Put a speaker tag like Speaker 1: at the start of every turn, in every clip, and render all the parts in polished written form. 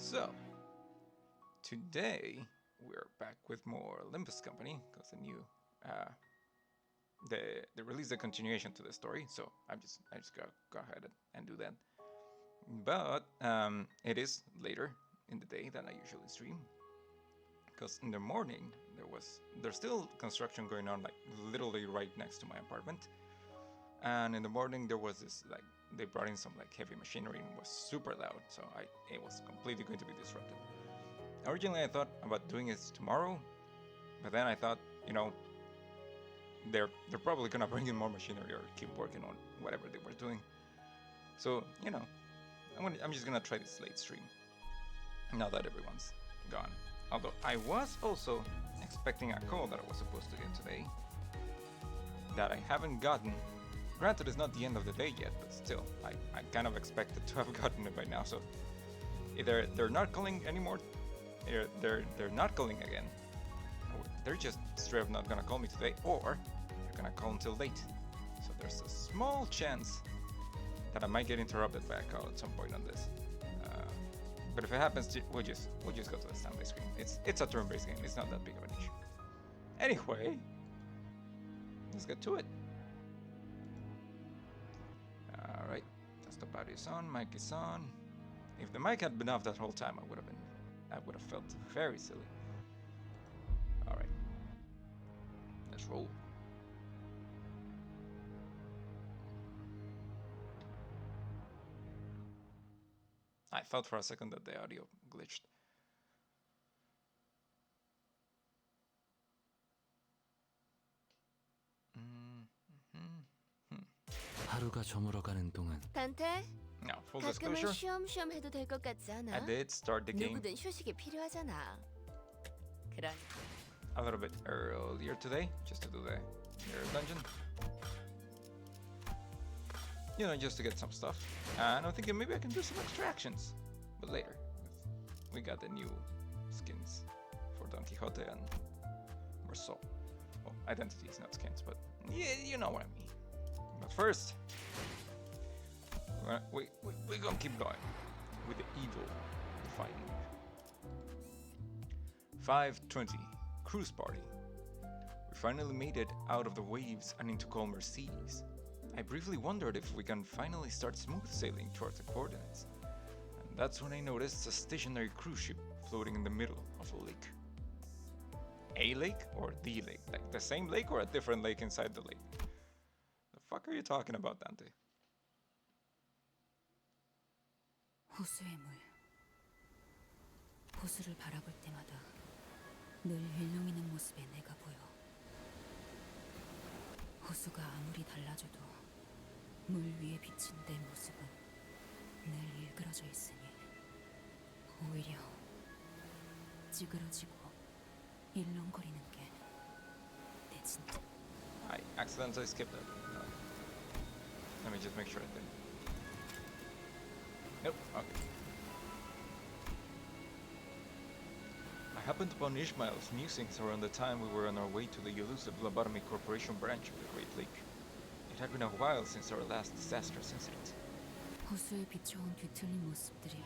Speaker 1: So, today we're back with more Limbus Company because they released a continuation to the story. So I just gotta go ahead and do that. But it is later in the day than I usually stream, because in the morning there's still construction going on, like literally right next to my apartment. And in the morning there was this, like, they brought in some like heavy machinery and it was super loud, so it was completely going to be disrupted. Originally I thought about doing it tomorrow, but then I thought, they're probably gonna bring in more machinery or keep working on whatever they were doing. So, I'm just gonna try this late stream, now that everyone's gone. Although I was also expecting a call that I was supposed to get today, that I haven't gotten. Granted, it's not the end of the day yet, but still, I kind of expected to have gotten it by now. So either they're not calling anymore, they're not calling again, or they're just straight up not gonna call me today, or they're gonna call until late. So there's a small chance that I might get interrupted by a call at some point on this. But if it happens, we'll just go to the standby screen. It's a turn-based game. It's not that big of an issue. Anyway, let's get to it. Alright, desktop audio is on, mic is on. If the mic had been off that whole time, I would have felt very silly. Alright, let's roll. I thought for a second that the audio glitched.
Speaker 2: 하루가 저물어가는 동안
Speaker 3: 단테,
Speaker 1: Now, full
Speaker 3: 가끔은
Speaker 1: disclosure,
Speaker 3: 쉬엄쉬엄 해도 될 것 같지 않아?
Speaker 1: I did start the game
Speaker 3: 누구든 휴식이 필요하잖아. 그러니까
Speaker 1: a little bit earlier today, just to do the mirror dungeon. Just to get some stuff. And I'm thinking maybe I can do some extractions, but later. We got the new skins for Don Quixote and Merceau. Well, identities, not skins, but yeah, you know what I mean. But first, we're gonna keep going with the evil fighting. 5:20, cruise party. We finally made it out of the waves and into calmer seas. I briefly wondered if we can finally start smooth sailing towards the coordinates. And that's when I noticed a stationary cruise ship floating in the middle of a lake. A lake or the lake? Like the same lake or a different lake inside the lake? The fuck are you talking about, Dante?
Speaker 4: 호수의 물. 호수를 바라볼 때마다 늘 일렁이는 모습의 내가 보여. 호수가 아무리 달라져도 물 위에 비친 내 모습은 늘 일그러져 있으니 오히려 찌그러지고 일렁거리는 게 내 진짜.
Speaker 1: I accidentally skipped that. Let me just make sure I didn't. Nope, okay. I happened upon Ishmael's musings around the time we were on our way to the elusive Lobotomy Corporation branch of the Great Lake. It had been a while since our last disastrous incident.
Speaker 4: 호수에 비춰온 뒤틀린 모습들이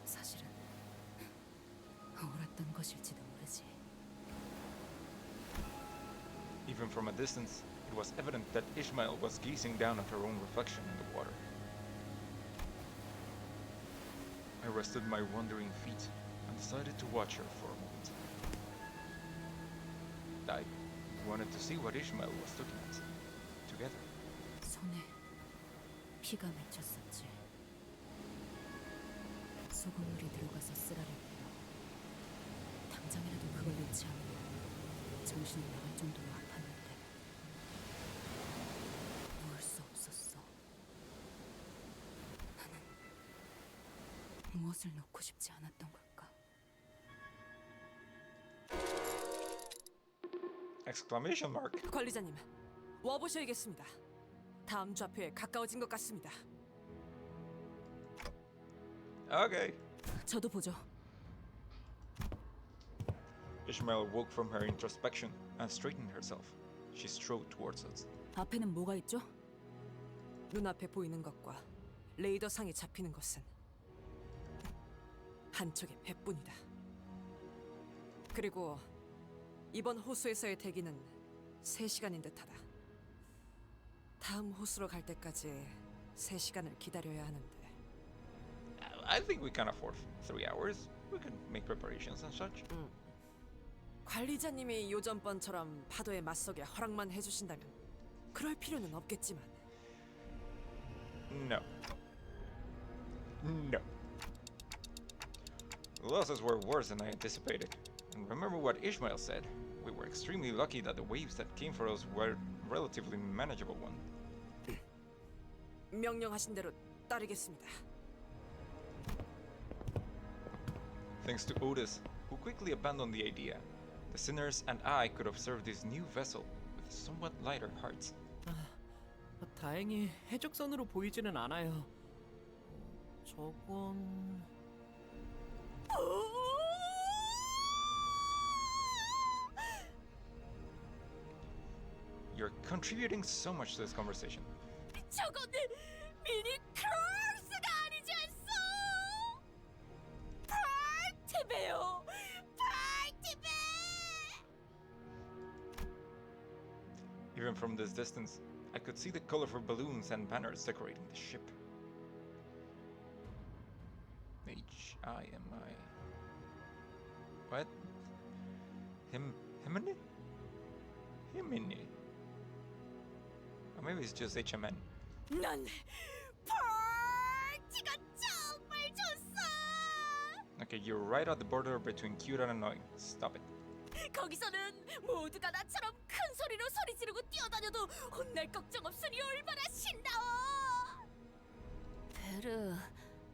Speaker 4: 사실은 옳았던 것일지도 모르지.
Speaker 1: Even from a distance, it was evident that Ishmael was gazing down at her own reflection in the water. I rested my wandering feet and decided to watch her for a moment. I wanted to see what Ishmael was looking at. Together.
Speaker 4: 손에 피가 맺혔었지. 소금물이 들어가서 쓰라릴 때요. 당장이라도 그걸 놓지 않으면 정신이 나갈 정도로 아팠는데 놓을 수 없었어. 나는 무엇을 놓고 싶지 않았던 걸까?
Speaker 1: Exclamation mark.
Speaker 5: 관리자님, 와보셔야겠습니다. 다음 좌표에 가까워진 것 같습니다.
Speaker 1: Okay.
Speaker 5: 저도 보죠.
Speaker 1: Ishmael woke from her introspection and straightened herself. She strode towards us.
Speaker 5: 앞에는 뭐가 있죠? 눈앞에 보이는 것과 레이더상에 잡히는 것은 한쪽의 배뿐이다. 그리고 이번 호수에서의 대기는 3시간인 듯하다. 다음 호수로 갈 때까지 3시간을 기다려야 하는데
Speaker 1: I think we can afford 3 hours. We can make preparations and such.
Speaker 5: 관리자님이 요전번처럼 파도에 맞서게 허락만 해주신다면 그럴 필요는 없겠지만
Speaker 1: No. No. The losses were worse than I anticipated. And remember what Ishmael said. We were extremely lucky that the waves that came for us were relatively manageable one.
Speaker 5: 명령하신 대로 따르겠습니다.
Speaker 1: Thanks to Otis, who quickly abandoned the idea, the sinners and I could observe this new vessel with somewhat lighter hearts.
Speaker 6: 다행히 해적선으로 보이지는 않아요. 저건...
Speaker 1: You're contributing so much to this conversation.
Speaker 3: 저건 미니 크로스가 아니지 않소? 파티베요, 파티베.
Speaker 1: Even from this distance, I could see the colorful balloons and banners decorating the ship. H-I-M-I... What? Himini? Himini? Or maybe it's just HMN.
Speaker 3: 난 파티가 정말 좋소.
Speaker 1: Okay, you're right at the border between cute and annoying. Stop it.
Speaker 3: 거기서는 모두가 나처럼 큰 소리로 소리 지르고 뛰어다녀도 혼날 걱정 없으니 얼마나 신나워. 베르,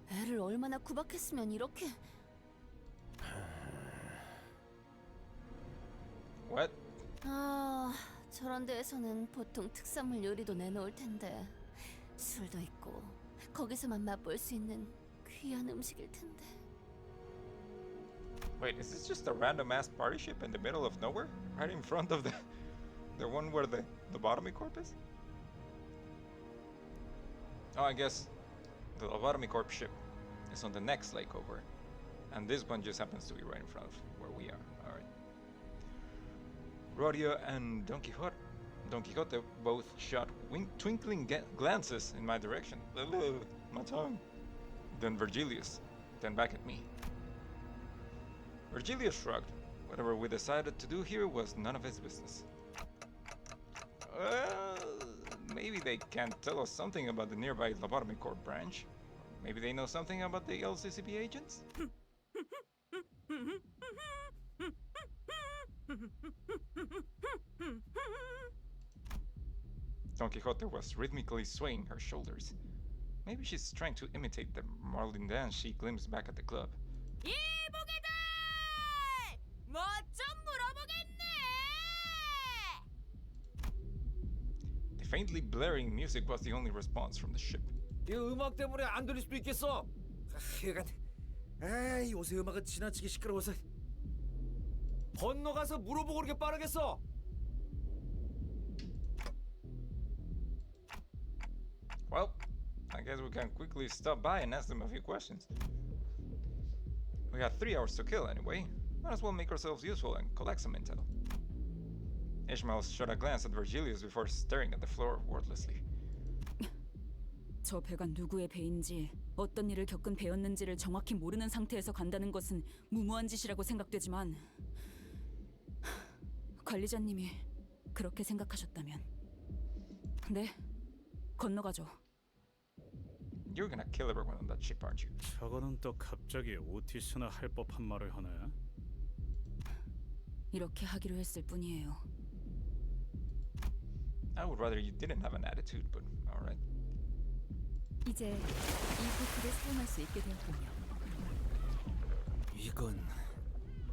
Speaker 3: 애를 얼마나 구박했으면 이렇게.
Speaker 1: What?
Speaker 3: 아, 저런 데에서는 보통 특산물 요리도 내놓을 텐데 술도 있고 거기서만 맛볼 수 있는 귀한 음식일 텐데.
Speaker 1: Wait, is this just a random ass party ship in the middle of nowhere? Right in front of the one where the lobotomy corp is? Oh, I guess the lobotomy corp ship is on the next lake over. And this one just happens to be right in front of where we are. Alright. Rodeo and Don Quixote both shot twinkling glances in my direction. My tongue. Then Virgilius, then back at me. Virgilius shrugged. Whatever we decided to do here was none of his business. Well, maybe they can tell us something about the nearby Lobotomy Corps branch. Maybe they know something about the LCCP agents? Don Quixote was rhythmically swaying her shoulders. Maybe she's trying to imitate the Marlin dance she glimpsed back at the club.
Speaker 3: 이보게들! 뭐 좀 물어보겠네!
Speaker 1: The faintly blaring music was the only response from the ship.
Speaker 6: 이 음악 때문에 안 들릴 수도 있겠어. 하여간, 에이, 요새 음악은 지나치게 시끄러워서 건너가서 물어보고 그렇게 빠르겠어.
Speaker 1: Well, I guess we can quickly stop by and ask them a few questions. We got 3 hours to kill anyway. Might as well make ourselves useful and collect some intel. Ishmael shot a glance at Virgilius before staring at the floor wordlessly.
Speaker 4: 저 배가 누구의 배인지 어떤 일을 겪은 배였는지를 정확히 모르는 상태에서 간다는 것은 무모한 짓이라고 생각되지만 관리자님이 그렇게 생각하셨다면 네, 건너가죠.
Speaker 1: You're gonna kill everyone on that ship, aren't you?
Speaker 7: 저거는 또 갑자기 오티스나 할 법한 말을 하네.
Speaker 4: 이렇게 하기로 했을 뿐이에요.
Speaker 1: I would rather you didn't have an attitude, but alright.
Speaker 4: 이제 이 보트를 사용할 수 있게 되었군요.
Speaker 2: 이건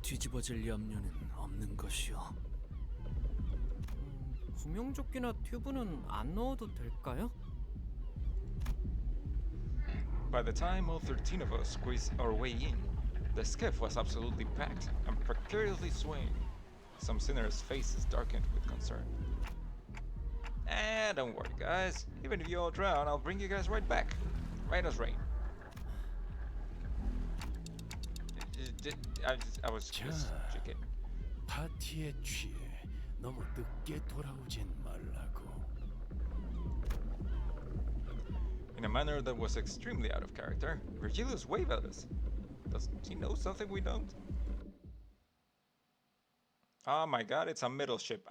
Speaker 2: 뒤집어질 염려는 없는 것이오.
Speaker 6: 구명조끼나 튜브는 안 넣어도 될까요?
Speaker 1: By the time all 13 of us squeezed our way in, the skiff was absolutely packed and precariously swaying. Some sinners' faces darkened with concern. Don't worry, guys. Even if you all drown, I'll bring you guys right back. Right as rain. I was just checking.
Speaker 8: 파티에 취해 너무 늦게 돌아오진 말라고.
Speaker 1: In a manner that was extremely out of character, Virgilius waved at us. Does he know something we don't? Oh my god, it's a middle ship.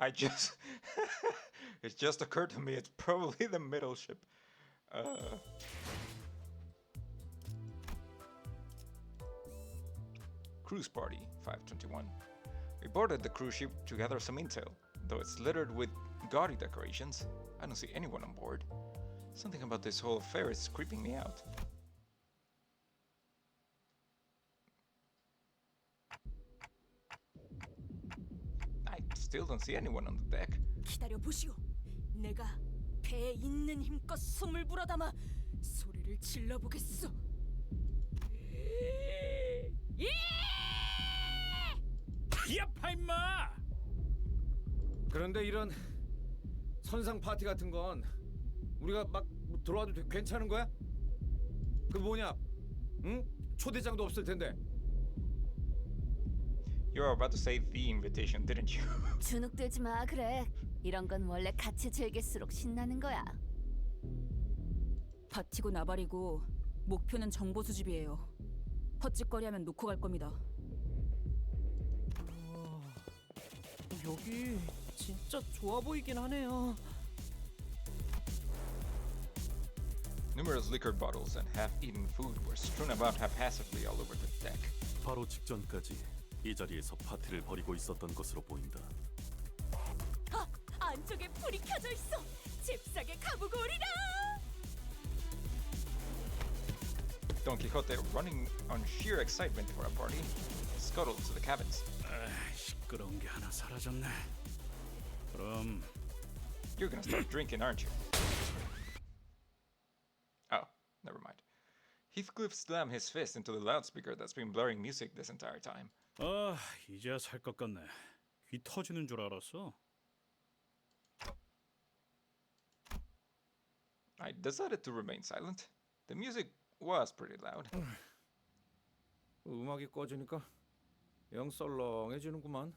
Speaker 1: It just occurred to me, it's probably the middle ship. Cruise Party 521. We boarded the cruise ship to gather some intel. Though it's littered with gaudy decorations, I don't see anyone on board. Something about this whole affair is creeping me out. I still don't see anyone on the deck.
Speaker 5: 기다려 보시오. 내가 배에 있는 힘껏 숨을 불어담아 소리를 질러 보겠소.
Speaker 7: 야 파임마!
Speaker 6: 그런데 이런 선상 파티 같은 건 우리가 막 들어와도 괜찮은 거야? 그 뭐냐? 응? 초대장도 없을 텐데.
Speaker 1: You were about to say the invitation, didn't you?
Speaker 3: 주눅들지 마 그래. 이런 건 원래 같이 즐길수록 신나는 거야.
Speaker 4: 파티고 나발이고 목표는 정보 수집이에요. 헛짓거리하면 놓고 갈 겁니다.
Speaker 2: 여기 진짜 좋아 보이긴 하네요.
Speaker 1: Numerous liquor bottles and half-eaten food were strewn about haphazardly all over the deck.
Speaker 9: 바로 직전까지 이 자리에서 파티를 벌이고 있었던 것으로 보인다.
Speaker 5: 아, 안쪽에 불이 켜져 있어. 잽싸게 가보고 오리라.
Speaker 1: Don Quixote, running on sheer excitement for a party, scuttled to the cabins.
Speaker 7: 시끄러운 게 하나 사라졌네. 그럼
Speaker 1: You're gonna start drinking, aren't you? Oh, never mind. Heathcliff slammed his fist into the loudspeaker that's been blaring music this entire time.
Speaker 7: 이제야 살 것 같네. 귀 터지는 줄 알았어.
Speaker 1: I decided to remain silent. The music was pretty loud.
Speaker 6: 음악이 꺼지니까 영 썰렁해지는구만.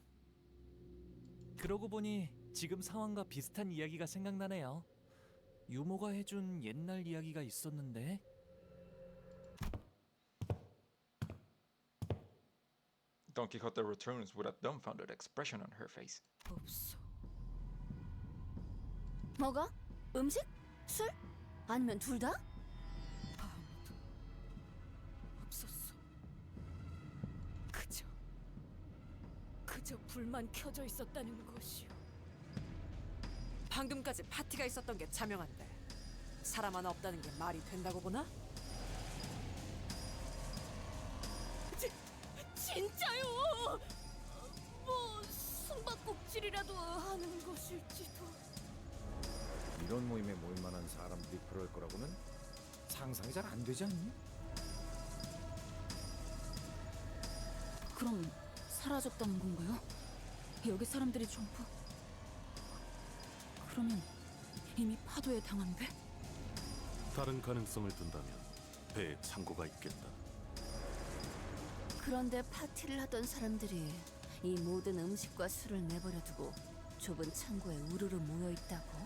Speaker 2: 그러고 보니 지금 상황과 비슷한 이야기가 생각나네요. 유모가 해준 옛날 이야기가 있었는데.
Speaker 1: Don Quixote returns with a dumbfounded expression on her face.
Speaker 4: 없어.
Speaker 3: 뭐가? 음식? 술? 아니면 둘 다?
Speaker 5: 아무도 없었어. 그저 불만 켜져 있었다는 것이오. 방금까지 파티가 있었던 게 자명한데 사람 하나 없다는 게 말이 된다고 보나? 진짜요? 뭐 숨바꼭질이라도 하는 것일지도.
Speaker 6: 이런 모임에 모일 만한 사람들이 그럴 거라고는 상상이 잘 안 되지 않니?
Speaker 4: 그럼 사라졌다는 건가요? 여기 사람들이 전부... 그러면 이미 파도에 당한 배?
Speaker 9: 다른 가능성을 둔다면 배에 창고가 있겠다.
Speaker 3: 그런데 파티를 하던 사람들이 이 모든 음식과 술을 내버려두고 좁은 창고에 우르르 모여 있다고?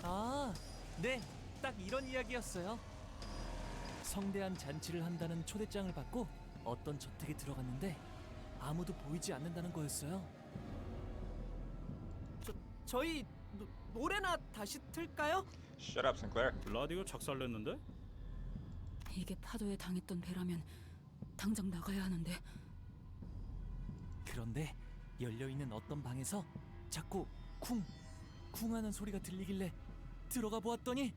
Speaker 2: 아, 네, 딱 이런 이야기였어요. 성대한 잔치를 한다는 초대장을 받고 어떤 저택에 들어갔는데 아무도 보이지 않는다는 거였어요. 저희 노래나 다시 틀까요?
Speaker 1: Shut up, Sinclair.
Speaker 7: 라디오 작살냈는데?
Speaker 4: 이게 파도에 당했던 배라면 당장 나가야 하는데.
Speaker 2: 그런데 열려있는 어떤 방에서 자꾸 쿵하는 소리가 들리길래 들어가 보았더니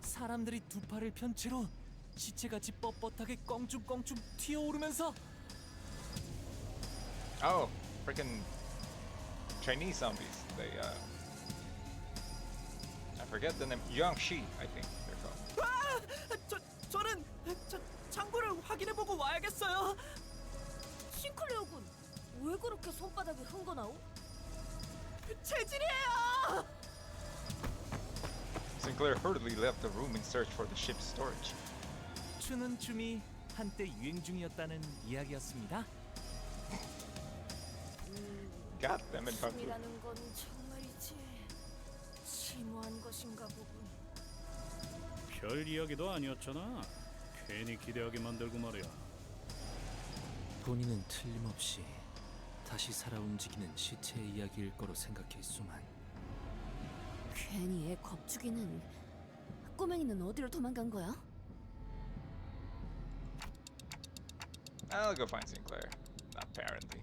Speaker 2: 사람들이 두 팔을 편 채로 시체같이 뻣뻣하게 껑충껑충 튀어오르면서
Speaker 1: Oh, freaking Chinese zombies. I forget the name. Yangshi, I think they're called.
Speaker 2: 저는 창고를 확인해보고 와야겠어요.
Speaker 3: 싱클레어 군, 왜 그렇게 손바닥에 흥건하오?
Speaker 2: 체질이에요.
Speaker 1: Sinclair hurriedly left the room in search for the ship's storage.
Speaker 2: 추는 춤이 한때 유행 중이었다는 이야기였습니다.
Speaker 1: God damn it, Haku.
Speaker 5: 춤이라는 건 정말이지 심오한 것인가 보군.
Speaker 7: 별 이야기도 아니었잖아. 괜히 기대하게 만들고 말이야.
Speaker 2: 본인은 틀림없이 다시 살아 움직이는 시체의 이야기일 거로 생각했수만
Speaker 3: 괜히 애 겁주기는. 꼬맹이는 어디로 도망간 거야?
Speaker 1: I'll go find Sinclair. Apparently.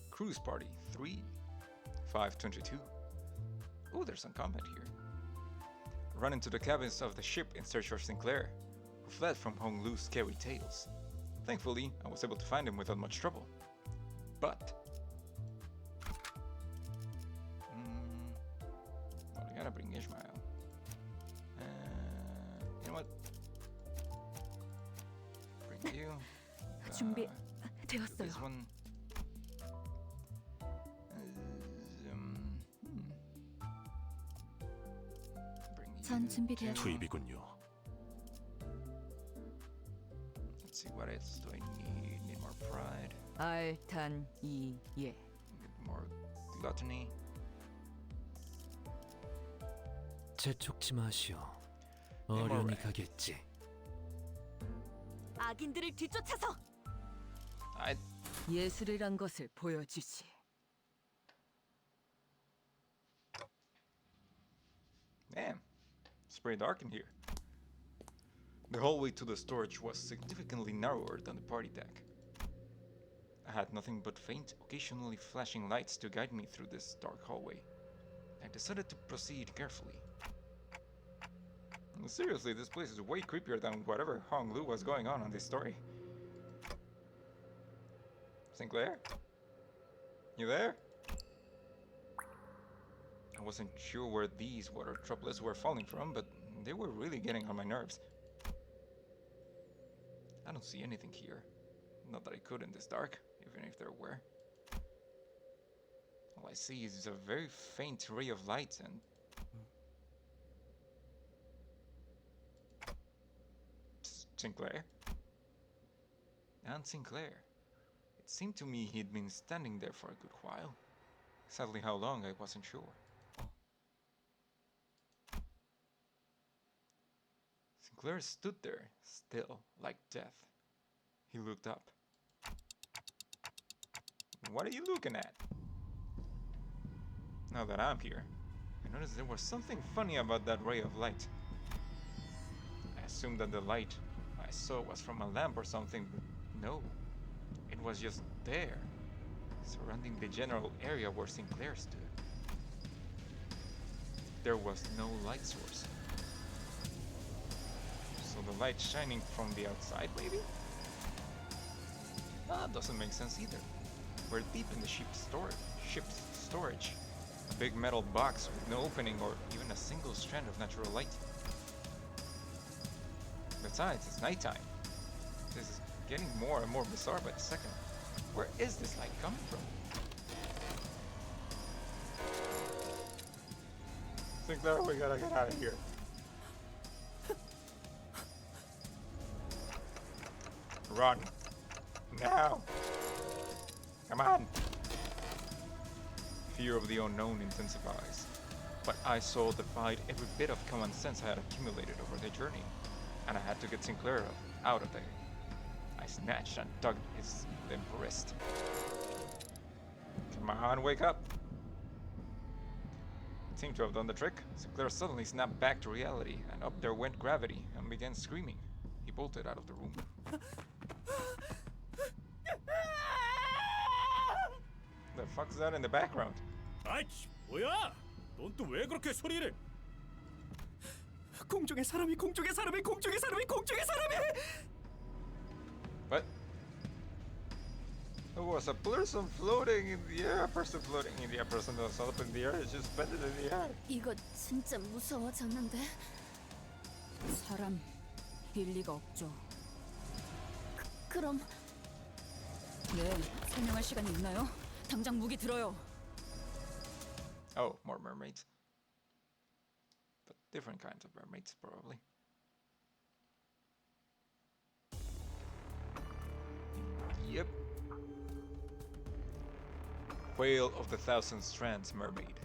Speaker 1: Cruise Party 3 522. Oh, there's some combat here. Run into the cabins of the ship in search of Sinclair, who fled from Hong Lu's scary tales. Thankfully, I was able to find him without much trouble. But well, we gotta bring Ishmael. You know what? Bring you.
Speaker 4: 준비
Speaker 1: do
Speaker 4: 되었어요.
Speaker 1: this one. Bring you
Speaker 4: 전 준비되었-
Speaker 1: to-
Speaker 9: 투입이군요.
Speaker 1: Let's see, what else do I need? Need more pride.
Speaker 4: 알탄이예.
Speaker 1: Need more gluttony.
Speaker 2: 재촉지 마시오.
Speaker 1: 어련히
Speaker 2: 어련히 가겠지.
Speaker 5: 악인들을 뒤쫓아서
Speaker 1: I
Speaker 4: 예술이란 것을 보여주지.
Speaker 1: Damn, it's pretty dark in here. The hallway to the storage was significantly narrower than the party deck. I had nothing but faint, occasionally flashing lights to guide me through this dark hallway. I decided to proceed carefully. Seriously, this place is way creepier than whatever Hong Lu was going on this story. Sinclair? You there? I wasn't sure where these water droplets were falling from, but they were really getting on my nerves. I don't see anything here. Not that I could in this dark, even if there were. All I see is a very faint ray of light and... Sinclair? And Sinclair. It seemed to me he'd been standing there for a good while. Sadly, how long I wasn't sure. Sinclair stood there, still, like death. He looked up. What are you looking at? Now that I'm here, I noticed there was something funny about that ray of light. I assumed that the light I saw was from a lamp or something, but no. It was just there, surrounding the general area where Sinclair stood. There was no light source. So the light shining from the outside, maybe? That doesn't make sense either. We're deep in the ship's storage. A big metal box with no opening or even a single strand of natural light. Besides, it's nighttime. This is getting more and more bizarre by the second. Where is this light coming from? Sinclair, we gotta get out of here. Run. Now. Come on. Fear of the unknown intensifies. But I saw defied every bit of common sense I had accumulated over the journey, and I had to get Sinclair out of there. I snatched and tugged his limp wrist. Come on, wake up! It seemed to have done the trick. Sinclair suddenly snapped back to reality, and up there went gravity and began screaming. He bolted out of the room. The fuck's that in the background?
Speaker 7: 아이치, 뭐야? 넌 또 왜 그렇게 소리를?
Speaker 2: 공중의 사람이 공중의 사람이 공중의 사람이 공중의 사람이.
Speaker 1: What? There was a person floating in the air, a person floating in the air, a person that was up in the air, it's just suspended in the air.
Speaker 3: 이거 진짜 무서워졌는데?
Speaker 4: 사람 일리가 없죠.
Speaker 3: 그럼
Speaker 4: 네, 설명할 시간이 있나요? 당장 무기 들어요.
Speaker 1: Oh, more mermaids. But different kinds of mermaids, probably. Yep. Whale of the Thousand Strands mermaid.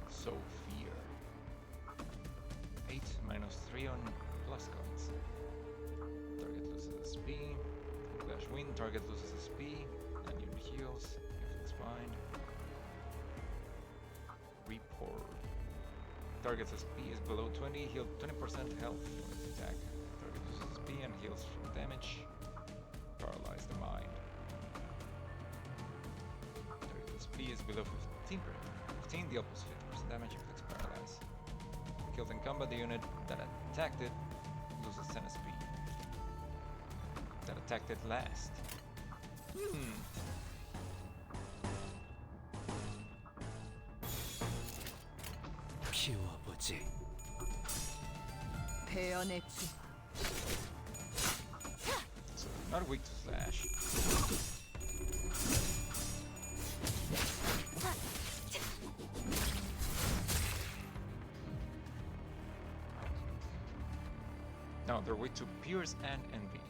Speaker 1: Sophia. 8 -3 on plus cards. Target loses SP. Flash win. Target loses SP. And unit heals. Everything's fine. Report. Target's SP is below 20. Heal 20% health from its attack. Target loses SP and heals from damage. Paralyze the mind. Target's SP is below 15. Deals 50% damage, inflicts paralyze. Killed in combat, the unit that attacked it loses 10 SP. That attacked it last.
Speaker 8: 피워보지.
Speaker 5: 배연의 주.
Speaker 1: So not weak to slash. No, they're weak to Pierce and Envy.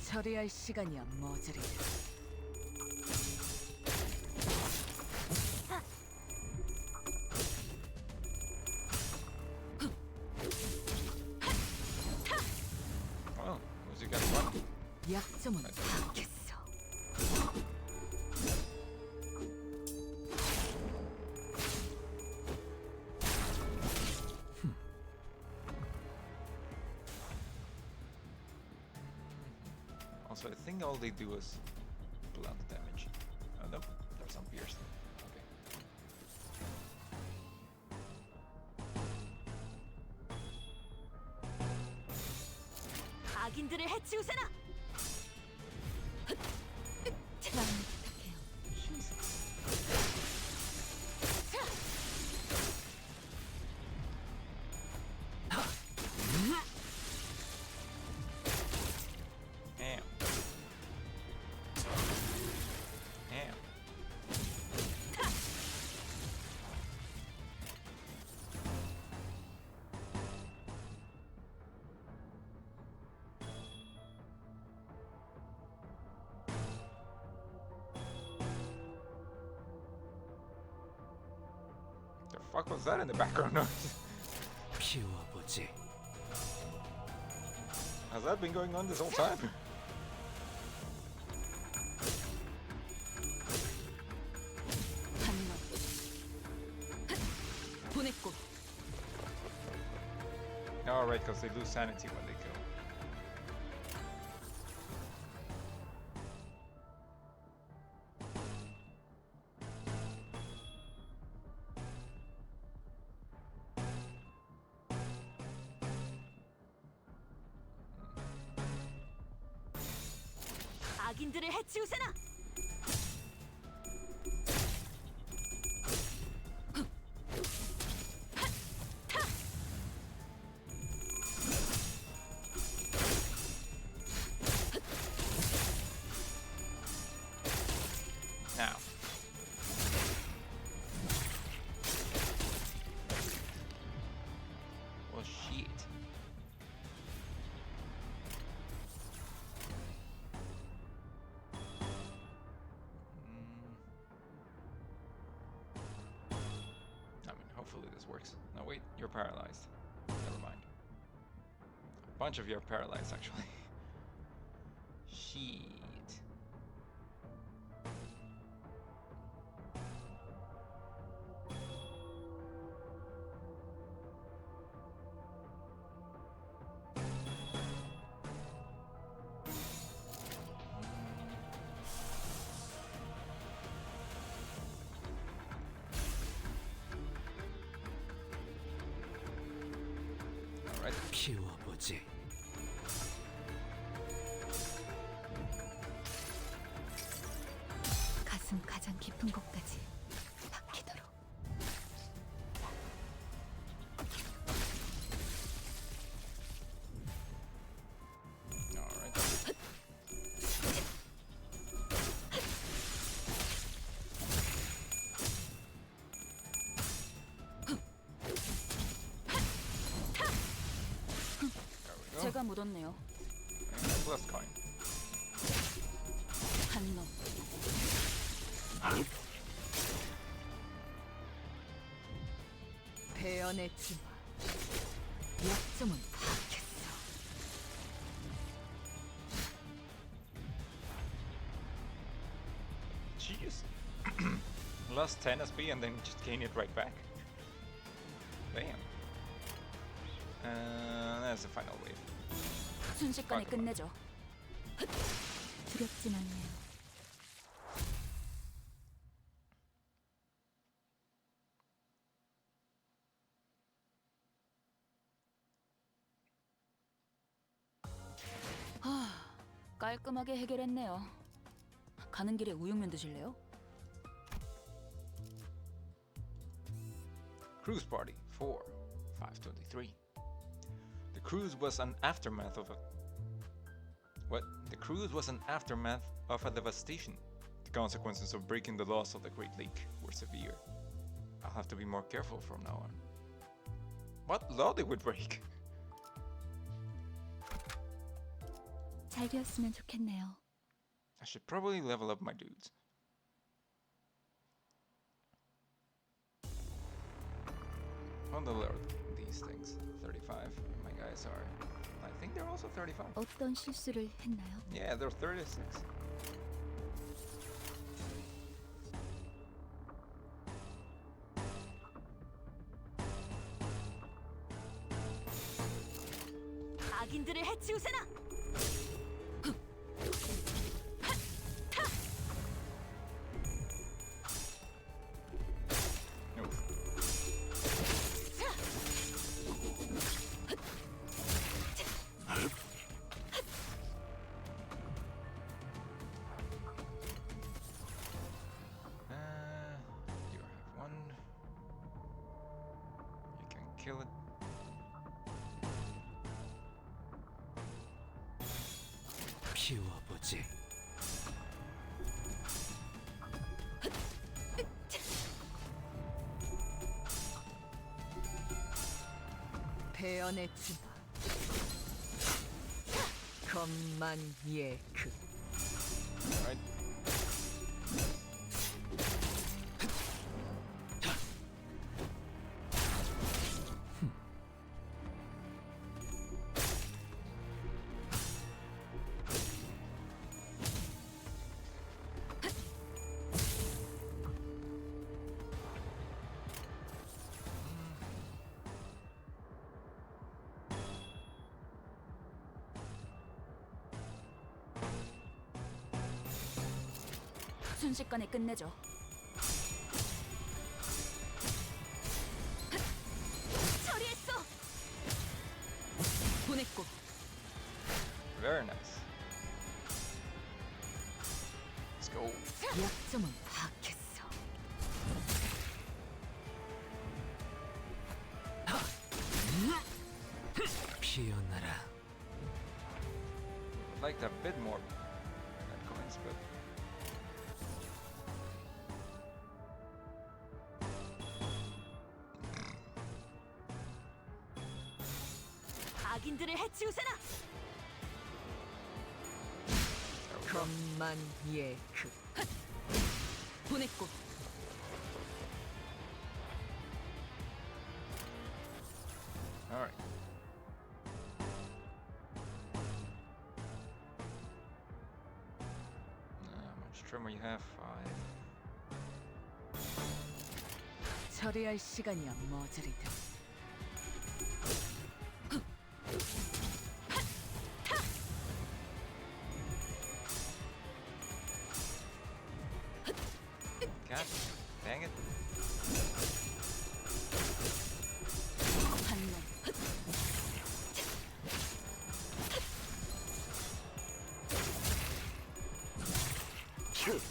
Speaker 5: 처리할 시간이야 머저리.
Speaker 1: Well, who's you got one?
Speaker 5: 약점은 받겠어.
Speaker 1: Also, I think all they do is blunt damage. Oh, nope, there's some pierce. Okay.
Speaker 5: 악인들을 해치우세나.
Speaker 1: Damn. Damn. The fuck was that in the background noise?
Speaker 8: 피워보지.
Speaker 1: Has that been going on this whole time?
Speaker 4: 한명 보냈고.
Speaker 1: Oh, right, because they lose sanity when they kill.
Speaker 5: 악인들을 해치우세나.
Speaker 1: Now. Well, shit. I mean, hopefully this works. No, wait, you're paralyzed. Never mind. A bunch of you are paralyzed, actually. Shit.
Speaker 8: 피워보지.
Speaker 4: 가슴 가장 깊은 곳까지 박히도록.
Speaker 1: Alright. There we go.
Speaker 4: 제가 묻었네요.
Speaker 1: And plus coin.
Speaker 4: 한 놈.
Speaker 5: 베어냈지마. 약점은 파악했어.
Speaker 1: She just lost 10 SP and then just gained it right back. Damn. That's the final wave.
Speaker 4: 순식간에
Speaker 1: 잠깐만.
Speaker 4: 끝내죠. 두렵진 않네요. 깔끔하게 해결했네요. 가는 길에 우육면 드실래요?
Speaker 1: Cruise Party 4, 523. The cruise was an aftermath of a... What? The cruise was an aftermath of a devastation. The consequences of breaking the laws of the Great Lake were severe. I'll have to be more careful from now on. What law did we break?
Speaker 4: 잘 되었으면 좋겠네요.
Speaker 1: I should probably level up my dudes. What level are these things? 35. My guys are... I think they're also 35.
Speaker 4: 어떤 실수를 했나요?
Speaker 1: Yeah, they're 36.
Speaker 5: 악인들을 해치우세나.
Speaker 1: Oof. You have one. You can kill it.
Speaker 8: 피워보지.
Speaker 5: 베어냈지마. 것만 예크.
Speaker 1: Right?
Speaker 4: 순식간에 끝내죠.
Speaker 5: 처리했어.
Speaker 4: 보냈고.
Speaker 1: Very nice. Let's go.
Speaker 5: 약점은 파악했어.
Speaker 8: 피어나라.
Speaker 1: I'd like to have a bit more coins, but
Speaker 5: 악인들을 해치우세나.
Speaker 1: there we go.
Speaker 5: 것만 예크.
Speaker 4: 보냈고.
Speaker 1: All right. How much trimmer you have? 5.
Speaker 5: 처리할 시간이야 머저리들.
Speaker 1: God dang it.
Speaker 4: 한 놈.
Speaker 1: Okay.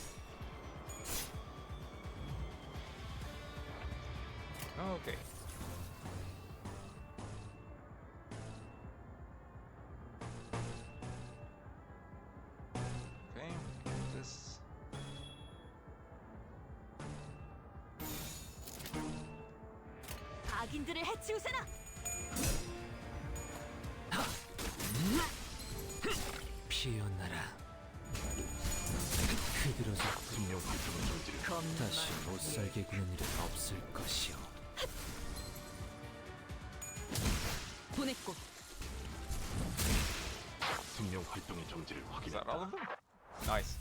Speaker 1: Okay, this.
Speaker 5: 악인들을 해치우세나.
Speaker 8: 피어나라. 흐드러져 분명 다시 못살게 구는 일은 없을 것이오.
Speaker 4: 보냈고.
Speaker 9: 생명 활동의 정지를
Speaker 1: Is that all of
Speaker 9: 확인했다.
Speaker 1: them? Nice.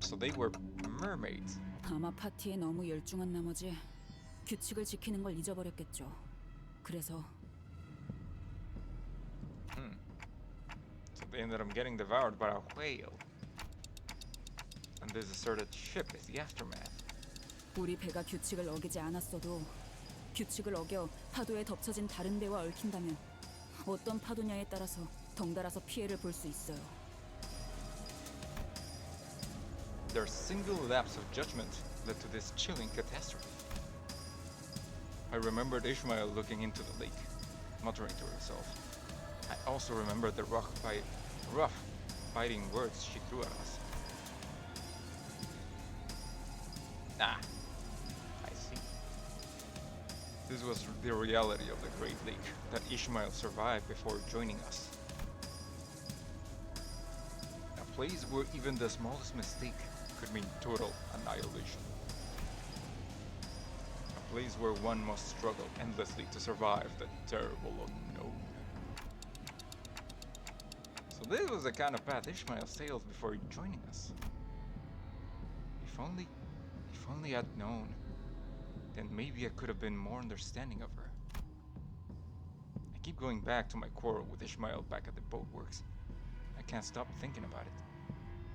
Speaker 1: So they were mermaids.
Speaker 4: 아마 파티에 너무 열중한 나머지 규칙을 지키는 걸 잊어버렸겠죠. 그래서
Speaker 1: So they ended up getting devoured by a whale. And this deserted ship is the aftermath.
Speaker 4: 우리 배가 규칙을 어기지 않았어도 규칙을 어겨 파도에 덮쳐진 다른 배와 얽힌다면 어떤 파도냐에 따라서 덩달아서 피해를 볼 수 있어요.
Speaker 1: Their single lapse of judgment led to this chilling catastrophe. I remembered Ishmael looking into the lake, muttering to herself. I also remembered the rough, biting words she threw at us. Ah, I see. This was the reality of the Great Lake, that Ishmael survived before joining us. A place where even the smallest mistake could mean total annihilation. A place where one must struggle endlessly to survive the terrible unknown. So this was the kind of path Ishmael sailed before joining us. If only I'd known, then maybe I could have been more understanding of her. I keep going back to my quarrel with Ishmael back at the boatworks. I can't stop thinking about it.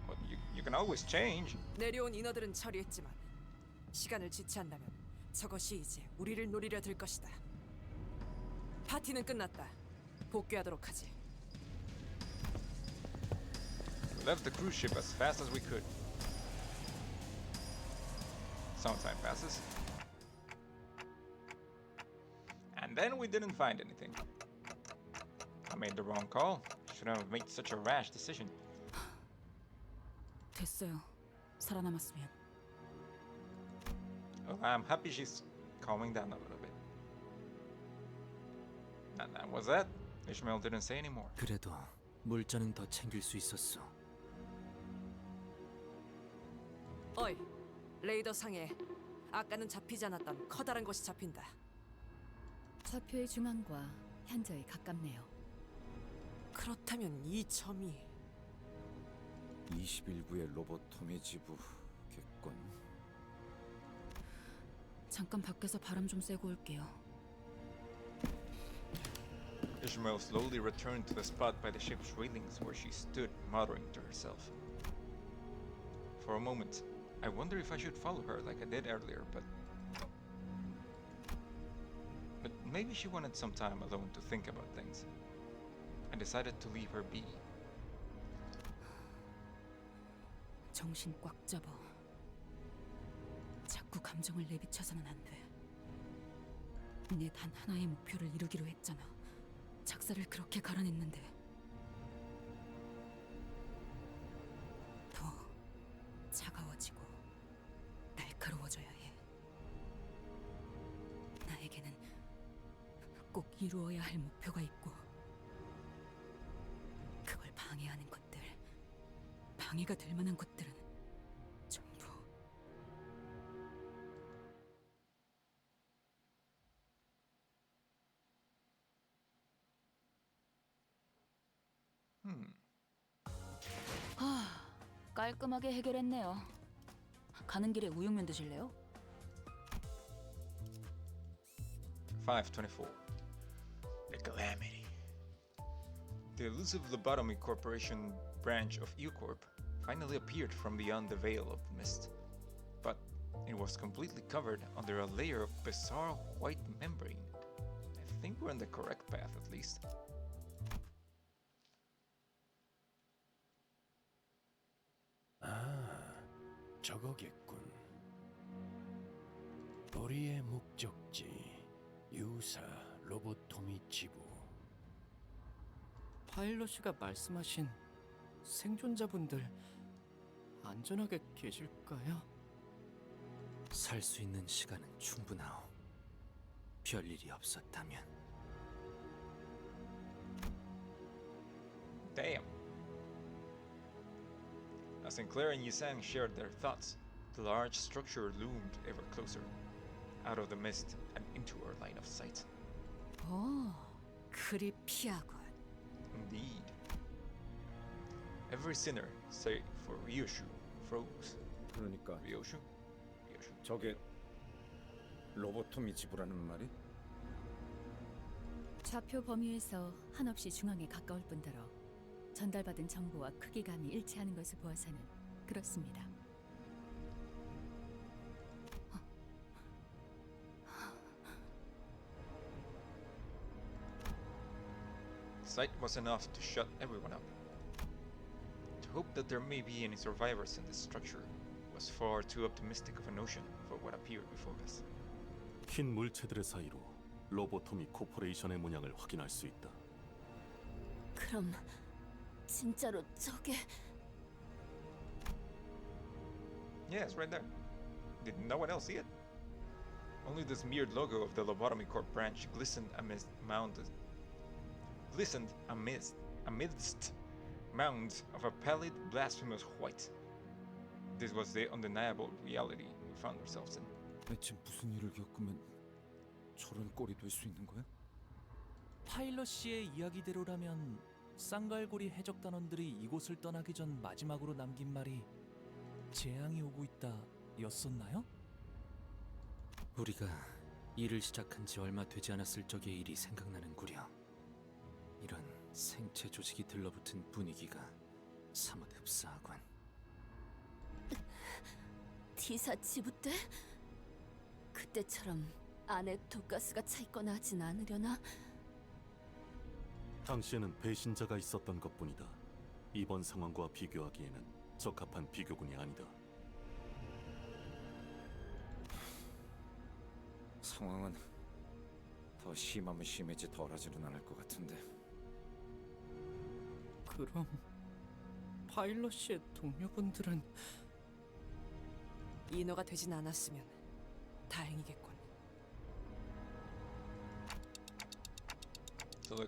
Speaker 1: But you can always change.
Speaker 5: 내려온 인어들은 처리했지만 시간을 지체한다면 저것이 이제 우리를 노리려 들 것이다. 파티는 끝났다. 복귀하도록 하지.
Speaker 1: We left the cruise ship as fast as we could. Some time passes. And then we didn't find anything. I made the wrong call. Shouldn't have made such a rash decision.
Speaker 4: 됐어요. 살아남았으면.
Speaker 1: Well, I'm happy she's calming down a little bit. And that was that. Ishmael didn't say anymore.
Speaker 8: 그래도 물자는 더 챙길 수 있었어.
Speaker 5: 어이, 레이더 상에 아까는 잡히지 않았던 커다란 것이 잡힌다.
Speaker 4: 좌표의 중앙과 현저히 가깝네요.
Speaker 5: 그렇다면 이 점이
Speaker 6: 21부의 로보톰의 지부겠군.
Speaker 4: 잠깐 밖에서 바람 좀 쐬고 올게요.
Speaker 1: Ishmael slowly returned to the spot by the ship's railings where she stood, muttering to herself. For a moment, I wonder if I should follow her like I did earlier, but maybe she wanted some time alone to think about things. I decided to leave her be.
Speaker 4: 정신 꽉 잡아. 자꾸 감정을 내비쳐서는 안 돼. 내 단 하나의 목표를 이루기로 했잖아. 작사를 그렇게 갈아냈는데 더 차가워지고 날카로워져야 해. 나에게는 꼭 이루어야 할 목표가 있고 그걸 방해하는 것들, 방해가 될 만한 것들은 전부 깔끔하게 해결했네요. 가는 길에 우육면 드실래요?
Speaker 1: 524. The Calamity. The elusive lobotomy corporation branch of EUCorp finally appeared from beyond the veil of mist. But it was completely covered under a layer of bizarre white membrane. I think we're on the correct path at least.
Speaker 10: 아, 저거겠군. 우리의 목적지 유사 로보토미 지부.
Speaker 2: 파일럿이가 말씀하신 생존자분들 안전하게 계실까요?
Speaker 8: 살 수 있는 시간은 충분하오. 별일이 없었다면.
Speaker 1: Damn. As Sinclair and Yusang shared their thoughts, the large structure loomed ever closer, out of the mist and into our line of sight.
Speaker 4: 오, 그리 피하군.
Speaker 1: Indeed. Every sinner, save for Ryoshu, froze.
Speaker 6: 그러니까
Speaker 1: Ryoshu? Ryoshu.
Speaker 6: 저게 로보토미 지부라는 말이?
Speaker 4: 좌표 범위에서 한없이 중앙에 가까울 뿐더러 전달받은 정보와 크기감이 일치하는 것을 보아서는 그렇습니다.
Speaker 1: Sight was enough to shut everyone up. To hope that there may be any survivors in this structure was far too optimistic of a notion for what appeared before us.
Speaker 9: 흰 물체들의 사이로 로보토미 코퍼레이션의 문양을 확인할 수 있다.
Speaker 3: 그럼 진짜로 저게
Speaker 1: Yeah, it's right there. Did no one else see it? Only the smeared logo of the Lobotomy Corp branch glistened amidst mounds of a pallid, blasphemous white. This was the undeniable reality we found ourselves in.
Speaker 6: 대체 무슨 일을 겪으면 저런 꼴이 될 수 있는 거야?
Speaker 2: 파일럿 씨의 이야기대로라면 쌍갈고리 해적 단원들이 이곳을 떠나기 전 마지막으로 남긴 말이 재앙이 오고 있다 였었나요?
Speaker 8: 우리가 일을 시작한 지 얼마 되지 않았을 적의 일이 생각나는구려. 이런 생체 조직이 들러붙은 분위기가 사뭇 흡사하군.
Speaker 3: T사 지부 때? 그때처럼 안에 독가스가 차 있거나 하진 않으려나?
Speaker 9: 당시에는 배신자가 있었던 것뿐이다. 이번 상황과 비교하기에는 적합한 비교군이 아니다.
Speaker 6: 상황은 더 심하면 심해지 덜하지는 않을 것 같은데.
Speaker 2: 그럼 파일럿 씨의 동료분들은
Speaker 5: 인어가 되진 않았으면 다행이겠군.
Speaker 1: So the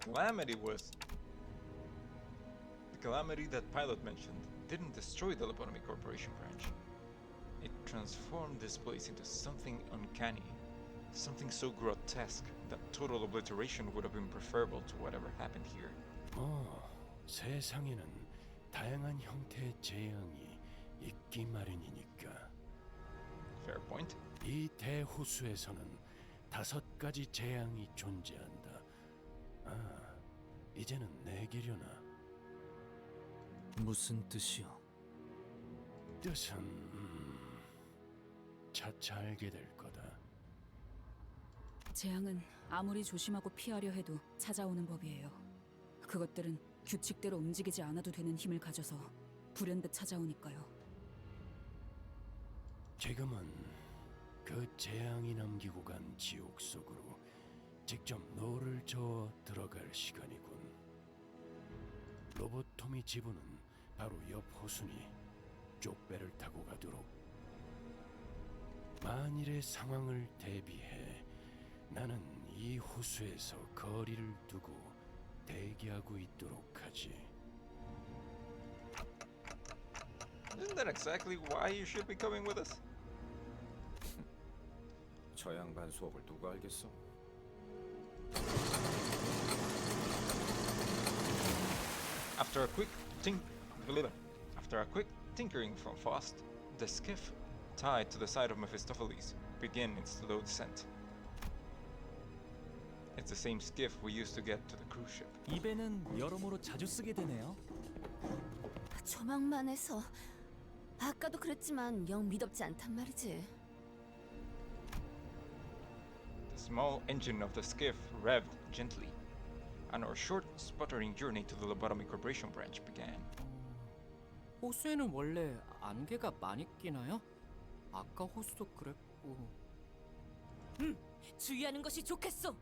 Speaker 1: calamity that Pilot mentioned didn't destroy the Lobotomy Corporation branch. It transformed this place into something uncanny, something so grotesque that total obliteration would have been preferable to whatever happened here.
Speaker 10: 세상에는 다양한 형태의 재앙이 있기 마련이니까.
Speaker 1: Fair point.
Speaker 10: 이 대호수에서는 5가지 재앙이 존재한다. 아, 이제는 내기려나.
Speaker 8: 무슨 뜻이요?
Speaker 10: 뜻은 차차 알게 될 거다.
Speaker 4: 재앙은 아무리 조심하고 피하려 해도 찾아오는 법이에요. 그것들은 규칙대로 움직이지 않아도 되는 힘을 가져서 불현듯 찾아오니까요.
Speaker 10: 지금은 그 재앙이 남기고 간 지옥 속으로 직접 너를 저어 들어갈 시간이군. 로보토미 지부는 바로 옆 호수니 쪽배를 타고 가도록. 만일의 상황을 대비해 나는 이 호수에서 거리를 두고 대기하고 있도록 하지.
Speaker 1: Isn't that exactly why you should be coming with us?
Speaker 6: 저 양반 수업을 누가 알겠어?
Speaker 1: After a quick tinkering from Faust, the skiff, tied to the side of Mephistopheles, began its slow descent. It's the same skiff we used to get to the cruise ship.
Speaker 2: 이 배는 여러모로 자주 쓰게 되네요.
Speaker 3: 조망만 해서 아까도 그랬지만 영 미덥지 않단 말이지.
Speaker 1: The small engine of the skiff revved gently, and our short, sputtering journey to the lobotomy corporation branch began.
Speaker 11: 호수에는 원래 안개가 많이 끼나요? 아까 호수도 그랬고.
Speaker 12: 주의하는 것이 좋겠소.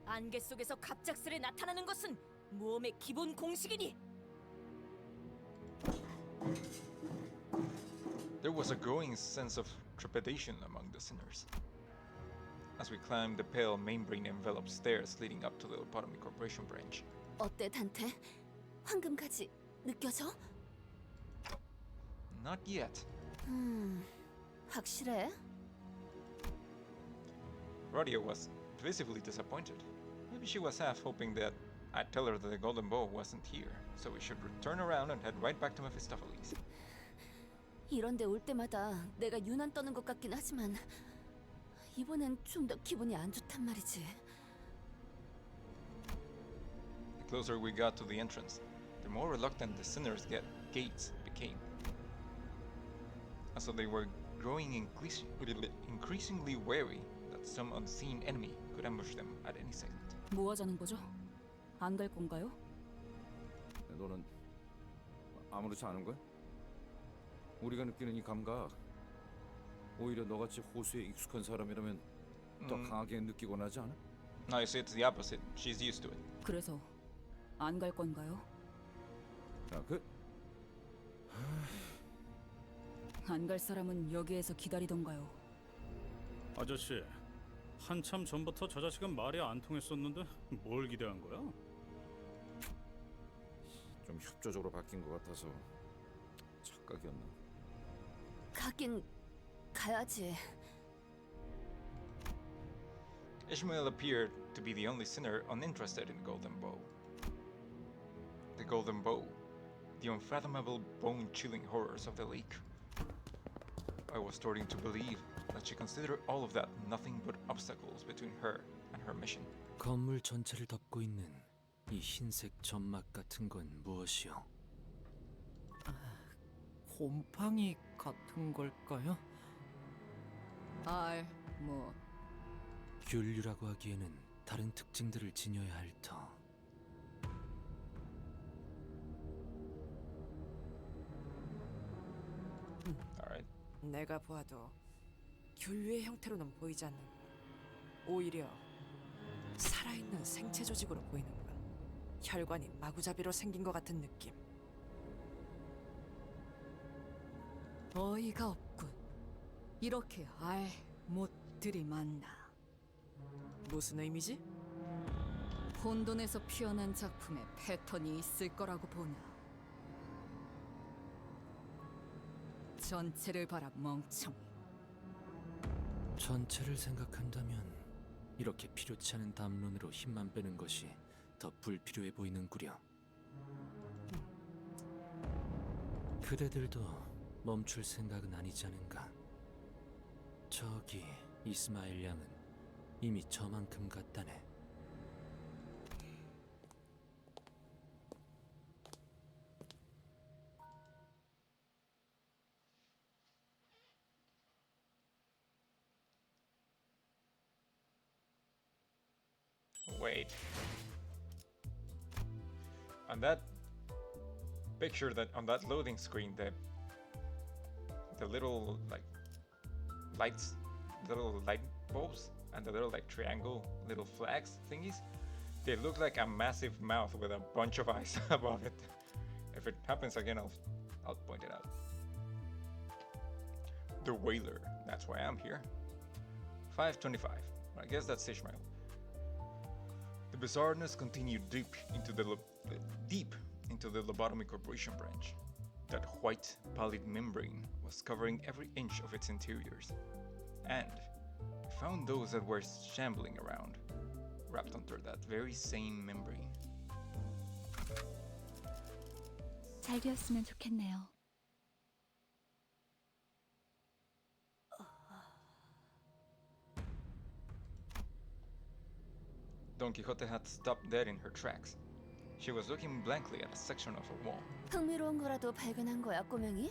Speaker 12: 안개 속에서 갑작스레 나타나는 것은 모험의 기본 공식이니.
Speaker 1: There was a growing sense of trepidation among the sinners. As we climbed the pale membrane-enveloped stairs leading up to the lobotomy corporation branch.
Speaker 3: 어때, 단테? 황금까지 느껴져?
Speaker 1: Not yet.
Speaker 3: 확실해?
Speaker 1: Radia was visibly disappointed. Maybe she was half hoping that I'd tell her that the golden bow wasn't here, so we should turn around and head right back to Mephistopheles.
Speaker 3: 이런데 올 때마다 내가 유난 떠는 것 같긴 하지만 이번엔 좀 더 기분이 안 좋단 말이지.
Speaker 1: The closer we got to the entrance, the more reluctant the sinners' gates became. As though they were growing increasingly wary that some unseen enemy could ambush them at any second.
Speaker 4: 뭐 하자는 거죠? 안 갈 건가요?
Speaker 6: 너는 아무렇지 않은 거야? 우리가 느끼는 이 감각 오히려 너같이 호수에 익숙한 사람이라면 더 강하게 느끼곤 하지 않아?
Speaker 1: No, you see, it's the opposite. She's used to it.
Speaker 4: 그래서 안 갈 건가요?
Speaker 6: 야,
Speaker 4: 안 갈 사람은 여기에서 기다리던가요.
Speaker 7: 아저씨, 한참 전부터 저 자식은 말이 안 통했었는데 뭘 기대한 거야?
Speaker 6: 좀 협조적으로 바뀐 것 같아서 착각이었나?
Speaker 3: 가긴 가야지.
Speaker 1: Ishmael appeared to be the only sinner uninterested in Golden Bow. The Golden Bow, the unfathomable, bone-chilling horrors of the lake. I was starting to believe that she considered all of that nothing but obstacles between her and her mission.
Speaker 8: 건물 전체를 덮고 있는 이 흰색 점막 같은 건 무엇이요?
Speaker 11: 곰팡이 같은 걸까요?
Speaker 4: 뭐
Speaker 8: 균류라고 하기에는 다른 특징들을 지녀야 할 터.
Speaker 1: Alright.
Speaker 5: 내가 보아도 균류의 형태로는 보이지 않는. 오히려 살아있는 생체 조직으로 보이는군. 혈관이 마구잡이로 생긴 것 같은 느낌.
Speaker 4: 어이가 없군. 이렇게 못들이 많나.
Speaker 5: 무슨 의미지?
Speaker 4: 혼돈에서 피어난 작품에 패턴이 있을 거라고 보나. 전체를 봐라, 멍청이.
Speaker 8: 전체를 생각한다면 이렇게 필요치 않은 담론으로 힘만 빼는 것이 더 불필요해 보이는구려. 그대들도 멈출 생각은 아니지 않은가? 저기 이스마엘 양은 이미 저만큼 갔다네.
Speaker 1: Wait. On that picture, that on that loading screen, the little like lights, the little light bulbs, and the little like triangle little flags thingies, they look like a massive mouth with a bunch of eyes above it. If it happens again, I'll point it out. The Whaler. That's why I'm here. 525. I guess that's Ishmael. The bizarreness continued deep into the lobotomy corporation branch. That white, pallid membrane was covering every inch of its interiors, and we found those that were shambling around, wrapped under that very same membrane.
Speaker 3: 잘 되었으면 좋겠네요.
Speaker 1: Don Quixote had stopped dead in her tracks. She was looking blankly at a section of a wall.
Speaker 3: 흥미로운 거라도 발견한 거야, 꼬맹이?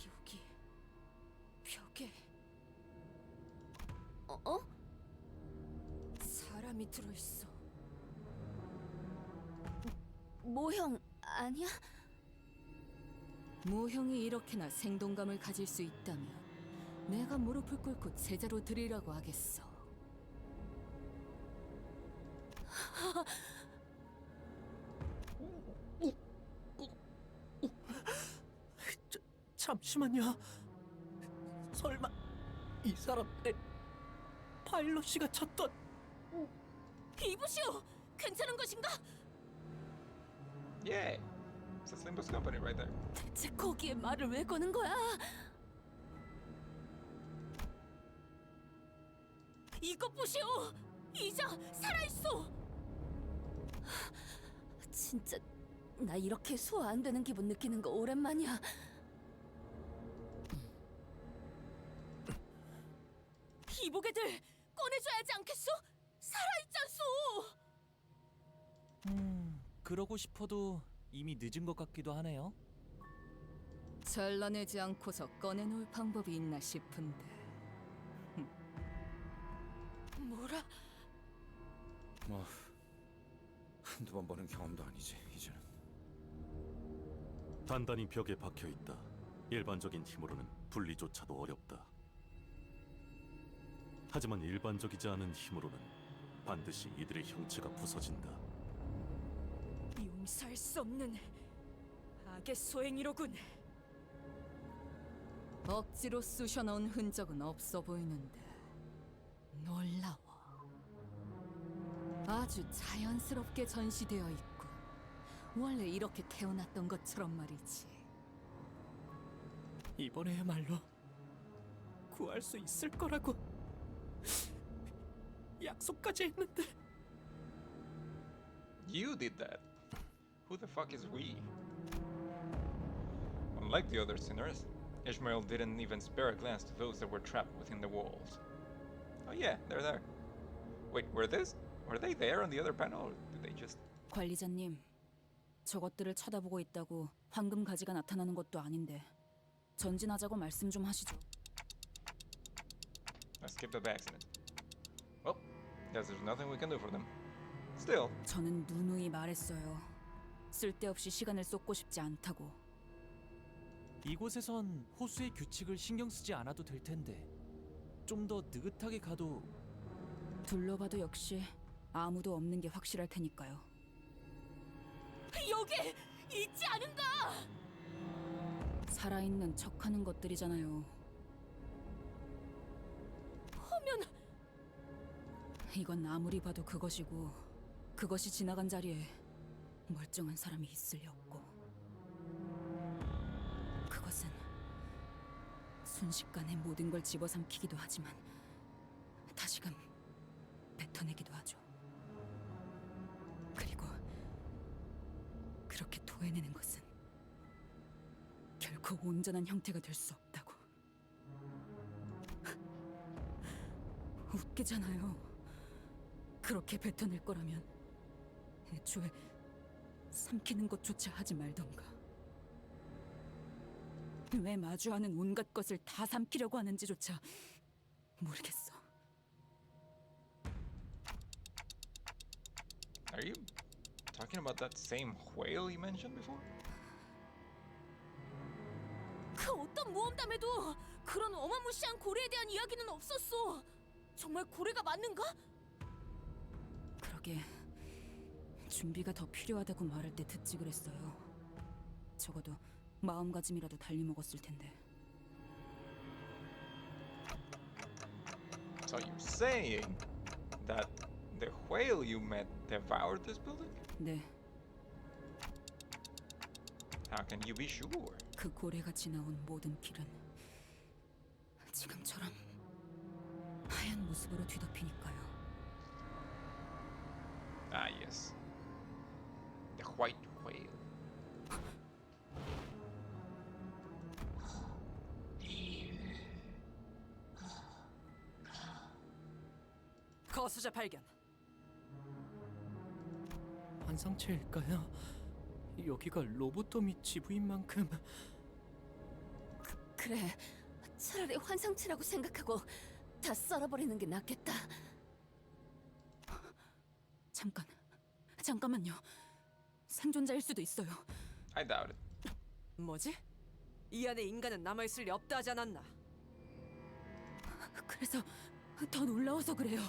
Speaker 4: 여기 벽에
Speaker 3: 어?
Speaker 4: 들어있어.
Speaker 3: 모형 아니야?
Speaker 4: 모형이 이렇게나 생동감을 가질 수 있다면 내가 무릎을 꿇고 제자로 드리라고 하겠어.
Speaker 11: 잠시만요. 설마 이 사람 파일럿이가 찾던
Speaker 12: 이보시오! 괜찮은 것인가?
Speaker 1: Yeah, it's a Limbus Company right there.
Speaker 3: 대체 거기에 말을 왜 거는 거야?
Speaker 12: 이것 보시오! 이자 살아있어!
Speaker 3: 진짜 나 이렇게 소화 안 되는 기분 느끼는 거 오랜만이야.
Speaker 12: 이보게들 꺼내줘야지 않겠소? 살아있잖소!
Speaker 2: 그러고 싶어도 이미 늦은 것 같기도 하네요.
Speaker 4: 잘라내지 않고서 꺼내놓을 방법이 있나 싶은데.
Speaker 12: 뭐라?
Speaker 6: 뭐 한두 번 보는 경험도 아니지 이제는.
Speaker 9: 단단히 벽에 박혀 있다. 일반적인 힘으로는 분리조차도 어렵다. 하지만 일반적이지 않은 힘으로는 반드시 이들의 형체가 부서진다.
Speaker 12: 용서할 수 없는 악의 소행이로군.
Speaker 4: 억지로 쑤셔넣은 흔적은 없어 보이는데 놀라워. 아주 자연스럽게 전시되어 있고 원래 이렇게 태어났던 것처럼 말이지.
Speaker 11: 이번에야말로 구할 수 있을 거라고 약속까지 했는데.
Speaker 1: You did that. Who the fuck is we? Unlike the other sinners, Ishmael didn't even spare a glance to those that were trapped within the walls. Oh yeah, they're there. Wait, were they there on the other panel, or did they just...
Speaker 4: 관리자님, 저것들을 쳐다보고 있다고 황금 가지가 나타나는 것도 아닌데 전진하자고 말씀 좀 하시죠.
Speaker 1: Let's skip the accident. Well, guess there's nothing we can do for them. Still,
Speaker 4: 저는 누누이 말했어요. 쓸데없이 시간을 쏟고 싶지 않다고.
Speaker 2: 이곳에선 호수의 규칙을 신경 쓰지 않아도 될 텐데 좀 더 느긋하게 가도.
Speaker 4: 둘러봐도 역시 아무도 없는 게 확실할 테니까요.
Speaker 12: 여기 있지 않은가?
Speaker 4: 살아있는 척하는 것들이잖아요.
Speaker 12: 하면
Speaker 4: 이건 아무리 봐도 그것이고 그것이 지나간 자리에 멀쩡한 사람이 있을 리 없고 그것은 순식간에 모든 걸 집어삼키기도 하지만 다시금 뱉어내기도 하죠. 그리고 그렇게 토해내는 것은 결코 온전한 형태가 될 수 없다고. 웃기잖아요. 그렇게 뱉어낼 거라면 애초에 삼키는 것조차 하지 말던가. 왜 마주하는 온갖 것을 다 삼키려고 하는지조차 모르겠어.
Speaker 1: are you talking about that same whale you mentioned before?
Speaker 12: 그 어떤 모험담에도 그런 어마무시한 고래에 대한 이야기는 없었어. 정말 고래가 맞는가?
Speaker 4: 그러게 준비가 더 필요하다고 말할 때 듣지 그랬어요. 적어도 마음가짐이라도 달리 먹었을 텐데.
Speaker 1: So you're saying that the whale you met devoured this building?
Speaker 4: 네,
Speaker 1: How can you be sure?
Speaker 4: 그 고래가 지나온 모든 길은 지금처럼 하얀 모습으로 뒤덮이니까요.
Speaker 1: Ah, yes. The white whale.
Speaker 5: 거수자 발견.
Speaker 11: 환상체일까요? 여기가 로보토미 지부인 만큼.
Speaker 3: 그래, 차라리 환상체라고 생각하고 다 썰어버리는 게 낫겠다.
Speaker 4: 잠깐만요. 생존자일 수도 있어요.
Speaker 1: I doubt it.
Speaker 5: 뭐지? 이 안에 인간은 남아있을 리 없다 하지 않았나?
Speaker 4: 그래서 더 놀라워서 그래요.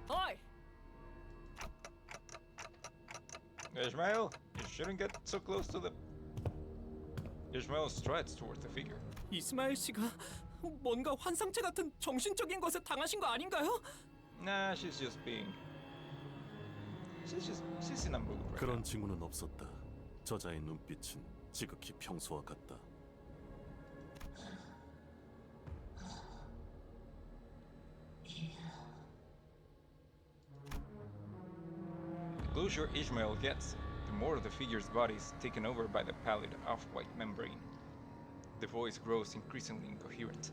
Speaker 5: 어이!
Speaker 1: Ishmael, you shouldn't get so close to the. Ishmael strides towards the figure.
Speaker 11: 이스마엘 씨가 뭔가 환상체 같은 정신적인 것에 당하신 거 아닌가요?
Speaker 1: Nah, she's just being. She's in a mood right
Speaker 9: 그런
Speaker 1: now.
Speaker 9: 징후는 없었다. 저자의 눈빛은 지극히 평소와 같다.
Speaker 1: The closer Ishmael gets, the more the figure's body is taken over by the pallid off-white membrane. The voice grows increasingly incoherent.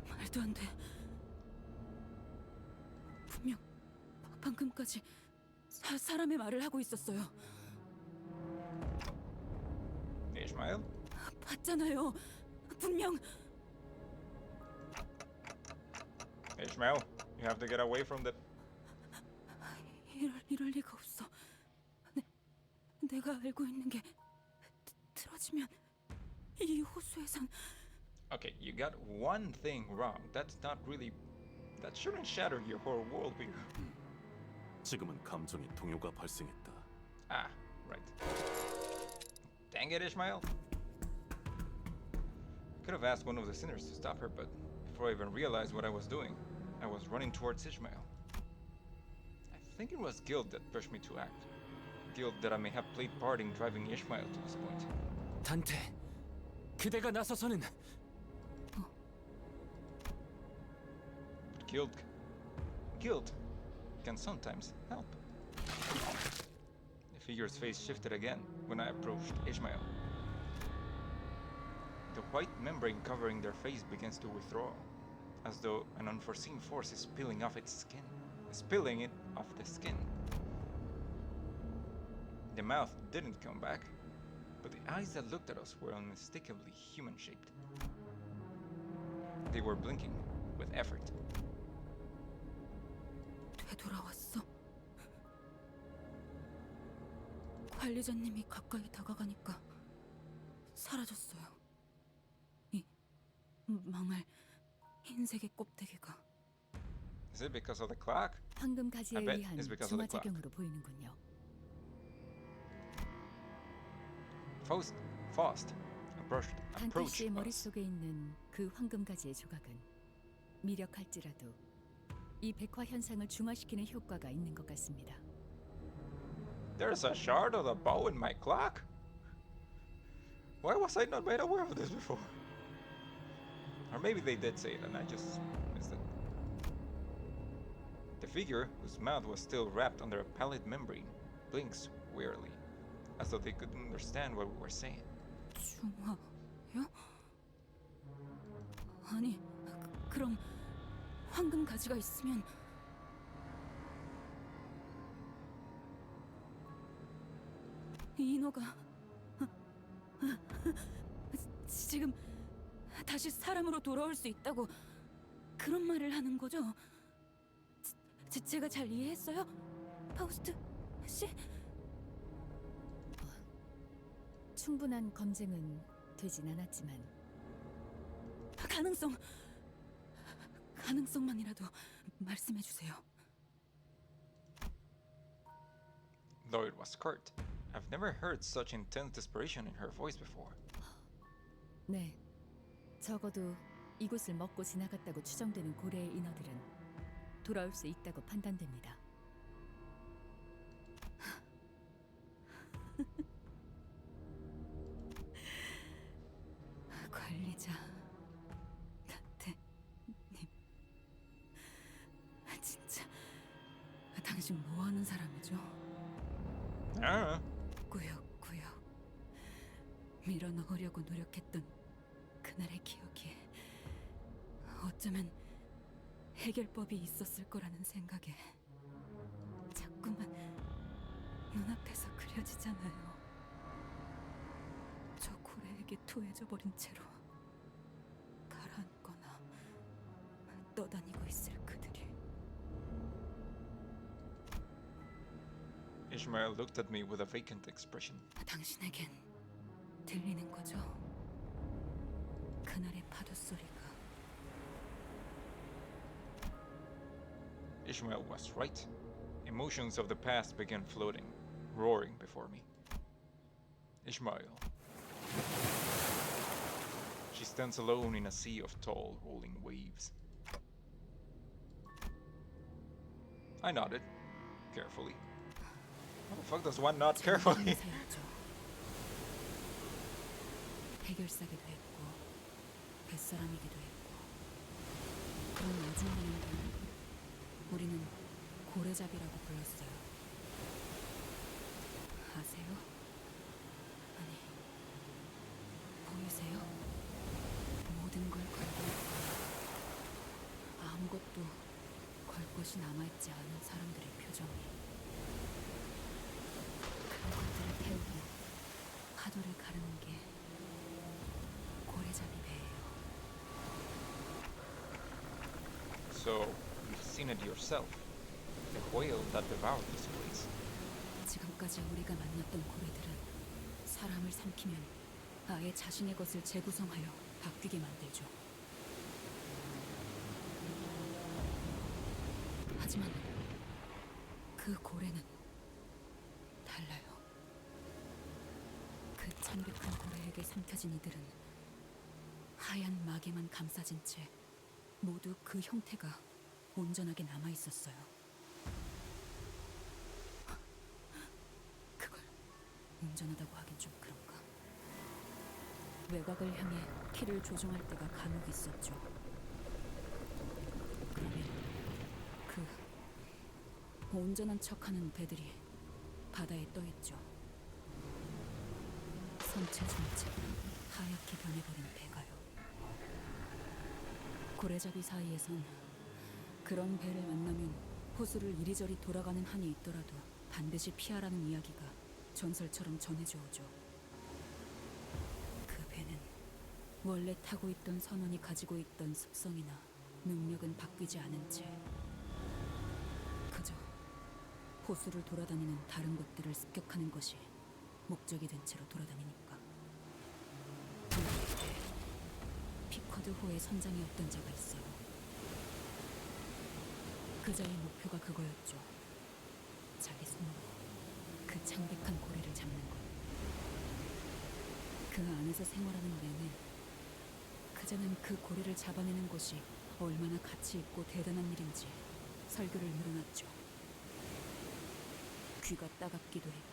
Speaker 4: 말도 안 돼. 분명 방금까지 사람의 말을 하고 있었어요.
Speaker 1: Ishmael?
Speaker 4: 봤잖아요. 분명
Speaker 1: Ishmael, you have to get away from the.
Speaker 4: 이럴 리가 없어. 내가 알고 있는 게 틀어지면 이 호수에선
Speaker 1: Okay, you got one thing wrong. That's not really. That shouldn't shatter your whole worldview.
Speaker 9: 지금은 감정의 동요가 발생했다.
Speaker 1: Ah, right. Dang it, Ishmael. Could have asked one of the sinners to stop her, but before I even realized what I was doing, I was running towards Ishmael. I think it was guilt that pushed me to act. Guilt that I may have played part in driving Ishmael to this point.
Speaker 8: 단테, 그대가 나서서는
Speaker 1: But guilt can sometimes help. The figure's face shifted again when I approached Ishmael. The white membrane covering their face begins to withdraw, as though an unforeseen force is spilling off its skin, spilling it off the skin. The mouth didn't come back, but the eyes that looked at us were unmistakably human-shaped. They were blinking with effort.
Speaker 4: 되돌아왔어. 관리자님이 가까이 다가가니까 사라졌어요. 이 망할 흰색의 껍데기가.
Speaker 1: Is it because of the clock?
Speaker 3: 황금 가지에
Speaker 1: I bet
Speaker 3: 의한
Speaker 1: it's because of the clock.
Speaker 3: 중화작용으로 보이는군요.
Speaker 1: Faust approached
Speaker 3: 단테 씨의
Speaker 1: us.
Speaker 3: 머릿속에 있는 그 황금 가지의 조각은 미력할지라도 이 백화 현상을 중화시키는 효과가 있는 것 같습니다.
Speaker 1: There's a shard of the bow in my clock? Why was I not made aware of this before? Or maybe they did say it and I just missed it. The figure, whose mouth was still wrapped under a pallid membrane, blinks wearily, as though they couldn't understand what we were saying.
Speaker 4: 중화요? 아니, 그럼 황금 가지가 있으면 인어가 지금 다시 사람으로 돌아올 수 있다고 그런 말을 하는 거죠? 제가 잘 이해했어요? 파우스트 씨?
Speaker 3: 충분한 검증은 되진 않았지만
Speaker 4: 가능성만이라도 말씀해 주세요.
Speaker 1: Though it was curt, I've never heard such intense desperation in her voice before.
Speaker 3: 네, 적어도 이곳을 먹고 지나갔다고 추정되는 고래의 인어들은 돌아올 수 있다고 판단됩니다.
Speaker 4: 관리자 단테님, 진짜 당신 뭐 하는 사람이죠? 꾸역꾸역 밀어넣으려고 노력했던 그날의 기억이 어쩌면 해결법이 있었을 거라는 생각에 자꾸만 눈앞에서 그려지잖아요. 저 고래에게 토해져 버린 채로 가라앉거나 떠다니고 있을 그녀.
Speaker 1: Ishmael looked at me with a vacant expression.
Speaker 4: 당신에겐 들리는 거죠? 그날의 파도 소리가.
Speaker 1: Ishmael was right. Emotions of the past began floating, roaring before me. Ishmael. She stands alone in a sea of tall, rolling waves. I nodded, carefully. How the fuck does one nod carefully?
Speaker 4: 해결사기도 했고 뱃사람이기도 했고 그런 아주머니를 우리는 고래잡이라고 불렀어요. 아세요? 아니 보이세요? 모든 걸 걸고 아무것도 걸 것이 남아있지 않은 사람들의 표정이 그런 것들을 태우고 파도를 가르는 게 고래잡이 배예요.
Speaker 1: So, you've seen it yourself. The whale that devoured this place.
Speaker 4: 지금까지 우리가 만났던 고래들은 사람을 삼키면 아예 자신의 것을 재구성하여 바뀌게 만들죠. 하지만 그 고래는 달라요. 그 창백한 고래에게 삼켜진 이들은 하얀 막에만 감싸진 채 모두 그 형태가 온전하게 남아있었어요. 그걸 온전하다고 하긴 좀 그런가. 외곽을 향해 키를 조정할 때가 간혹 있었죠. 그러면 그 온전한 척하는 배들이 바다에 떠있죠. 선체 전체가 하얗게 변해버린 배가요. 고래잡이 사이에선 그런 배를 만나면 호수를 이리저리 돌아가는 한이 있더라도 반드시 피하라는 이야기가 전설처럼 전해져 오죠. 그 배는 원래 타고 있던 선원이 가지고 있던 습성이나 능력은 바뀌지 않은 채 그저 호수를 돌아다니는 다른 것들을 습격하는 것이 목적이 된 채로 돌아다니니까. 피커드호의 선장이었던 자가 있어요. 그자의 목표가 그거였죠. 자기 손으로 그 창백한 고래를 잡는 것. 그 안에서 생활하는 내내 그자는 그 고래를 잡아내는 것이 얼마나 가치 있고 대단한 일인지 설교를 늘어놨죠. 귀가 따갑기도 했고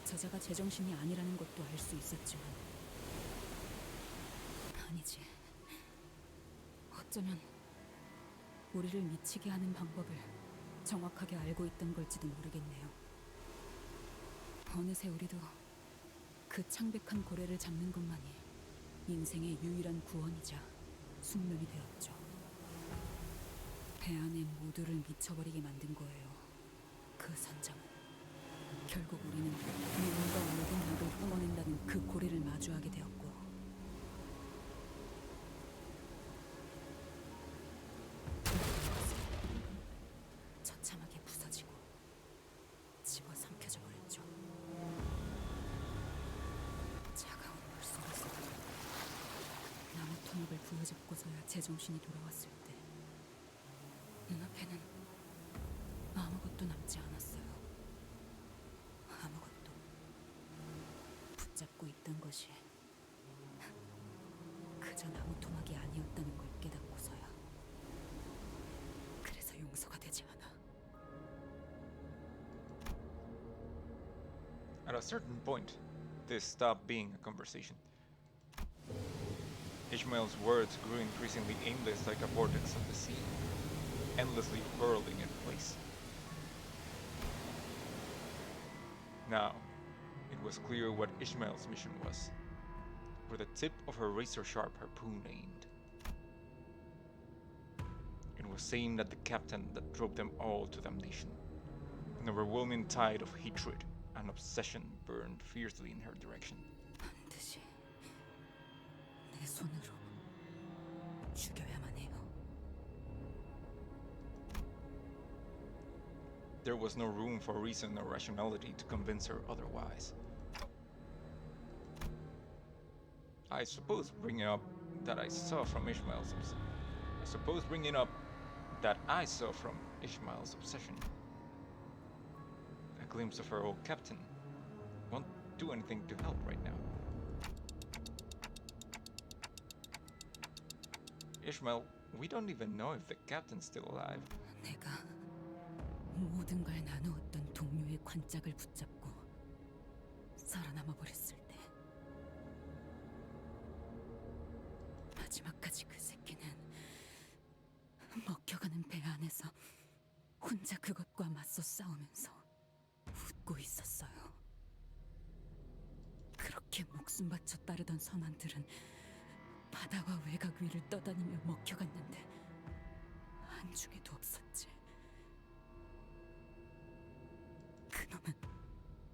Speaker 4: 저자가 제정신이 아니라는 것도 알 수 있었지만 아니지. 어쩌면 우리를 미치게 하는 방법을 정확하게 알고 있던 걸지도 모르겠네요. 어느새 우리도 그 창백한 고래를 잡는 것만이 인생의 유일한 구원이자 숙명이 되었죠. 배 안에 모두를 미쳐버리게 만든 거예요. 그 선장은. 결국 우리는 누군가 모든 약을 뿜어낸다는 그 고래를 마주하게 되었고 처참하게 부서지고 집어삼켜져 버렸죠. 차가운 물 속에서 나무 토막을 부여잡고서야 제정신이 돌아왔을 때 눈앞에는 아무것도 남지 않았어요. 아무것도. 붙잡고 있던 것이 그저 나무 토막이 아니었다는 걸 깨닫고서야. 그래서 용서가 되지 않아.
Speaker 1: At a certain point, this stopped being a conversation. Ishmael's words grew increasingly aimless like a vortex of the sea, endlessly whirling in place. Now, it was clear what Ishmael's mission was, where the tip of her razor-sharp harpoon aimed. It was aimed at the captain that drove them all to damnation. An overwhelming tide of hatred and obsession burned fiercely in her direction.
Speaker 4: 반드시 내 손으로 죽여야만 해요.
Speaker 1: there was no room for reason or rationality to convince her otherwise. I suppose bringing up that I saw from Ishmael's obsession, a glimpse of her old captain, won't do anything to help right now. Ishmael, we don't even know if the captain's still alive.
Speaker 4: 내가 모든 걸 나누었던 동료의 관짝을 붙잡고 살아남아 버렸을 때 마지막까지 그 새끼는 먹혀가는 배 안에서 혼자 그것과 맞서 싸우면서 웃고 있었어요. 그렇게 목숨 바쳐 따르던 선원들은 바다와 외곽 위를 떠다니며 먹혀갔는데 한중에도 없었지. 그놈은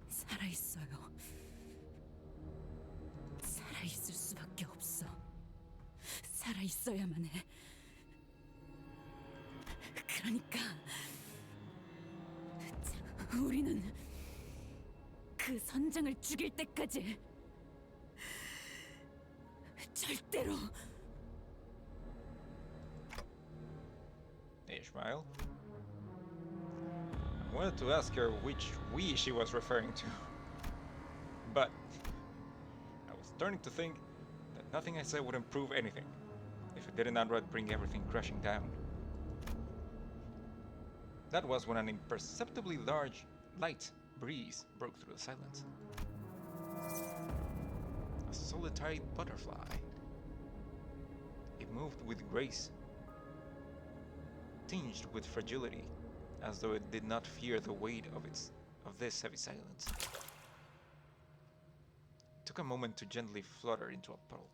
Speaker 4: 살아있어요. 살아있을 수밖에 없어. 살아있어야만 해. 그러니까 우리는 그 선장을 죽일 때까지 절대로.
Speaker 1: Ishmael? I wanted to ask her which we she was referring to, but I was starting to think that nothing I said would improve anything if it didn't outright bring everything crashing down. That was when an imperceptibly large, light breeze broke through the silence. A solitary butterfly. It moved with grace, tinged with fragility, as though it did not fear the weight of this heavy silence. It took a moment to gently flutter into a puddle.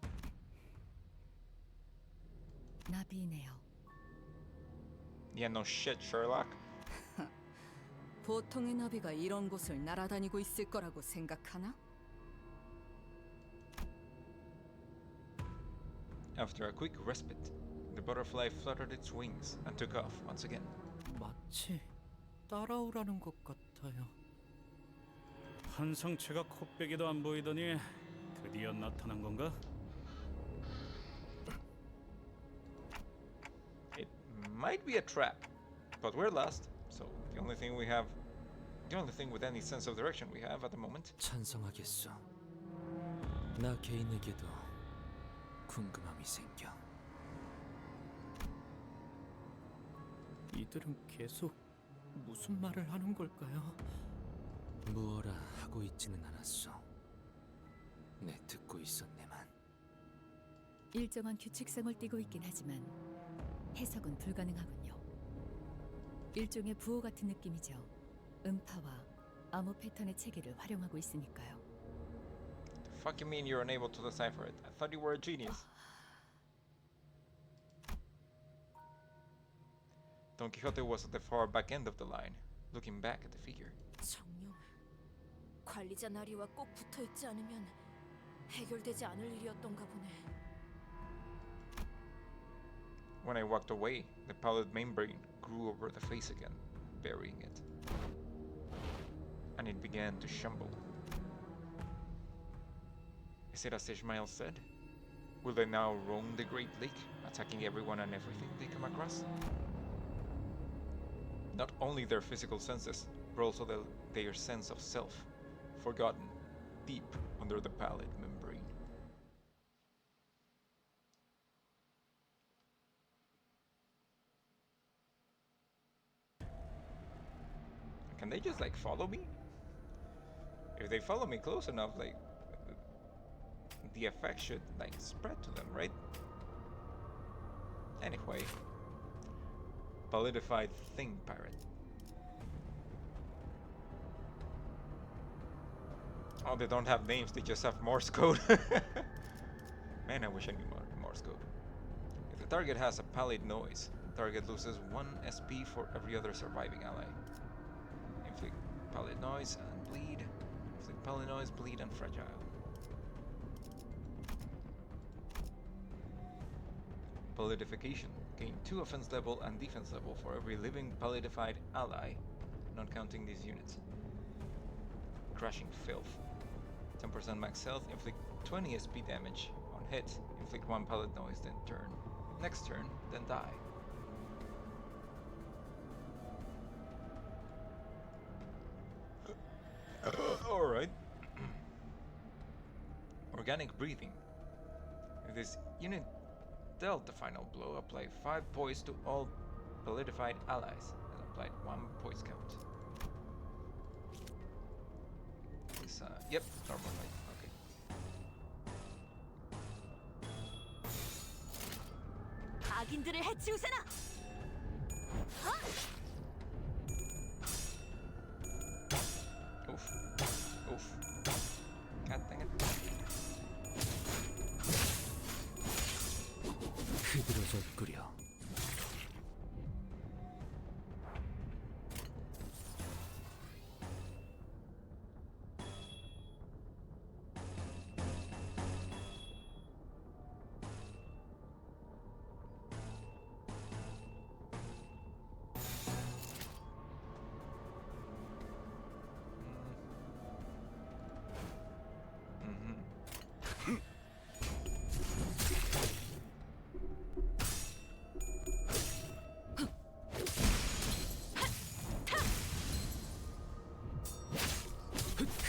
Speaker 4: 나비네요.
Speaker 1: Yeah, no shit, Sherlock.
Speaker 13: 보통의 나비가 이런 곳을 날아다니고 있을 거라고 생각하나?
Speaker 1: After a quick respite, the butterfly fluttered its wings and took off once again.
Speaker 11: 마치 따라오라는 것 같아요.
Speaker 7: 환상체가 코빼기도 안 보이더니 드디어 나타난 건가?
Speaker 1: It might be a trap, but we're lost, so the only thing with any sense of direction we have at the moment.
Speaker 8: 찬성하겠소. 나 개인에게도 궁금함이 생겨.
Speaker 11: 이들은 계속 무슨 말을 하는 걸까요?
Speaker 8: 무어라 하고 있지는 않았소. 내 듣고 있었네만.
Speaker 4: 일정한 규칙성을 띠고 있긴 하지만 해석은 불가능하군요. 일종의 부호 같은 느낌이죠. 음파와 암호 패턴의 체계를 활용하고 있으니까요.
Speaker 1: The fuck you mean you're unable to decipher it? I thought you were a genius. Don Quixote was at the far back end of the line, looking back at the figure.
Speaker 12: 정령, 관리자 나리와 꼭 붙어 있지 않으면 해결되지 않을 일이었던가 보네.
Speaker 1: When I walked away, the pallid membrane grew over the face again, burying it. And it began to shamble. Is it as Ishmael said? Will they now roam the Great Lake, attacking everyone and everything they come across? Not only their physical senses, but also their sense of self, forgotten deep under the pallid membrane. Can they just like follow me? If they follow me close enough, like the effect should like spread to them, right? Anyway, Polidified thing pirate. Oh, they don't have names, they just have Morse code. Man, I wish I knew Morse code. If the target has a pallid noise, the target loses 1 SP for every other surviving ally. Inflict pallid noise and bleed. Inflict pallid noise, bleed, and fragile. Pallidification. Gain 2 offense level and defense level for every living pallidified ally not counting these units. Crushing Filth. 10% max health, inflict 20 SP damage on hit, inflict 1 pallet noise, then turn. Next turn, then die. Alright. Organic breathing. If this unit dealt the final blow, apply 5 poise to all solidified allies, and applied 1 poise count. This, yep, normal fight. Okay.
Speaker 12: 악인들을 해치우세나.
Speaker 1: Oof. Oof. God dang it.
Speaker 8: 흐드러졌구려.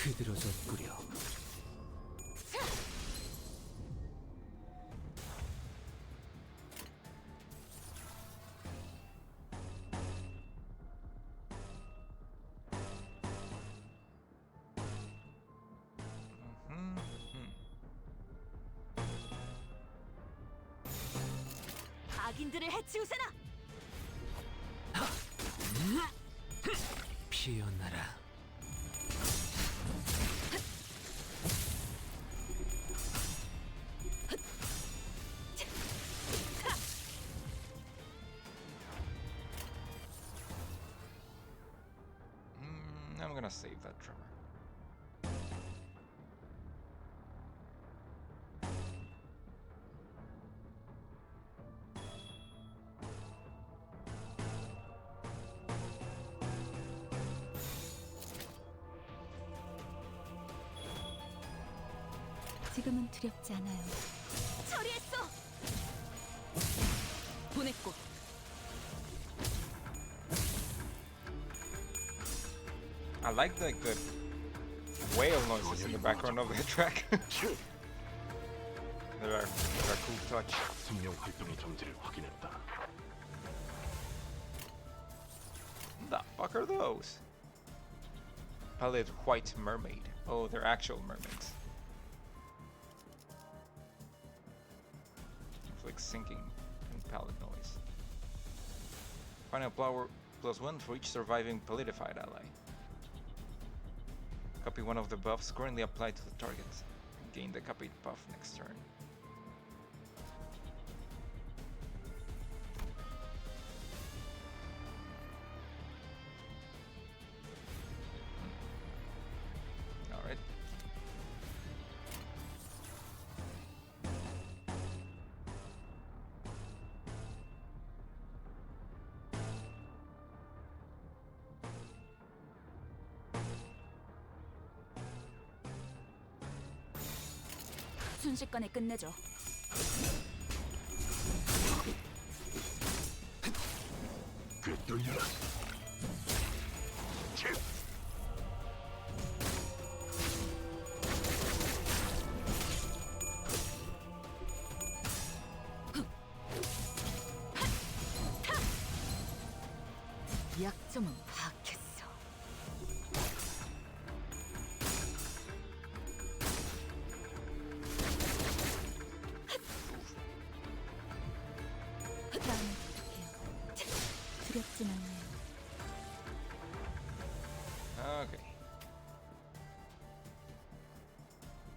Speaker 8: 흐드러졌구려.
Speaker 12: 악인들을 해치우세나.
Speaker 8: 피어나라.
Speaker 1: I'm gonna save that tremor.
Speaker 4: 지금은 두렵지 않아요.
Speaker 12: 처리했어.
Speaker 4: 보냈고.
Speaker 1: I like the whale noises in the background of the track. They're a cool touch.
Speaker 9: 생명 활동의 정지를 확인했다.
Speaker 1: The fuck are those? Pallid white mermaid. Oh, they're actual mermaids. Inflict sinking and pallid noise. Final power +1 for each surviving pallidified ally. Copy one of the buffs currently applied to the target, and gain the copied buff next turn. Alright.
Speaker 4: 순식간에 끝내죠.
Speaker 9: 꿰뚫려라.
Speaker 13: 약점은 파악했어.
Speaker 4: 다음에 부탁해요. 두렵진 않네요.
Speaker 1: Okay.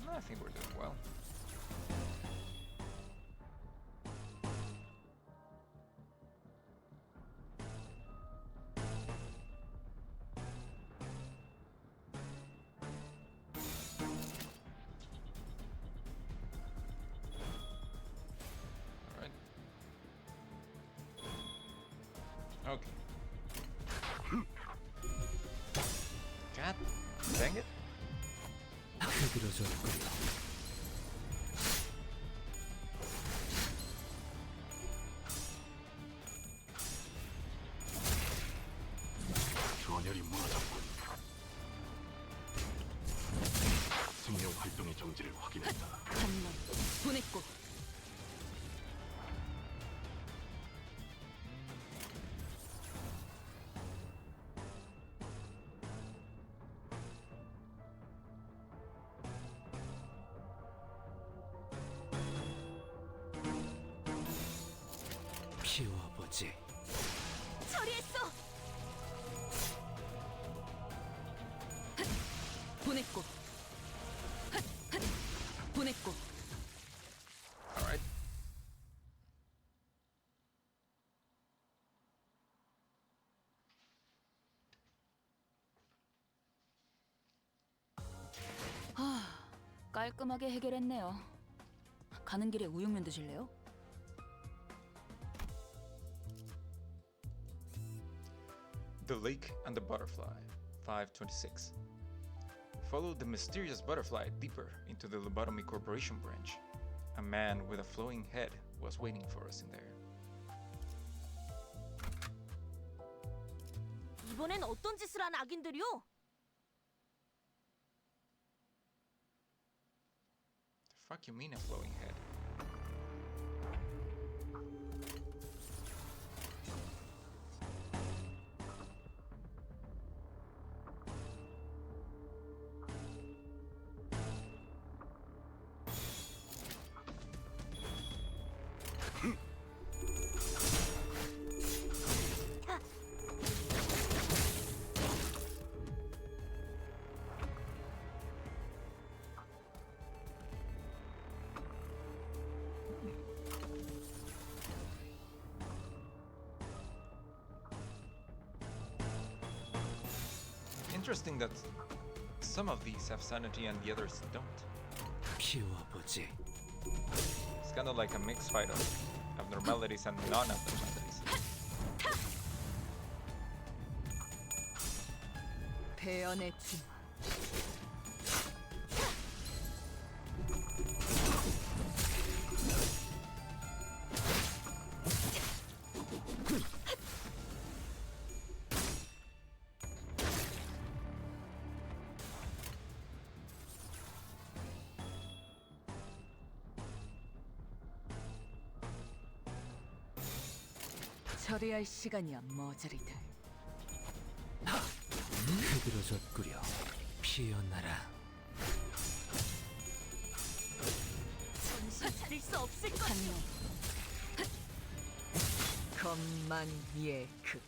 Speaker 1: I think we're doing well. Alright. Okay.
Speaker 8: 흐드러졌군요.
Speaker 9: 주원열이 무너졌군. 생명 활동의 정지를 확인했다.
Speaker 4: 한번 보냈고.
Speaker 8: 피워보지.
Speaker 12: 처리했어.
Speaker 4: 보냈고. 보냈고.
Speaker 1: Alright.
Speaker 13: 깔끔하게 해결했네요. 가는 길에 우육면 드실래요?
Speaker 1: The Lake and the Butterfly, 526. Follow the mysterious butterfly deeper into the Lobotomy Corporation branch. A man with a flowing head was waiting for us in there.
Speaker 12: 이번엔 어떤 짓을 한 악인들이요?
Speaker 1: The fuck you mean a flowing head? Interesting that some of these have sanity and the others don't.
Speaker 8: 피워보지.
Speaker 1: It's kind of like a mixed fight of abnormalities and non-abnormalities.
Speaker 13: 배연의 진. 처리할 시간이야 머저리들.
Speaker 8: 흐드러졌구려. 피어나라.
Speaker 12: 정신 차릴 수 없을 것.
Speaker 13: 한명
Speaker 5: 것만 예그.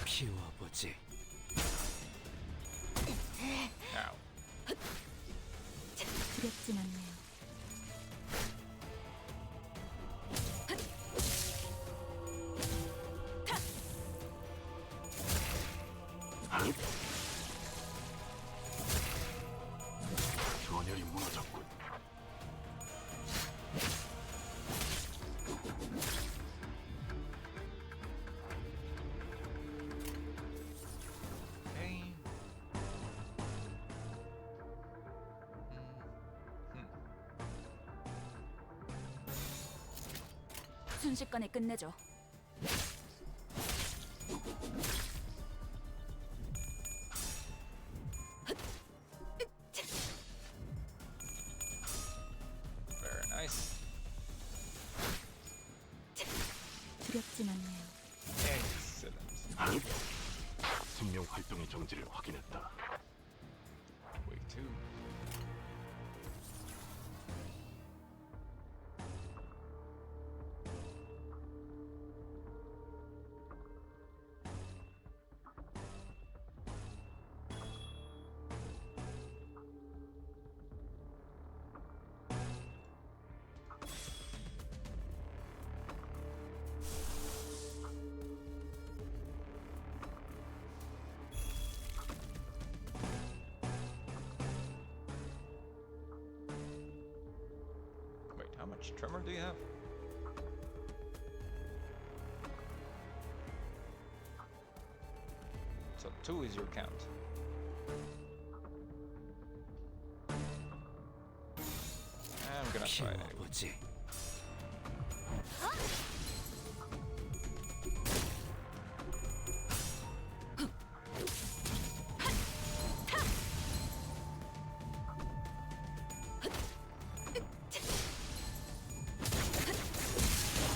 Speaker 8: 피워보지.
Speaker 1: Now,
Speaker 4: 두렵진 않네요.
Speaker 9: 주원열이 무너졌군.
Speaker 1: hey.
Speaker 13: 순식간에 끝내죠.
Speaker 1: Very nice.
Speaker 4: 두렵진 않네요.
Speaker 1: Excellent.
Speaker 9: 생명 활동의 정지를 확인했다.
Speaker 1: Wake 2. How much tremor do you have? So 2 is your count. I'm gonna try it.
Speaker 8: 키워보지.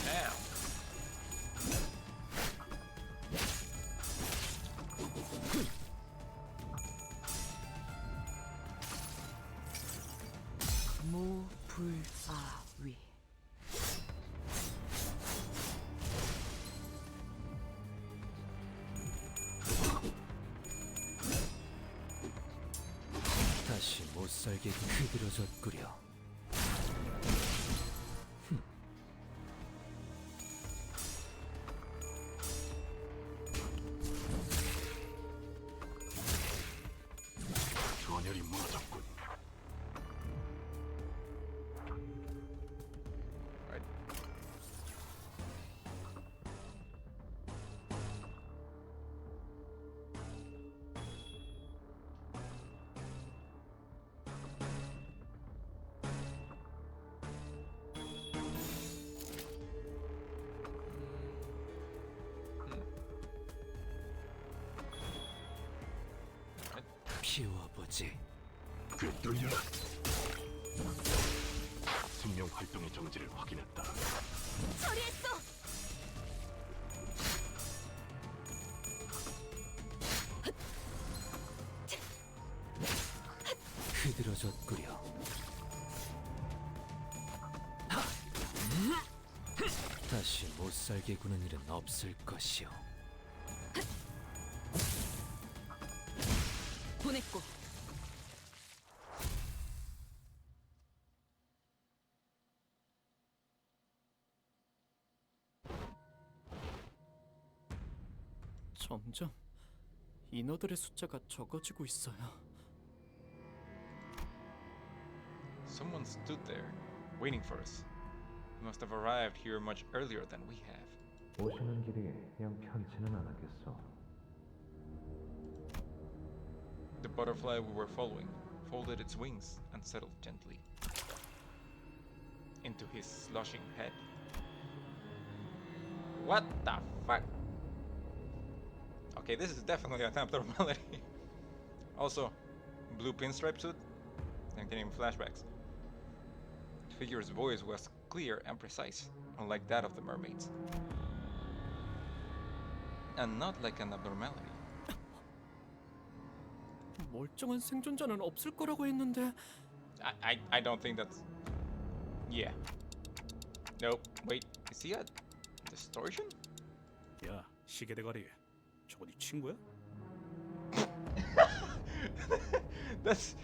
Speaker 1: Damn.
Speaker 5: 무불아위.
Speaker 8: 다시 못살게 흐드러졌구려.
Speaker 9: 전열이 무너졌군.
Speaker 1: Right.
Speaker 8: 피워보지.
Speaker 9: 꿰뚫려. 생명 활동의 정지를 확인했다.
Speaker 12: 처리했어.
Speaker 8: 흐드러졌구려. 다시 못살게 구는 일은 없을 것이오.
Speaker 13: 보냈고.
Speaker 11: 점점 인어들의 숫자가 적어지고 있어요.
Speaker 1: Someone stood there, waiting for us. He must have arrived here much earlier than we have.
Speaker 14: 오시는 길이 영 편치는 않았겠소.
Speaker 1: The butterfly we were following folded its wings and settled gently into his slushing head. What the fuck? Okay, this is definitely an abnormality. Also, blue pinstripe suit and getting flashbacks. The figure's voice was clear and precise, unlike that of the mermaids. And not like an abnormality.
Speaker 11: 멀쩡한 생존자는 없을 거라고 했는데.
Speaker 1: I don't think that's... Yeah. Nope. Wait, is he a distortion?
Speaker 7: 야, 시계 대가리. 저거 네 친구야?
Speaker 1: That's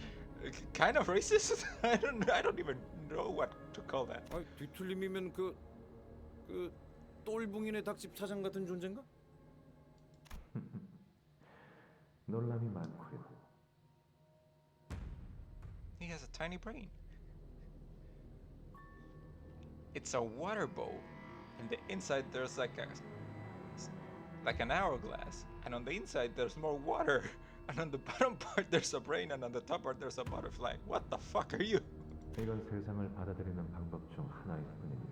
Speaker 1: kind of racist. I don't even know what to call that.
Speaker 6: 아, 뒤틀림이면 그 똘붕이네 닭집 사장 같은 존재인가?
Speaker 14: 놀람이 많구려.
Speaker 1: He has a tiny brain. It's a water bowl, and the inside there's like an hourglass, and on the inside there's more water, and on the bottom part there's a brain, and on the top part there's a butterfly. What the fuck are you?
Speaker 14: 이건 세상을 받아들이는 방법 중 하나일 뿐이니.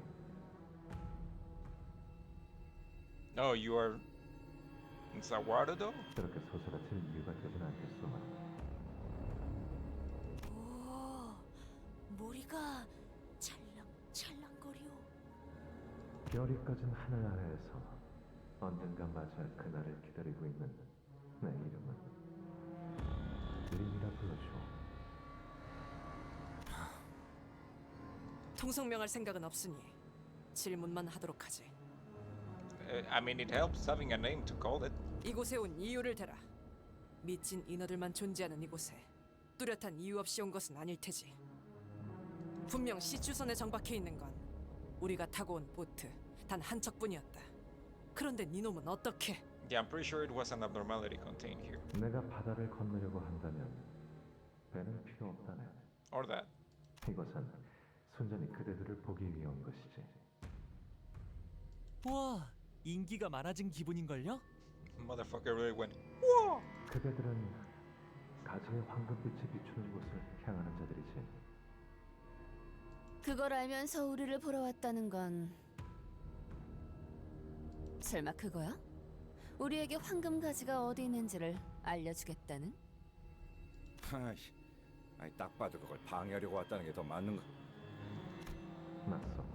Speaker 1: No, you are. It's a water doll?
Speaker 14: 그렇게 소스라칠 이유가 되진 않겠소만.
Speaker 12: 오, 머리가 찰랑찰랑거려.
Speaker 14: 별이 꺼진 하늘 아래에서 언젠가 맞이할 그날을 기다리고 있는 내 이름은 림이라 불러줘.
Speaker 5: 통성명할 생각은 없으니 질문만 하도록 하지.
Speaker 1: I mean, it helps having a name to call it.
Speaker 5: 이곳에 온 이유를 대라. 미친 인어들만 존재하는 이곳에 뚜렷한 이유 없이 온 것은 아닐 테지. 분명 시추선에 정박해 있는 건 우리가 타고 온 보트 단 한 척뿐이었다. 그런데 니놈은 어떻게?
Speaker 1: Yeah, I'm pretty sure it was an abnormality contained here.
Speaker 14: 내가 바다를 건너려고 한다면 배는 필요 없다네.
Speaker 1: Or that.
Speaker 14: 이곳은 순전히 그대들을 보기 위해 온 것이지.
Speaker 2: 우와, 인기가 많아진 기분인걸요?
Speaker 1: Motherfucker really went.
Speaker 14: 그대들은 가지의 황금빛이 비추는 곳을 향하는 자들이지.
Speaker 3: 그걸 알면서 우리를 보러 왔다는 건 설마 그거야? 우리에게 황금 가지가 어디 있는지를 알려주겠다는?
Speaker 6: 아이 딱 봐도 그걸 방해하려고 왔다는 게 더 맞는 거.
Speaker 14: 맞소.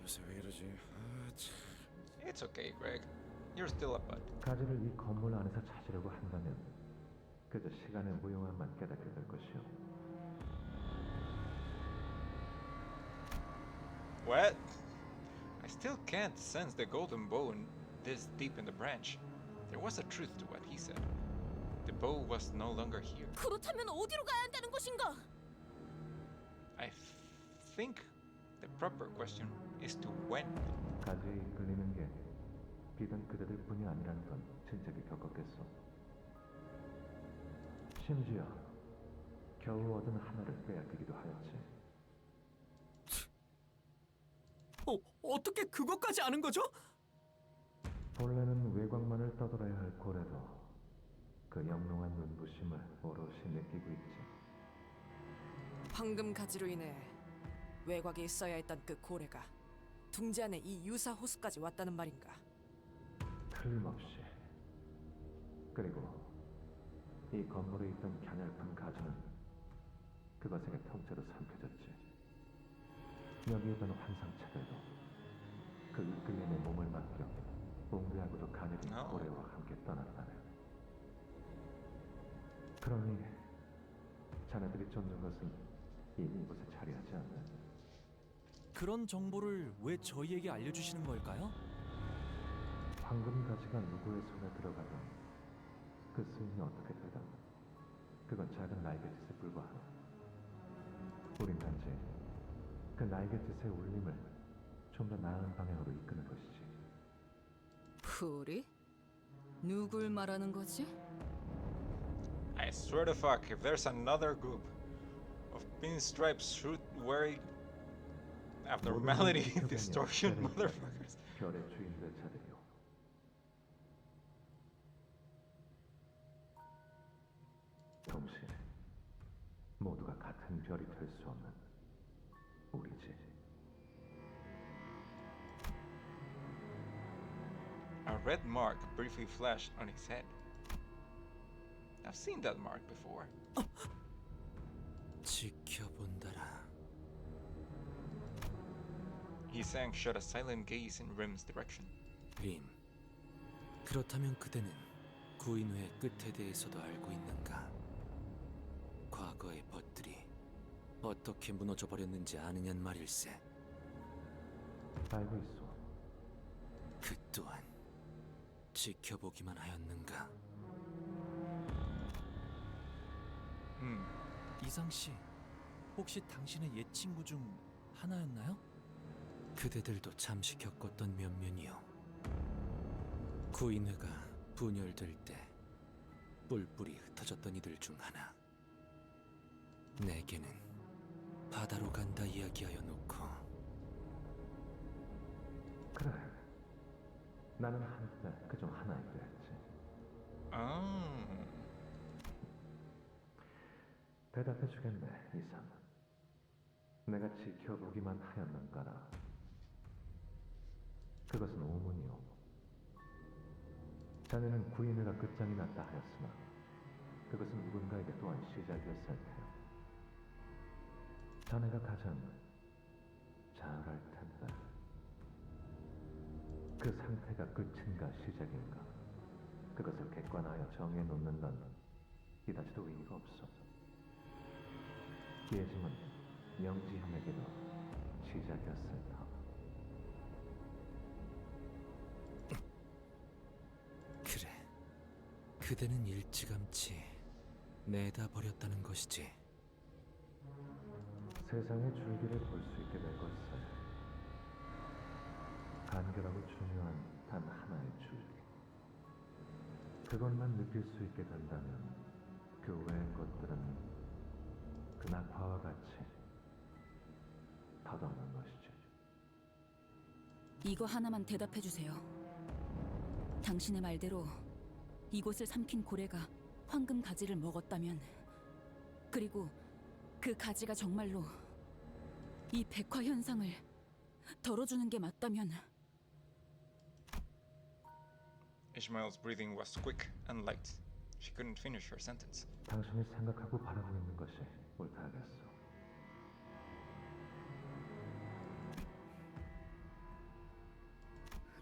Speaker 6: 요새 왜 이러지?
Speaker 1: It's okay, Greg. You're still a bud.
Speaker 14: 가지를 이 건물 안에서 찾으려고 한다면 그저 시간의 무용함만 깨닫게 될 것이오.
Speaker 1: What? I still can't sense the golden bone this deep in the branch. There was a truth to what he said. The bow was no longer here.
Speaker 12: 그렇다면 어디로 가야 한다는 것인가?
Speaker 1: I think the proper question is to when.
Speaker 14: 가지에 이끌리는 게 비단 그대들뿐이 아니라는 건 진작에 겪었겠소. 심지어 겨우 얻은 하나를 빼앗기기도 하였지.
Speaker 11: 어떻게 그것까지 아는 거죠?
Speaker 14: 본래는 외곽만을 떠돌아야 할 고래도 그 영롱한 눈부심을 오롯이 느끼고 있지.
Speaker 5: 황금 가지로 인해 외곽에 있어야 했던 그 고래가 둥지 안에 이 유사 호수까지 왔다는 말인가?
Speaker 14: 틀림없이. 그리고 이 건물에 있던 갸냘픈 가지는 그것에게 통째로 삼켜졌지. 여기 있던 환상체들도 그 이끌림에 몸을 맡겨 웅대하고도 가녀린 고래와 함께 떠났다네. 그러니 자네들이 쫓는 것은 이미 이곳에 자리하지 않네.
Speaker 2: 그런 정보를 왜 저희에게 알려주시는 걸까요?
Speaker 14: 황금 가지가 누구의 손에 들어가든 그 스윙이 어떻게 되든 그건 작은 날갯짓에 불과하다. 우린 단지 그 날갯짓의 울림을 좀 더 나은 방향으로 이끄는 것이지.
Speaker 13: 우리? 누굴 말하는 거지?
Speaker 1: I swear to fuck, if there's another group of pinstripe suit wearing abnormality distortion motherfuckers.
Speaker 14: 별의 주인들 자들이요. 동시에 모두가 같은 별이 될 수 없는 우리지.
Speaker 1: A red mark briefly flashed on his head. I've seen that mark before.
Speaker 8: 지켜본다라.
Speaker 1: His eyes shot a silent gaze in Rim's direction.
Speaker 8: 림, 그렇다면 그대는 구인회의 끝에 대해서도 알고 있는가? 과거의 벗들이 어떻게 무너져 버렸는지 아느냔 말일세.
Speaker 14: 알고 있어.
Speaker 8: 그 또한 지켜보기만 하였는가?
Speaker 2: 이상 씨, 혹시 당신의 옛 친구 중 하나였나요?
Speaker 8: 그대들도 잠시 겪었던 면면이요. 구인회가 분열될 때 뿔뿔이 흩어졌던 이들 중 하나. 내게는 바다로 간다 이야기하여 놓고.
Speaker 14: 그래. 나는 한때 그중 하나이기도 했지. 대답해주겠네, 이상. 내가 지켜보기만 하였는가라. 그것은 오문이오. 자네는 구인회가 끝장이 났다 하였으나 그것은 누군가에게 또한 시작이었을 테요. 자네가 가장 잘 알 텐데. 그 상태가 끝인가 시작인가 그것을 객관하여 정해놓는 건 이다지도 의미가 없어. 예지은 영지형에게도 시작이었을 터.
Speaker 8: 그래, 그대는 일찌감치 내다버렸다는 것이지.
Speaker 14: 세상의 줄기를 볼 수 있게 된 것은 간결하고 중요한 단 하나의 줄기. 그것만 느낄 수 있게 된다면 그 외의 것들은 그 낙화와 같이 덧없는 것이지.
Speaker 4: 이거 하나만 대답해 주세요. 당신의 말대로 이곳을 삼킨 고래가 황금 가지를 먹었다면, 그리고 그 가지가 정말로 이 백화 현상을 덜어주는 게 맞다면,
Speaker 1: Ishmael's breathing was quick and light. She couldn't finish her sentence.
Speaker 14: 당신이 생각하고 바라고 있는 것이 옳다 하겠어.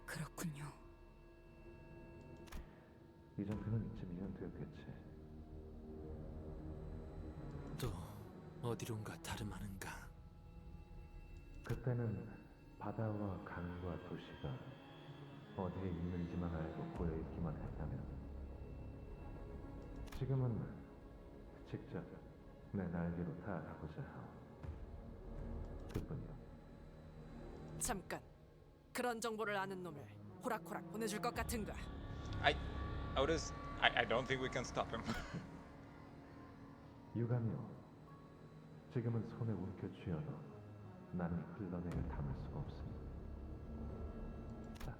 Speaker 4: 그렇군요.
Speaker 14: 이전 그는 이쯤이면 되었겠지.
Speaker 8: 또 어디론가 다름하는가?
Speaker 14: 그때는 바다와 강과 도시가 어디에 있는지만 알고 보여있기만 했다면, 지금은 직접 내 날개로 닿아가고자 하오. 그뿐이야.
Speaker 5: 잠깐. 그런 정보를 아는 놈을 호락호락 보내줄 것 같은가?
Speaker 1: I don't think we can stop him.
Speaker 14: 유감이오. 지금은 손에 움켜쥐어도 나는 흘러내려 담을 수가 없으니. 자,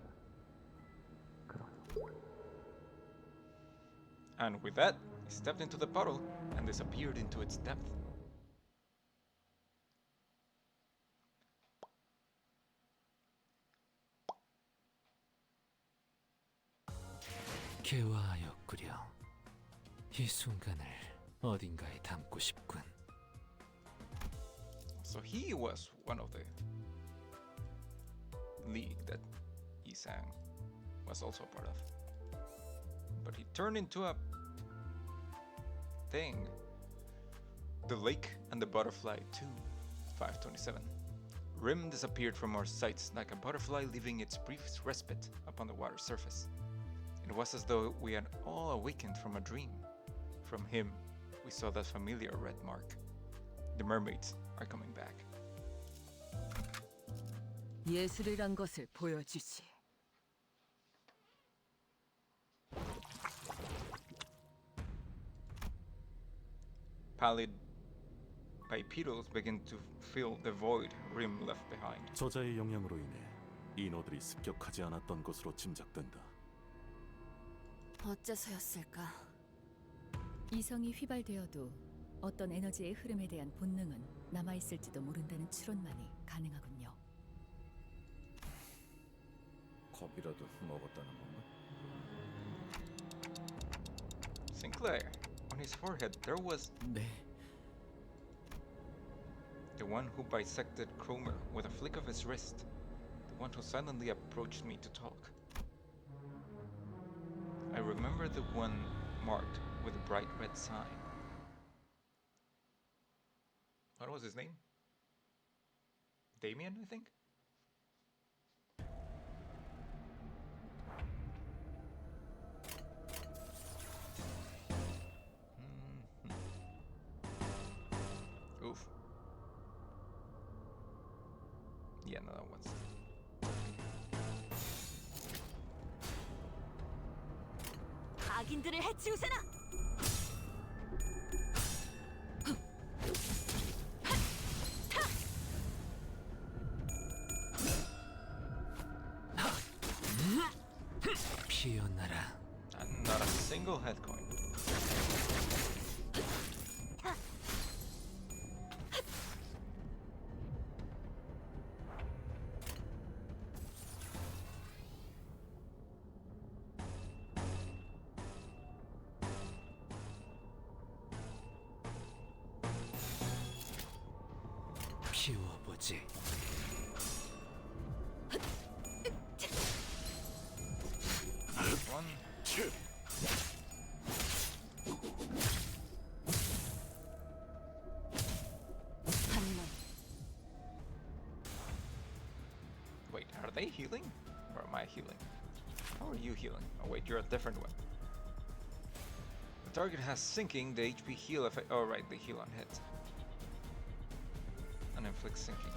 Speaker 14: 그럼.
Speaker 1: And with that, he stepped into the puddle and disappeared into its depth.
Speaker 8: 개화하였구려. 이 순간을 어딘가에 담고 싶군.
Speaker 1: So he was one of the league that Isang was also a part of. But he turned into a thing. The lake and the butterfly too. 527. Rim disappeared from our sights like a butterfly leaving its brief respite upon the water's surface. It was as though we had all awakened from a dream. From him, we saw that familiar red mark. The mermaids are coming back.
Speaker 13: 예술이란 것을 보여주지.
Speaker 1: Pallid bipedals begin to fill the void Rim left behind.
Speaker 9: 저자의 영향으로 인해 인어들이 습격하지 않았던 것으로 짐작된다.
Speaker 3: 어째서였을까?
Speaker 4: 이성이 휘발되어도 어떤 에너지의 흐름에 대한 본능은 남아있을지도 모른다는 추론만이 가능하군요.
Speaker 6: 겁이라도 먹었다는 건가?
Speaker 1: Sinclair, on his forehead there was
Speaker 8: 네,
Speaker 1: the one who bisected Cromer with a flick of his wrist, the one who silently approached me to talk. I remember the one marked with a bright red sign. What was his name? Damien, I think? Oof. Yeah, no, that one's.
Speaker 12: 악인들을 해치우세나!
Speaker 8: 피어나라.
Speaker 1: And not a single head coin.
Speaker 8: 피워보지.
Speaker 1: One. Wait, are they healing? Or am I healing? How are you healing? Oh wait, you're a different one. The target has sinking, the HP heal effect. Oh right, they heal on hit. And inflict sinking.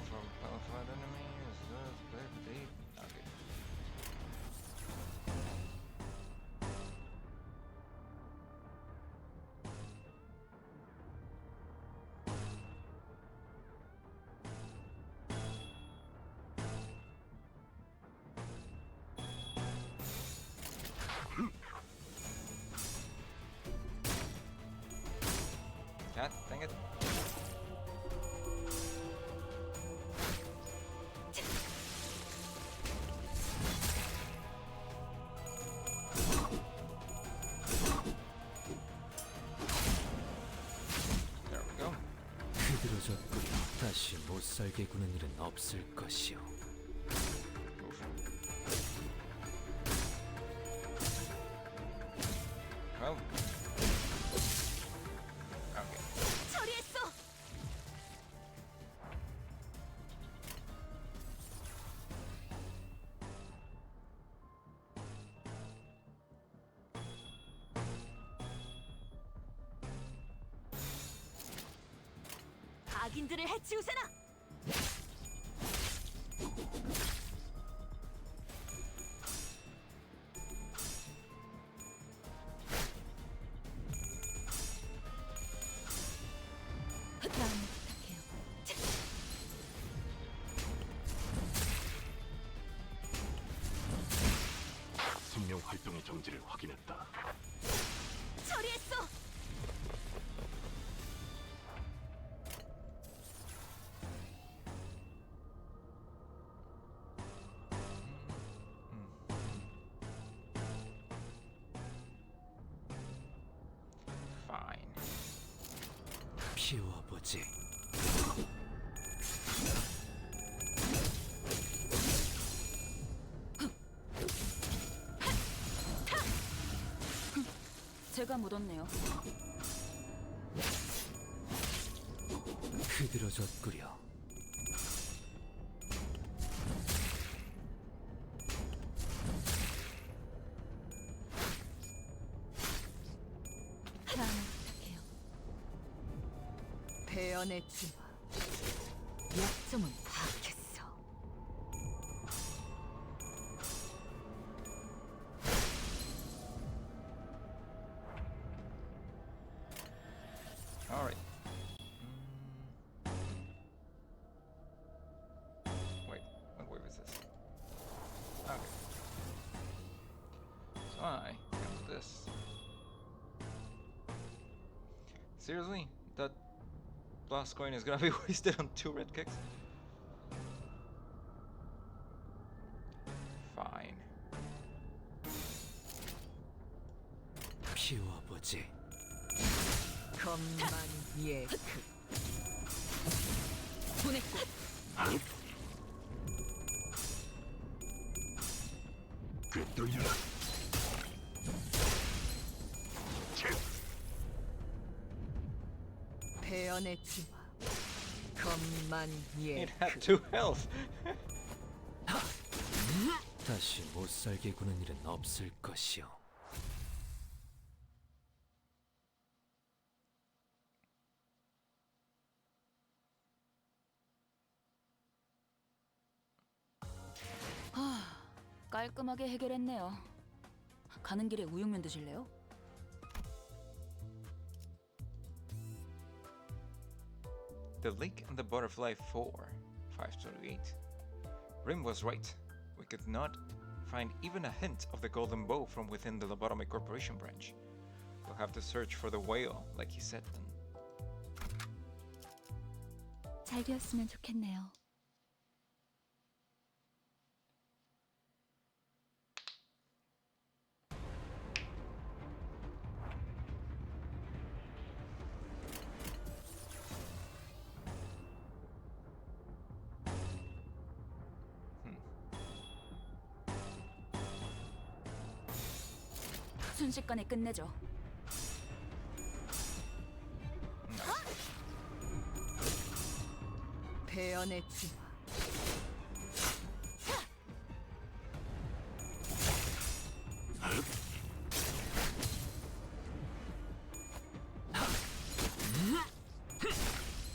Speaker 1: From qualified enemies. Okay.
Speaker 8: 다시 못 살게 구는 일은 없을 것이오.
Speaker 1: Well. Okay.
Speaker 12: 처리했어. 악인들을 해치우세나.
Speaker 4: 다음에 부탁해요.
Speaker 9: 생명 활동의 정지를 확인했다.
Speaker 12: 처리했어.
Speaker 1: Fine.
Speaker 8: 피워보지.
Speaker 4: 제가 묻었네요.
Speaker 8: 흐드러졌구려.
Speaker 4: 다음에 부탁해요.
Speaker 13: 배연의 진화. 약점은 파악했어.
Speaker 1: All right. Wait, what wave is this? Okay. So I got this. Seriously? That blast coin is gonna be wasted on 2 red kicks? Fine.
Speaker 8: 피워보지.
Speaker 13: 겁만 예크.
Speaker 4: 보냈고.
Speaker 9: 꿰뚫려라.
Speaker 13: 배연의 진화. 겁만
Speaker 1: It had
Speaker 13: 예크.
Speaker 1: 2 health.
Speaker 8: 다시 못 살게 구는 일은 없을 것이오.
Speaker 4: 깔끔하게 해결했네요. 가는 길에 우육면 드실래요?
Speaker 1: The Lake and the Butterfly 4, 528. Rim was right. We could not find even a hint of the golden bow from within the Lobotomy Corporation branch. We'll have to search for the whale, like he said then.
Speaker 4: 잘 되었으면 좋겠네요. 순식간에 끝내죠.
Speaker 13: 배연의 진화.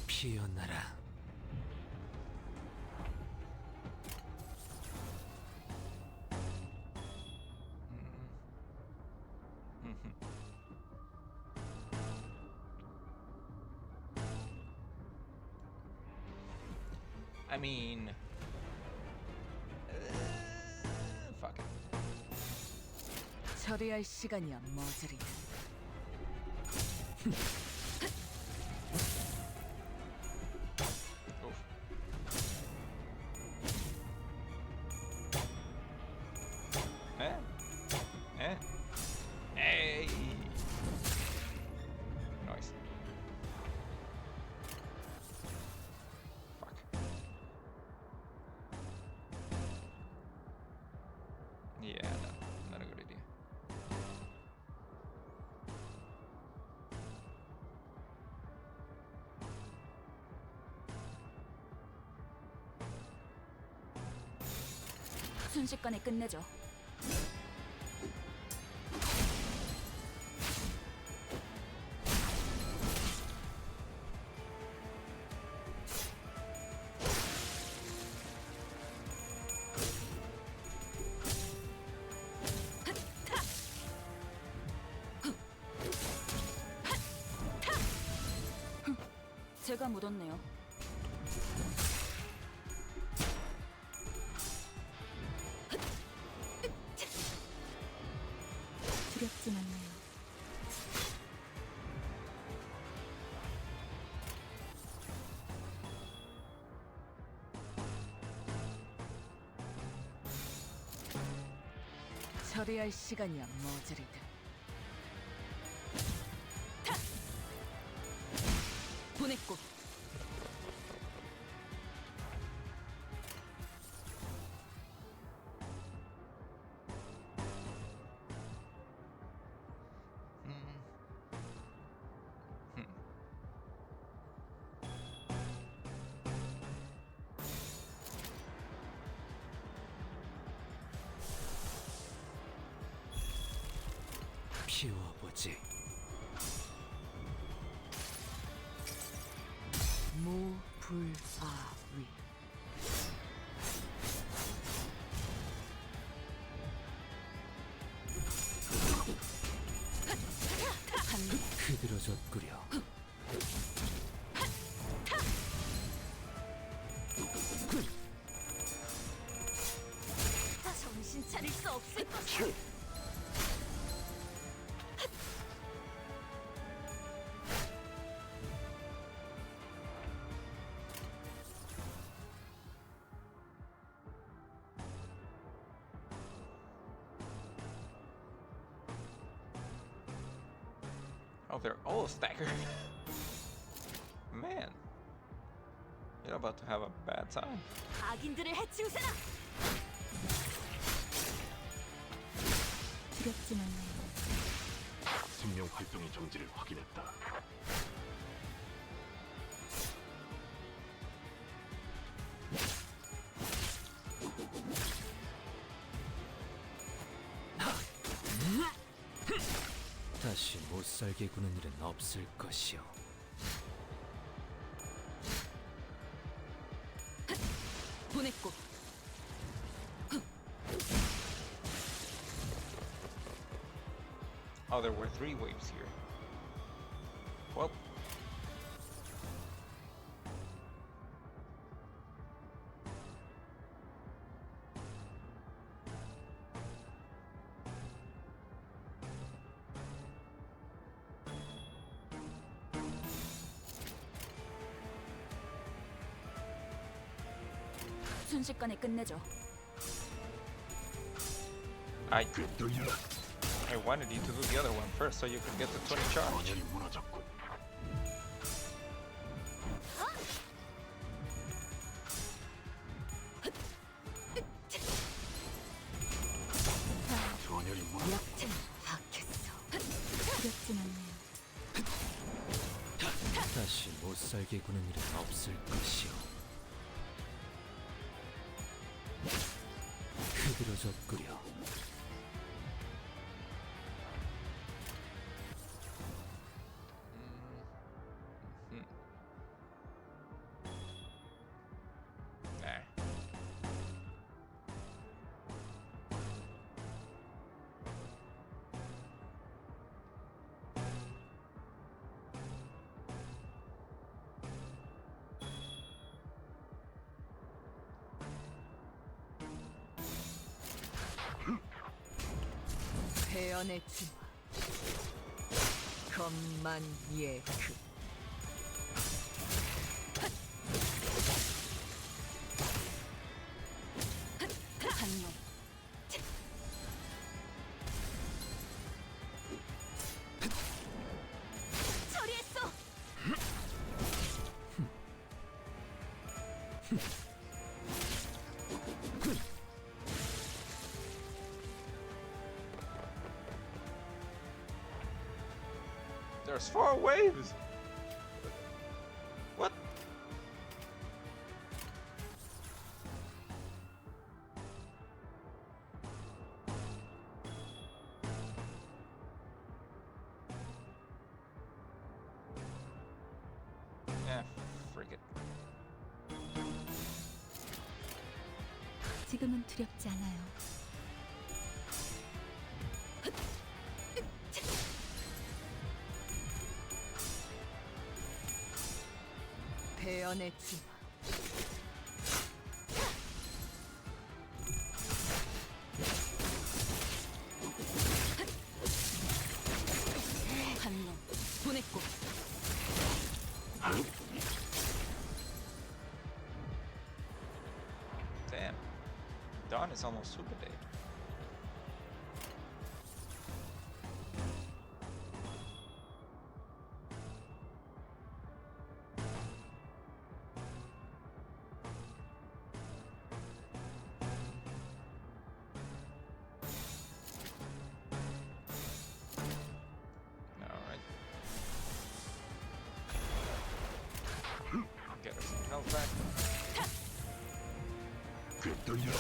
Speaker 8: 피어나라.
Speaker 1: I mean, fuck it.
Speaker 13: 처리할 시간이야 머저리.
Speaker 1: Oof. Eh? Eh? Hey! Nice. Fuck.
Speaker 4: 순식간에 끝내죠. 제가 묻었네요. 두렵진 않네요.
Speaker 13: 처리할 시간이야, 머저리들.
Speaker 4: 보냈고.
Speaker 8: 피워보지.
Speaker 13: 무불아위.
Speaker 8: 흐드러졌구려.
Speaker 3: 정신 차릴 수 없을 것이야.
Speaker 1: Oh, they're all staggered. Man, you're about to have a bad time.
Speaker 3: 악인들을 해치우세라.
Speaker 4: 두렵진 않네요.
Speaker 9: 생명 활동의 정지를 확인했다.
Speaker 8: 다시 못살게 구는 일은 없을 것이오.
Speaker 4: 보냈고.
Speaker 1: Oh, there were 3 waves here. Well,
Speaker 4: 순식간에 끝내죠.
Speaker 1: I wanted you to do the other one first so you could get the 20 charge.
Speaker 9: 전열이 무너졌군. 전열이 무너졌군.
Speaker 4: 두렵진 않네요.
Speaker 8: 다시 못살게 구는 일은 없을 것이오. 흐드러졌구려.
Speaker 1: Nah.
Speaker 13: 배연의 진화. 검만예그.
Speaker 4: 한몸.
Speaker 3: 처리했어.
Speaker 1: There's 4 waves. What?
Speaker 4: 지금은 두렵지 않아요.
Speaker 13: 배연의 주.
Speaker 4: 한놈 보냈고.
Speaker 1: Damn. Dawn is almost super dead. Alright. Get her some health back.
Speaker 9: 꿰뚫려.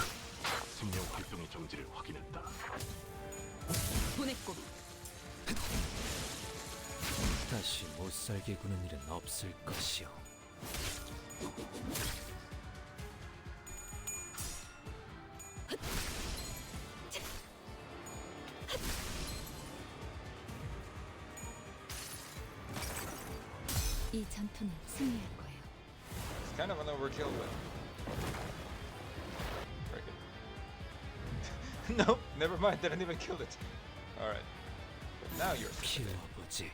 Speaker 9: 생명 활동의 정지를 확인했다.
Speaker 4: 보냈고.
Speaker 8: 다시 못살게 구는 일은 없을 것이오.
Speaker 4: 이 전투는 승리할 거예요.
Speaker 1: It's kind of an overkill, but very good. Nope, never mind. Didn't even kill it. All right, but now you're.
Speaker 8: 키워보지.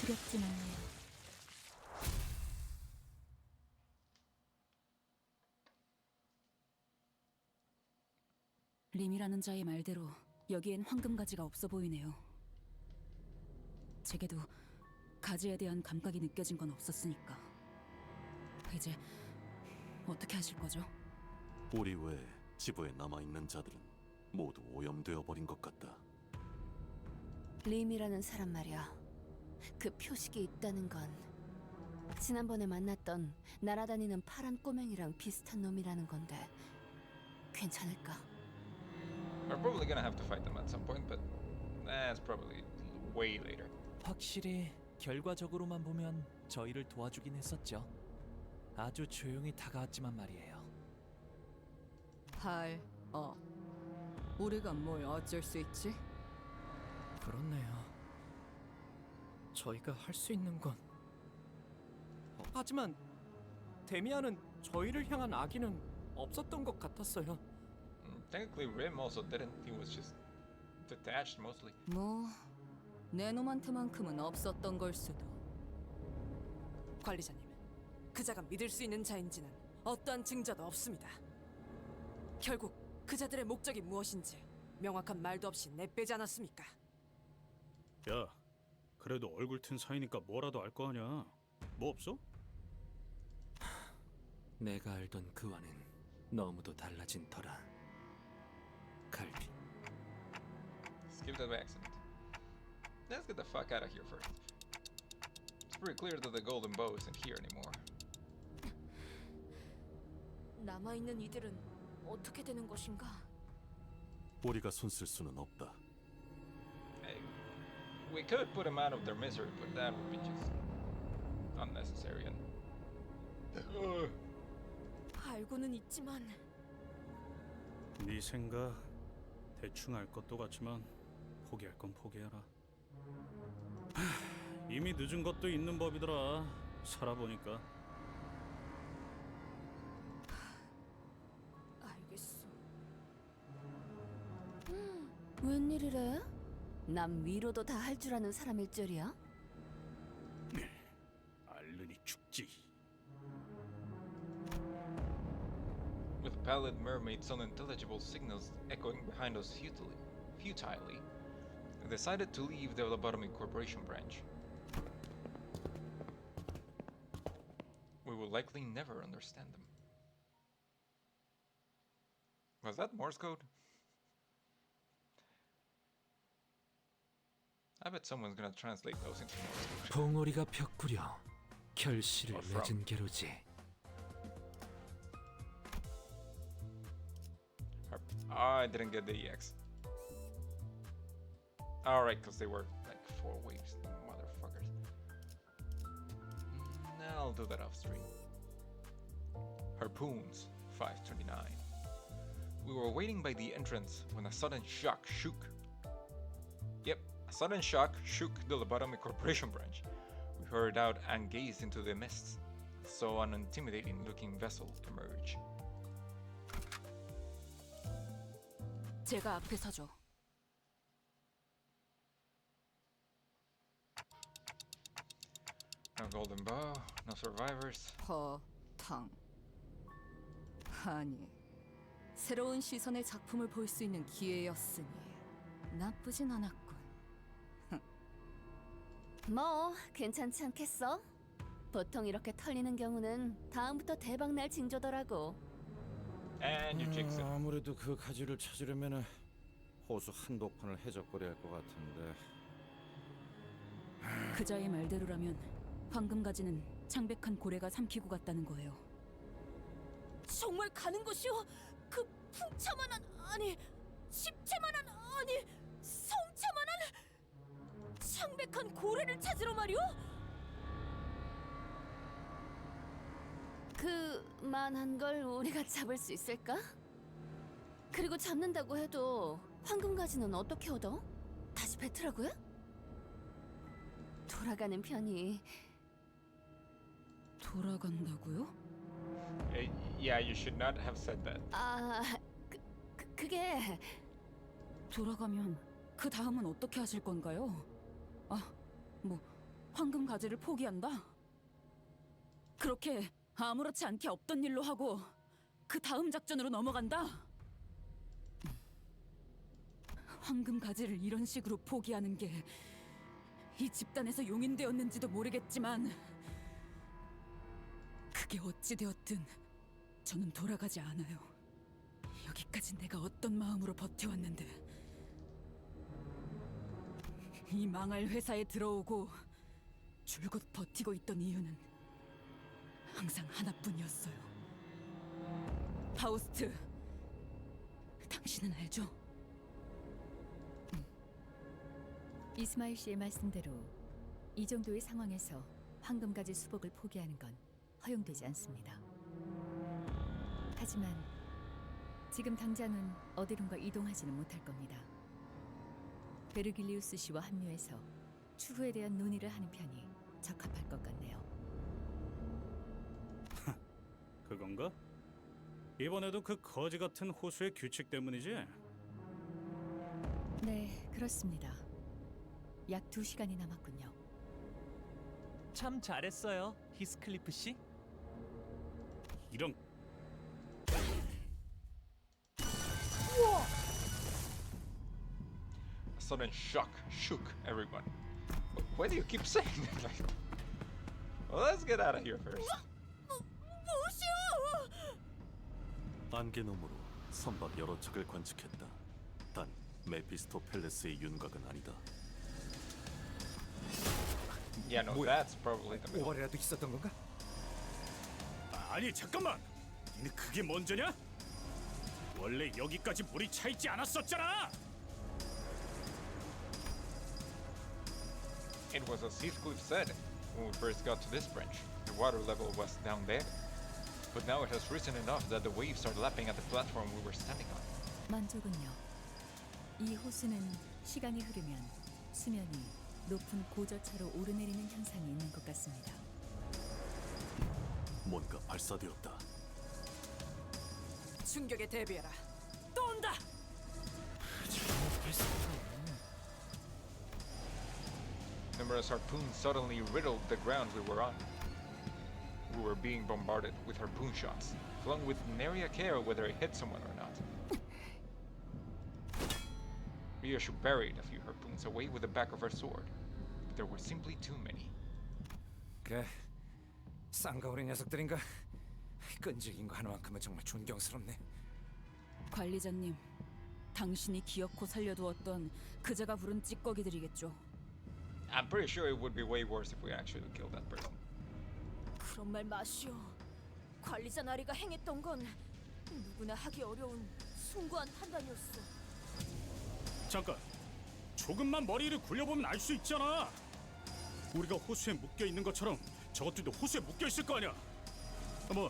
Speaker 4: 두렵진 않네요. 림이라는 자의 말대로 여기엔 황금가지가 없어 보이네요. 제게도 가지에 대한 감각이 느껴진 건 없었으니까. 이제 어떻게 하실 거죠?
Speaker 9: 우리 외 지부에 남아있는 자들은 모두 오염되어 버린 것 같다.
Speaker 3: 림이라는 사람 말이야. 그 표식이 있다는 건 지난번에 만났던 날아다니는 파란 꼬맹이랑 비슷한 놈이라는 건데 괜찮을까?
Speaker 1: We're probably gonna have to fight them at some point, but that's probably way later.
Speaker 2: 확실히 결과적으로만 보면 저희를 도와주긴 했었죠. 아주 조용히 다가왔지만 말이에요.
Speaker 13: 우리가 뭘 어쩔 수 있지?
Speaker 11: 그렇네요. 저희가 할 수 있는 건 하지만 데미안은 저희를 향한 악의는 없었던 것 같았어요.
Speaker 1: Technically, Rim also didn't. He was just detached mostly.
Speaker 13: 뭐 내 놈한테만큼은 없었던 걸 수도.
Speaker 5: 관리자님, 그자가 믿을 수 있는 자인지는 어떠한 증거도 없습니다. 결국 그자들의 목적이 무엇인지 명확한 말도 없이 내빼지 않았습니까?
Speaker 7: 야, 그래도 얼굴 튼 사이니까 뭐라도 알 거 아냐. 뭐 없어?
Speaker 8: 내가 알던 그와는 너무도 달라진 터라. 갈비.
Speaker 1: Skip that accent. Let's get the fuck out of here first. It's pretty clear that the golden bow isn't here anymore.
Speaker 12: 남아있는 이들은 어떻게 되는 것인가?
Speaker 9: 우리가 손쓸 수는 없다.
Speaker 1: Hey, we could put them out of their misery, but that would be just unnecessary and.
Speaker 12: 알고는 있지만
Speaker 7: 네 생각 대충 알 것도 같지만 포기할 건 포기해라. 이미 늦은 것도 있는 법이더라. 살아보니까.
Speaker 12: 알겠어.
Speaker 3: 웬일이래? 남 위로도 다 할 줄 아는 사람일 줄이야?
Speaker 7: 알르니 죽지.
Speaker 1: With pallid mermaid's unintelligible signals echoing behind us futilely, I decided to leave the Lobotomy Corporation branch. We will likely never understand them. Was that Morse code? I bet someone's gonna translate those into Morse code.
Speaker 8: 봉오리가 벽구려 결실을 맺은 게로지.
Speaker 1: I didn't get the EX. Alright, because they were like 4 waves, motherfuckers. I'll do that off stream. Harpoons, 529. We were waiting by the entrance when a sudden shock shook. Yep, a sudden shock shook the Lobotomy Corporation branch. We hurried out and gazed into the mists. Saw an intimidating-looking vessel emerge.
Speaker 13: 제가 앞에 서죠.
Speaker 1: No golden bow, no survivors.
Speaker 13: 허탕. 아니, 새로운 시선의 작품을 볼 수 있는 기회였으니 나쁘진 않았군.
Speaker 3: 뭐 괜찮지 않겠어? 보통 이렇게 털리는 경우는 다음부터 대박날 징조더라고.
Speaker 1: And you jinx it.
Speaker 6: 아무래도 그 가지를 찾으려면 호수 한복판을 해적거려야 할 것 같은데.
Speaker 4: 그자의 말대로라면 황금 가지는 창백한 고래가 삼키고 갔다는 거예요.
Speaker 12: 정말 가는 것이오? 그 풍차만한 아니 십체만한 아니 성체만한 창백한 고래를 찾으러 말이오?
Speaker 3: 그만한 걸 우리가 잡을 수 있을까? 그리고 잡는다고 해도 황금 가지는 어떻게 얻어? 다시 뱉으라고요? 돌아가는 편이.
Speaker 4: 돌아간다고요?
Speaker 1: Yeah, you should not have said that.
Speaker 3: 그게
Speaker 4: 돌아가면 그 다음은 어떻게 하실 건가요? 뭐 황금 가지를 포기한다? 그렇게 아무렇지 않게 없던 일로 하고 그 다음 작전으로 넘어간다? 황금 가지를 이런 식으로 포기하는 게 이 집단에서 용인되었는지도 모르겠지만 그게 어찌 되었든 저는 돌아가지 않아요. 여기까지 내가 어떤 마음으로 버텨왔는데 이 망할 회사에 들어오고 줄곧 버티고 있던 이유는 항상 하나뿐이었어요. 파우스트, 당신은 알죠?
Speaker 15: 이스마일 씨의 말씀대로 이 정도의 상황에서 황금가지 수복을 포기하는 건 허용되지 않습니다. 하지만 지금 당장은 어디론가 이동하지는 못할 겁니다. 베르길리우스 씨와 합류해서 추후에 대한 논의를 하는 편이 적합할 것 같네요.
Speaker 7: 그건가? 이번에도 그 거지 같은 호수의 규칙 때문이지?
Speaker 15: 네, 그렇습니다. 약 2시간이 남았군요.
Speaker 2: 참 잘했어요, 히스클리프 씨.
Speaker 7: 이런
Speaker 1: A sudden shock shook everyone. Why do you keep saying it like that? Well, let's get out of here first.
Speaker 12: 무엇이오?
Speaker 9: 안개놈으로 선박 여러 척을 관측했다. 단 메피스토 팰레스의 윤곽은 아니다.
Speaker 1: Yeah, no, that's probably the middle.
Speaker 6: 오발이라도 있었던 건가?
Speaker 7: 아니 잠깐만! 니네 그게 먼저냐? 원래 여기까지 물이 차 있지 않았었잖아!
Speaker 1: It was as Heathcliff said when we first got to this branch. The water level was down there. But now it has risen enough that the waves are lapping at the platform we were standing on.
Speaker 15: 만족은요. 이 호수는 시간이 흐르면 수면이 높은 고저차로 오르내리는 현상이 있는 것 같습니다.
Speaker 9: 뭔가 발사되었다.
Speaker 5: 충격에 대비해라. 또 온다.
Speaker 1: Numerous harpoons suddenly riddled the ground we were on. We were being bombarded with harpoon shots, flung with nary a care whether it hit someone or not. Ryoshu buried a few harpoons away with the back of her sword, but there were simply too many.
Speaker 6: 그 쌍가오리 녀석들인가? 끈질긴 거 하나만큼은 정말 존경스럽네.
Speaker 4: 관리자님, 당신이 기어코 살려두었던 그자가 부른 찌꺼기들이겠죠.
Speaker 1: I'm pretty sure it would be way worse if we actually killed that person.
Speaker 12: 그런 말 마시오. 관리자 나리가 행했던 건 누구나 하기 어려운 숭고한 판단이었어.
Speaker 7: 잠깐! 조금만 머리를 굴려보면 알 수 있잖아! 우리가 호수에 묶여 있는 것처럼 저것들도 호수에 묶여 있을 거 아니야! 뭐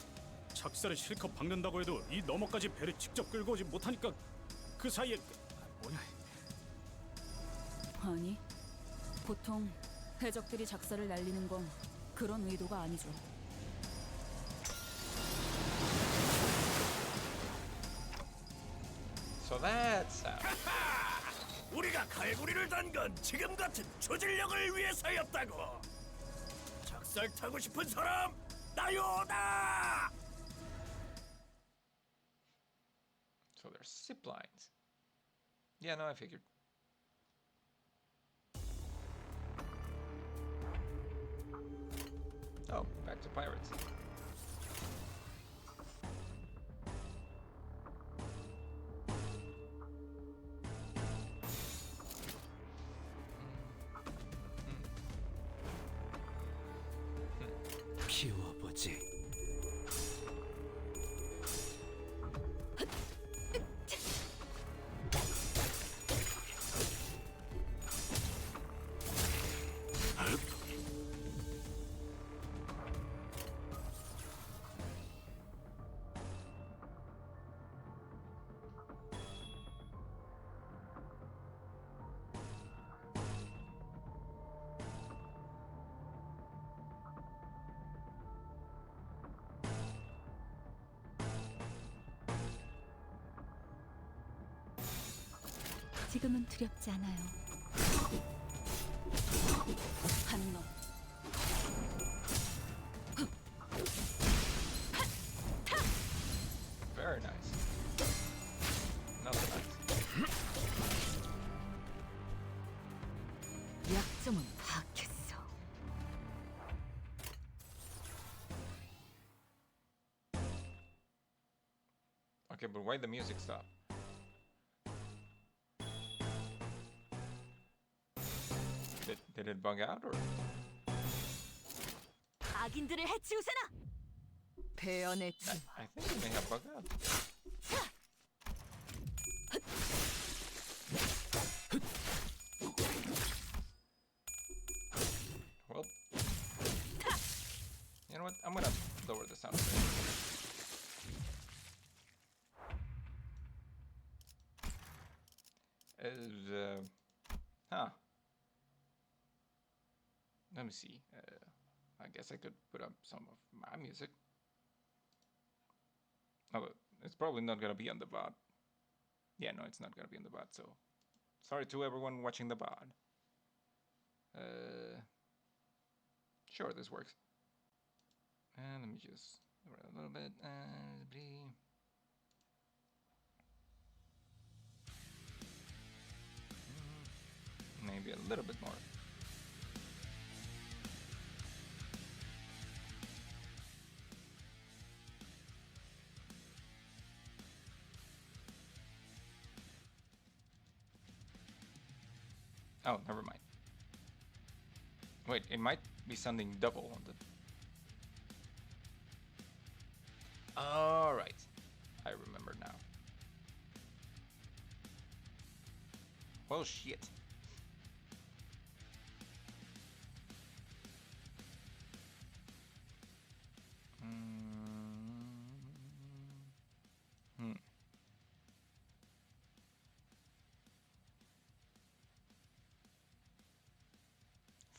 Speaker 7: 작사를 실컷 박는다고 해도 이 너머까지 배를 직접 끌고 오지 못하니까 그 사이에 뭐냐?
Speaker 4: 아니, 보통 해적들이 작사를 날리는 건 그런 의도가 아니죠.
Speaker 1: So that's how.
Speaker 10: 우리가 갈고리를 단 건 지금 같은 조질력을 위해서였다고. 작살 타고 싶은 사람 나요다.
Speaker 1: So there's zip lines. Yeah, no, I figured. Oh, back to pirates.
Speaker 8: 비워보지.
Speaker 15: 지금은 두렵지 않아요.
Speaker 4: 한 놈.
Speaker 1: Very nice. Not so nice.
Speaker 15: 약점은 파악했어.
Speaker 1: Okay, but why the music stop? Did it bug out or?
Speaker 12: 악인들을 해치우세나.
Speaker 5: 배연의 춤.
Speaker 1: I think it may have bugged out. Well, you know what? I'm gonna lower the sound a bit. Huh. Let me see. I guess I could put up some of my music. Oh, it's probably not gonna be on the VOD. Yeah, no, it's not gonna be on the VOD, so sorry to everyone watching the VOD. Sure, this works. And let me just lower it a little bit. Maybe a little bit more. Oh, never mind. Wait, it might be sounding double on the... Alright. I remember now. Well, shit.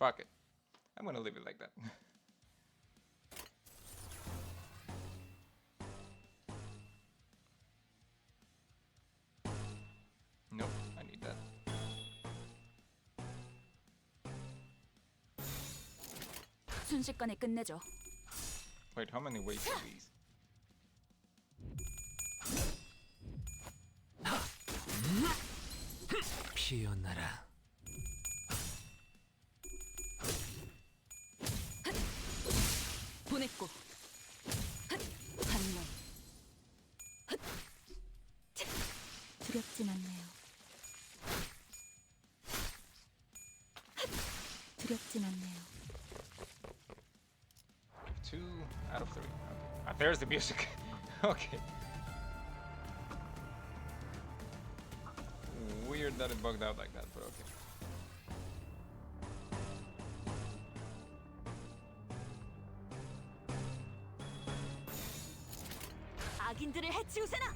Speaker 1: Fuck it. I'm gonna leave it like that. Nope, I need that.
Speaker 4: 순식간에 끝내죠.
Speaker 1: Wait, how many waves are these?
Speaker 8: 피어나라.
Speaker 4: 보냈고. 한 놈.
Speaker 15: 두렵진 않네요. 두렵진 않네요.
Speaker 1: 2 out of 3. Okay. Ah, there's the music. Okay. Weird that it bugged out like that, but okay.
Speaker 12: 악인들을 해치우세나.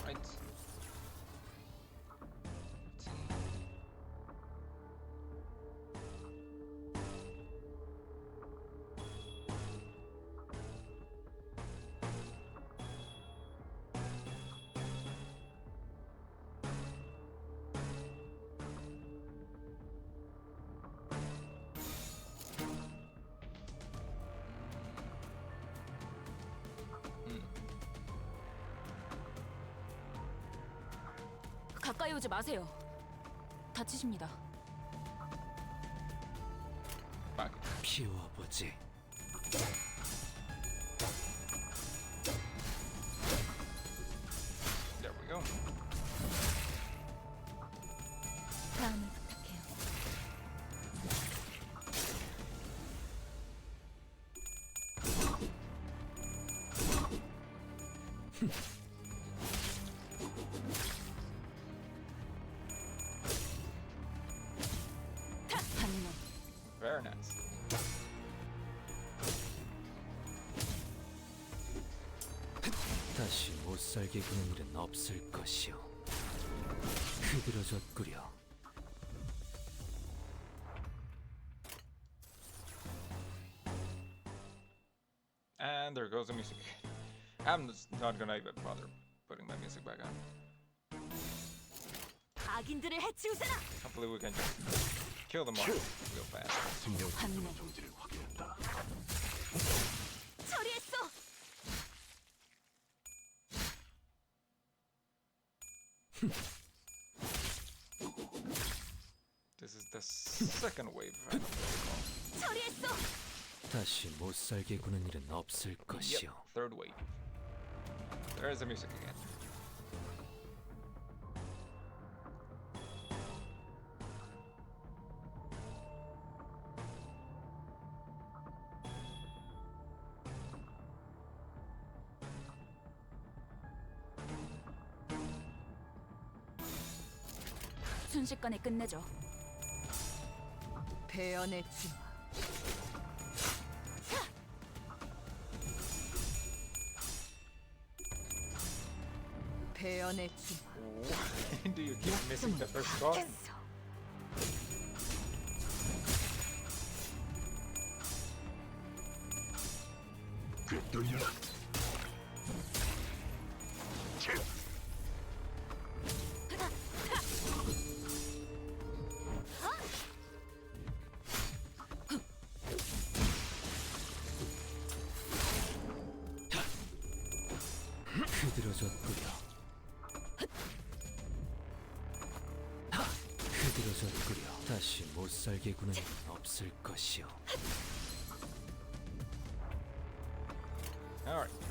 Speaker 1: Alright.
Speaker 12: 가까이 오지 마세요. 다치십니다.
Speaker 8: 피워보지.
Speaker 1: There we go.
Speaker 15: 다음을 부탁해요.
Speaker 1: Very nice.
Speaker 8: 다시 못 살게 구는 일은 없을 것이오. 흐드러졌구려.
Speaker 1: And there goes the music. I'm not gonna even bother putting my music back on.
Speaker 12: 악인들을 해치우세나.
Speaker 1: Hopefully we can just kill them all real fast.
Speaker 12: 처리했어.
Speaker 1: This is the second wave.
Speaker 12: 처리했어.
Speaker 8: 다시 못 살게 구는 일은 없을 것이오.
Speaker 1: Yep, third wave. There's the music again.
Speaker 12: 순식간에 끝내죠. 배연의 춤. 배연의 춤.
Speaker 1: Why do you keep missing the first card?
Speaker 8: 흐드러졌구려. 흐드러졌구려. 다시 못 살게 구는 일은 없을 것이오.
Speaker 1: Alright.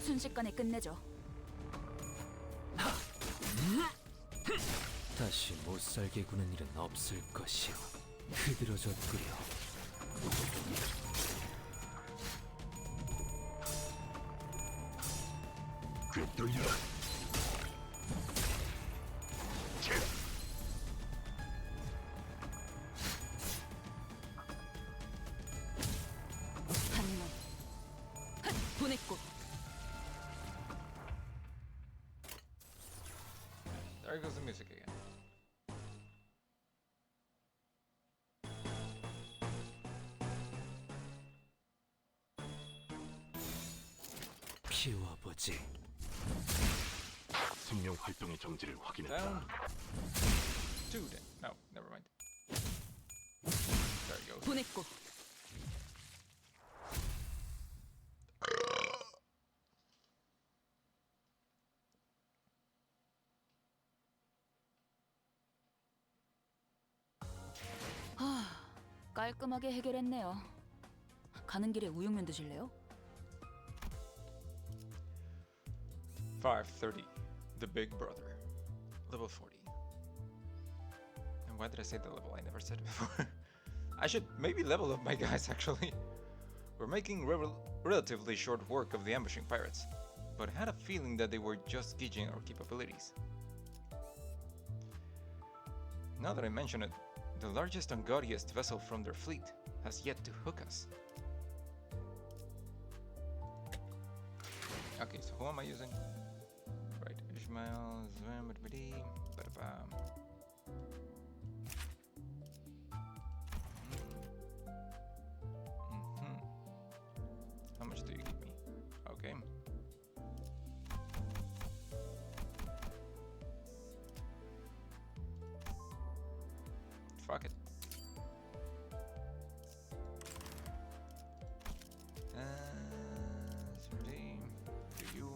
Speaker 12: 순식간에 끝내죠.
Speaker 8: 다시 못 살게 구는 일은 없을 것이오. 흐드러졌구려.
Speaker 12: 한몸. 보냈고.
Speaker 1: There goes the music again.
Speaker 8: 피워보지.
Speaker 9: 생명 활동의 정지를 확인했다.
Speaker 1: Down. Two then. No, never mind. There you go.
Speaker 12: 보냈고.
Speaker 15: 깔끔하게 해결했네요. 가는 길에 우육면 드실래요?
Speaker 1: 530, the big brother, level 40. And why did I say the level? I never said it before. I should maybe level up my guys actually. We're making relatively short work of the ambushing pirates, but I had a feeling that they were just gauging our capabilities. Now that I mention it, the largest and gaudiest vessel from their fleet has yet to hook us. Okay, so who am I using? Right, Ishmael, How much do you give me? Okay. Fuck it. Sorry. Do you?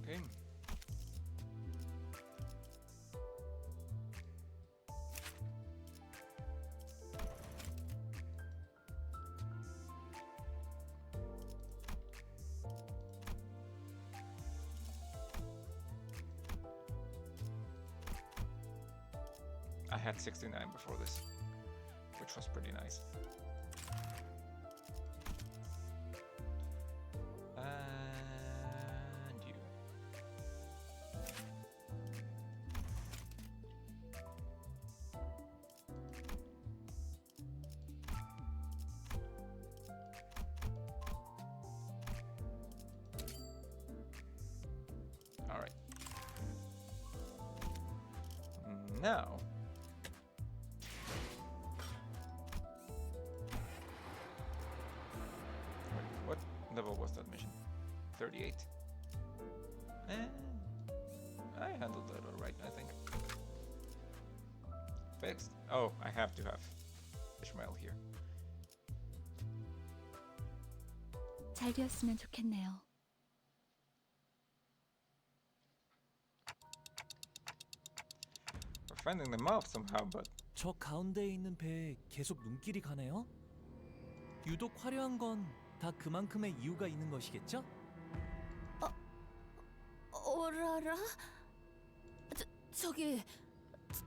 Speaker 1: Okay. I had 69 before this, which was pretty nice. And you. All right. Now. What level was that mission? 38. I handled that alright, I think. Fixed. Oh, I have to have Ishmael here.
Speaker 15: 잘 되었으면 좋겠네요.
Speaker 1: We're fending them off somehow, but
Speaker 2: 저 가운데에 있는 배에 계속 눈길이 가네요. 유독 화려한 건 다 그만큼의 이유가 있는 것이겠죠?
Speaker 3: 오라라? 저기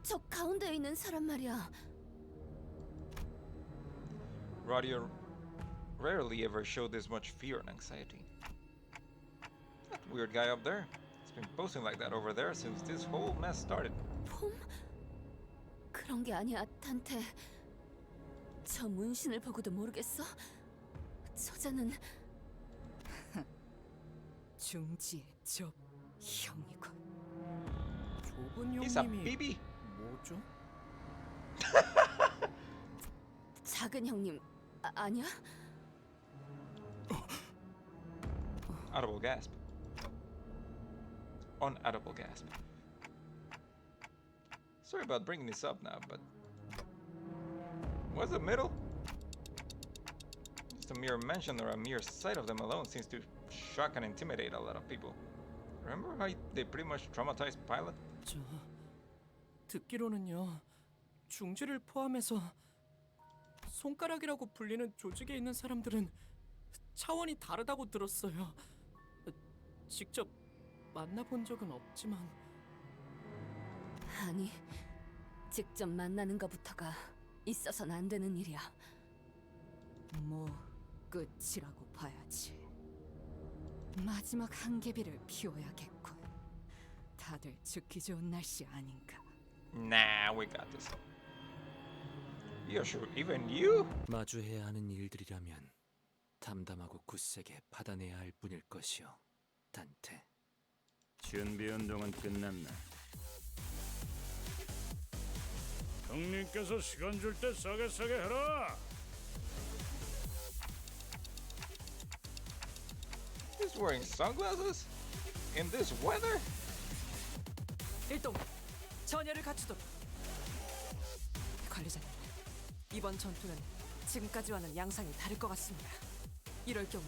Speaker 3: 저 가운데에 있는 사람 말이야.
Speaker 1: Radio rarely ever showed this much fear and anxiety. That weird guy up there. He's been posting like that over there since this whole mess started.
Speaker 3: 폼? 그런 게 아니야, 탄테. 저 문신을 보고도 모르겠어? 저자는
Speaker 5: 중지의 접 형이군.
Speaker 11: 좁은
Speaker 1: He's a
Speaker 11: 형님이
Speaker 1: BB.
Speaker 11: 뭐죠?
Speaker 3: 작은 형님 아니야?
Speaker 1: Audible gasp. Unaudible gasp. Sorry about bringing this up now, but what's the middle? Just a mere mention or a mere sight of them alone seems to shock and intimidate a lot of people. Remember how they pretty much traumatized Pilot?
Speaker 11: 저 듣기로는요. 중지를 포함해서 손가락이라고 불리는 조직에 있는 사람들은 차원이 다르다고 들었어요. 직접 만나본 적은 없지만
Speaker 3: 아니, 직접 만나는 것부터가 있어서는 안 되는 일이야.
Speaker 5: 뭐 끝이라고 봐야지. 마지막 한계비를 피워야겠군. 다들 죽기 좋은 날씨 아닌가.
Speaker 1: Nah, we got this. You sure? Even you?
Speaker 8: 마주해야 하는 일들이라면 담담하고 굳세게 받아내야 할 뿐일 것이오, 단테.
Speaker 7: 준비 운동은 끝났나? 형님께서 시간 줄 때 싸게 해라.
Speaker 1: He's wearing sunglasses? In this weather?
Speaker 5: 일동, 전열을 갖추도록. 관리자님, 이번 전투는 지금까지와는 양상이 다를 것 같습니다. 이럴 경우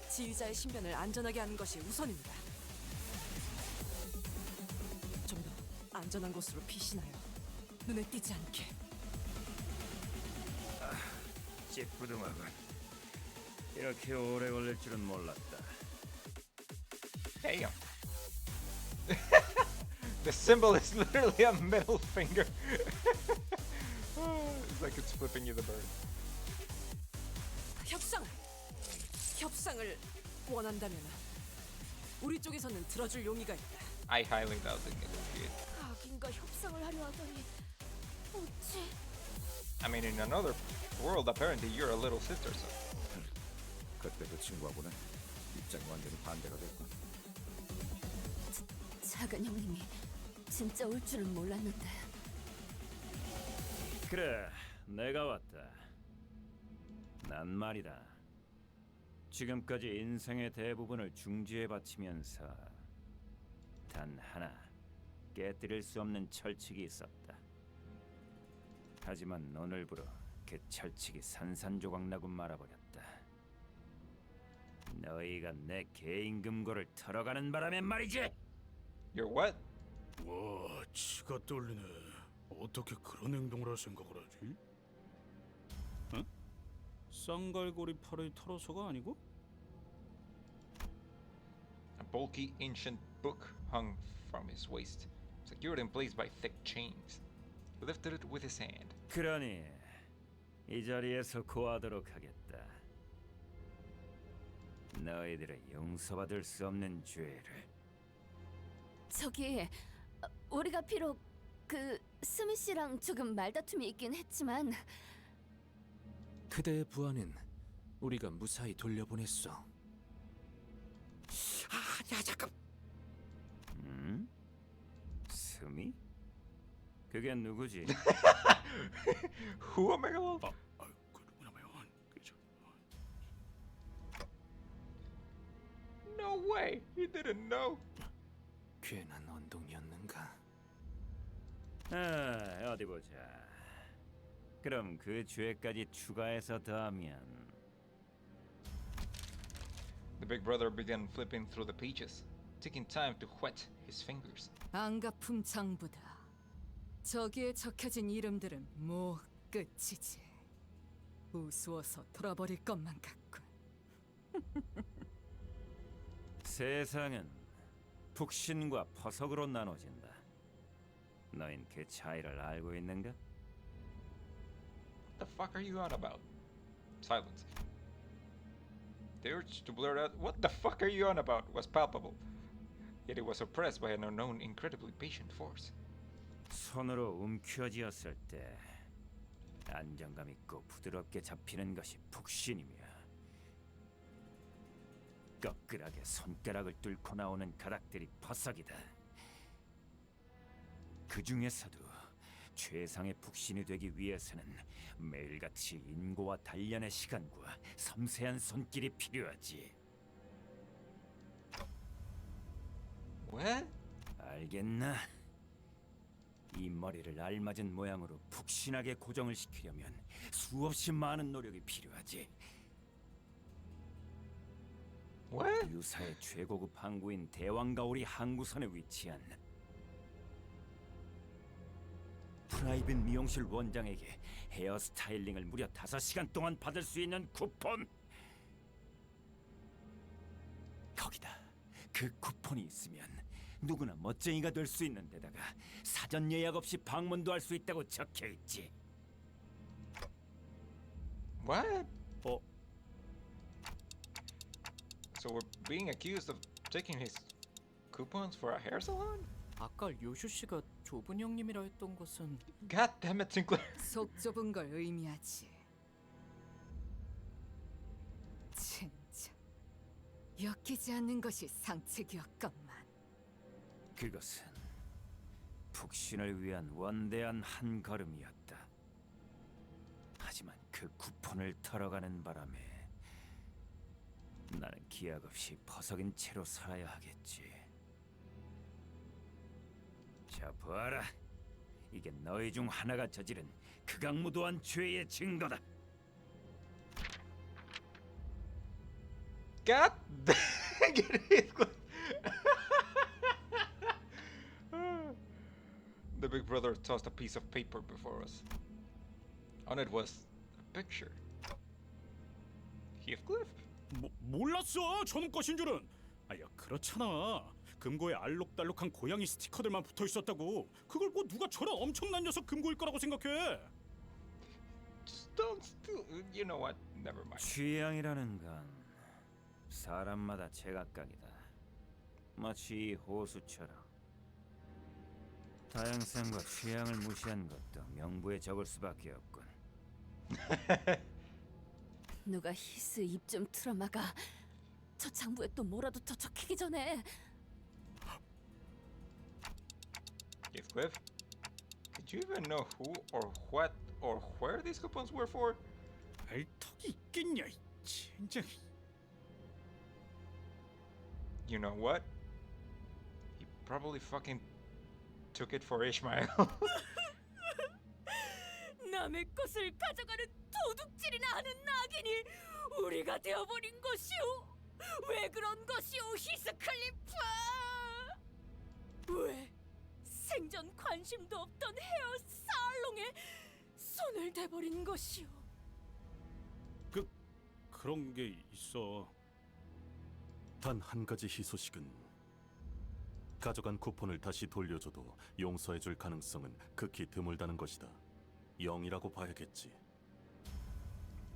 Speaker 5: 지휘자의 신변을 안전하게 하는 것이 우선입니다. 좀 더 안전한 곳으로 피신하여 눈에 띄지 않게.
Speaker 6: 찌뿌둥하군. 이렇게 오래 걸릴 줄은 몰랐다.
Speaker 1: Damn. The symbol is literally a middle finger. It's like it's flipping you the bird.
Speaker 5: 협상을 원한다면 우리 쪽에서는 들어줄 용의가 있다.
Speaker 1: I highly doubt they negotiate.
Speaker 12: 각인과 협상을 하려 하더니 어찌?
Speaker 1: I mean, in another world, apparently you're a little sister, so.
Speaker 6: 그때 그 친구하고는 입장이 완전히 반대가 됐군.
Speaker 3: 작은 형님이 진짜 올 줄은 몰랐는데.
Speaker 6: 그래, 내가 왔다. 난 말이다. 지금까지 인생의 대부분을 중지에 바치면서 단 하나 깨뜨릴 수 없는 철칙이 있었다. 하지만 오늘부로 그 철칙이 산산조각나고 말아버렸다. 너희가 내 개인 금고를 털어가는 바람에 말이지.
Speaker 1: You're what?
Speaker 7: 와, 치가 떨리네. 어떻게 그런 행동을 할 생각을 하지? 응? 쌍갈고리 팔을 털어서가 아니고?
Speaker 1: A bulky ancient book hung from his waist, secured in place by thick chains. He lifted it with his hand.
Speaker 6: 그러니 이 자리에서 고하도록 하겠다. 너희들의 용서받을 수 없는 죄를.
Speaker 3: 저기 우리가 비록 그 스미 씨랑 조금 말다툼이 있긴 했지만
Speaker 8: 그대의 부하는 우리가 무사히 돌려보냈소.
Speaker 6: 야 잠깐. 스미? 그게 누구지?
Speaker 1: Who am I? No way! He didn't know.
Speaker 8: 괜한 언동이었는가?
Speaker 6: 어디 보자. 그럼 그 죄까지 추가해서 더하면
Speaker 1: The big brother began flipping through the pages, taking time to wet his fingers.
Speaker 13: 안가품 장부다. 저기에 적혀진 이름들은 뭐 끝이지. 우스워서 돌아버릴 것만 같군.
Speaker 6: 세상은 북신과 퍼석으로 나눠진다. 너흰 그 차이를 알고 있는가?
Speaker 1: What the fuck are you on about? Silence. The urge to blurt out, "What the fuck are you on about?" was palpable. Yet it was suppressed by an unknown, incredibly patient force.
Speaker 6: 손으로 움켜쥐었을 때 안정감 있고 부드럽게 잡히는 것이 북신이며 꺼끌하게 손가락을 뚫고 나오는 가닥들이 퍼석이다. 그 중에서도 최상의 북신이 되기 위해서는 매일같이 인고와 단련의 시간과 섬세한 손길이 필요하지.
Speaker 1: What?
Speaker 6: 알겠나? 이 머리를 알맞은 모양으로 푹신하게 고정을 시키려면 수없이 많은 노력이 필요하지.
Speaker 1: What?
Speaker 6: 유사의 최고급 항구인 대왕가오리 항구선에 위치한 프라이빗 미용실 원장에게 헤어 스타일링을 무려 5시간 동안 받을 수 있는 쿠폰. 거기다 그 쿠폰이 있으면 누구나 멋쟁이가 될 수 있는 데다가 사전 예약 없이 방문도 할 수 있다고 적혀 있지.
Speaker 1: What? So we're being accused of taking his coupons for a hair salon?
Speaker 11: 아까 요슈 씨가 좁은 형님이라 했던 것은
Speaker 1: God damn it, Sinclair.
Speaker 13: 속 좁은 걸 의미하지. 진짜 엮이지 않는 것이 상책이었건만.
Speaker 6: 그것은 북신을 위한 원대한 한 걸음이었다. 하지만 그 쿠폰을 털어가는 바람에 나는 기약 없이 버석인 채로 살아야 하겠지. 자, 보아라. 이게 너희 중 하나가 저지른 극악무도한 죄의 증거다.
Speaker 1: God dang it, Heathcliff. The big brother tossed a piece of paper before us. On it was a picture. Heathcliff?
Speaker 7: 몰랐어. 저놈 것인 줄은. 아야, 그렇잖아. 금고에 알록달록한 고양이 스티커들만 붙어 있었다고. 그걸 뭐 누가 저런 엄청난 녀석 금고일 거라고 생각해?
Speaker 1: Just don't steal. You know what? Never mind.
Speaker 6: 취향이라는 건 사람마다 제각각이다. 마치 이 호수처럼. 다양성과 취향을 무시한 것도 명부에 적을 수밖에 없군.
Speaker 3: 누가 히스 입 좀 틀어막아. 저 장부에 또 뭐라도 더 적히기 전에.
Speaker 1: Heathcliff? Did you even know who or what or where these coupons were for?
Speaker 7: 알턱이 있겠냐, 이 젠장.
Speaker 1: You know what? He probably fucking took it for Ishmael.
Speaker 12: 남의 것을 가져가는 도둑질이나 하는 낙인이 우리가 되어버린 것이오. 왜 그런 것이오, 히스클리프? 왜 생전 관심도 없던 헤어 살롱에 손을 대버린 것이오.
Speaker 7: 그런 게 있어.
Speaker 9: 단 한 가지 희소식은 가져간 쿠폰을 다시 돌려줘도 용서해줄 가능성은 극히 드물다는 것이다. 0이라고 봐야겠지.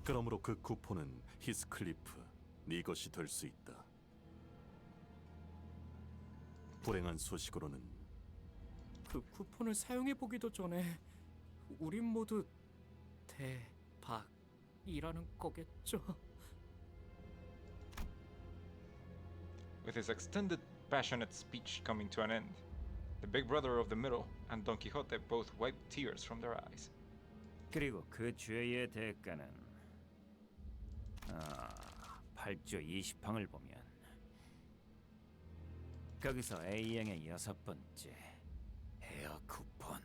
Speaker 9: 그러므로 그 쿠폰은 히스클리프, 네 것이 될 수 있다. 불행한 소식으로는
Speaker 11: 그 쿠폰을 사용해 보기도 전에 우린 모두 대박이라는 거겠죠.
Speaker 1: With his extended, passionate speech coming to an end, the big brother of the middle and Don Quixote both wiped tears from their eyes.
Speaker 6: 그리고 그 죄의 대가는 8조 20항을 보면 거기서 A형의 6번째 헤어 쿠폰.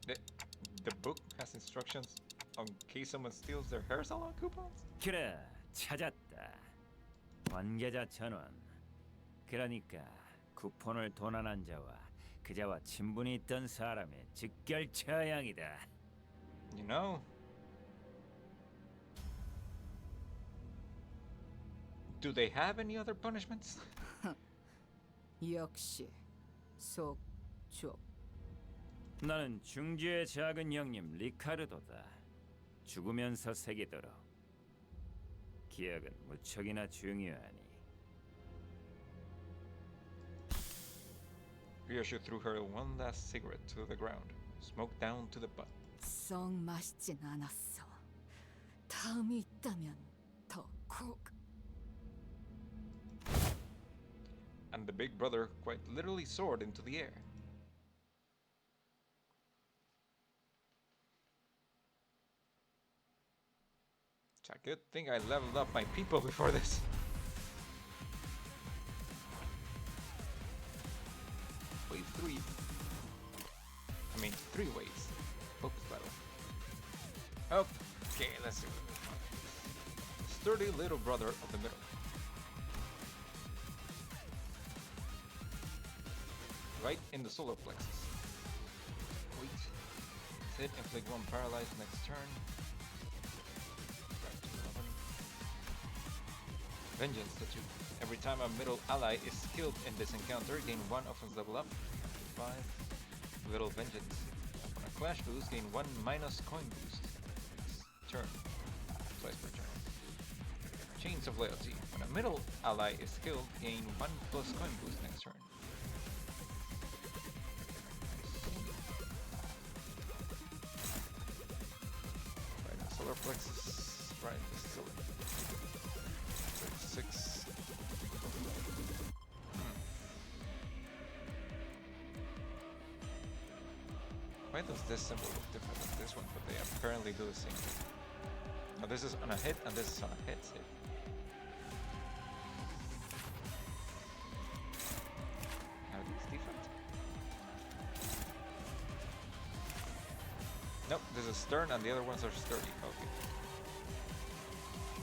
Speaker 1: The book has instructions on case someone steals their hair salon coupons?
Speaker 6: 그래, 찾았다. 관계자 전원. 그러니까 쿠폰을 도난한 자와 그자와 친분이 있던 사람의 직결 처형이다.
Speaker 1: You know, do they have any other punishments?
Speaker 13: 역시 속 좁.
Speaker 6: 나는 중지의 작은 형님 리카르도다. 죽으면서 새기도록. 기억은 무척이나 중요하니.
Speaker 1: Ryoshu threw her one last cigarette to the ground, smoked down to the butt.
Speaker 13: 썩 맛있진 않았어. 다음이 있다면 더 콕.
Speaker 1: And the big brother quite literally soared into the air. It's a good thing I leveled up my people before this. Wave 3. I mean, 3 waves. Focus battle. Okay, let's see what this one is. Sturdy little brother of the middle. Right in the solar plexus. Wait. Hit, inflict 1 paralyzed next turn. Back to 11. Vengeance to 2. Every time a middle ally is killed in this encounter, gain 1 offense level up. 5. Little Vengeance. On a clash boost, gain 1 minus coin boost. Next turn. Twice per turn. Chains of Loyalty. When a middle ally is killed, gain 1+ coin boost next turn. Right, the solar plexus. Right, this is solar. 6. Why does this symbol look different than this one? But they apparently do the same thing. Now this is on a hit, and this is on a hit. Are these different? Nope, this is stern, and the other ones are sturdy. Okay.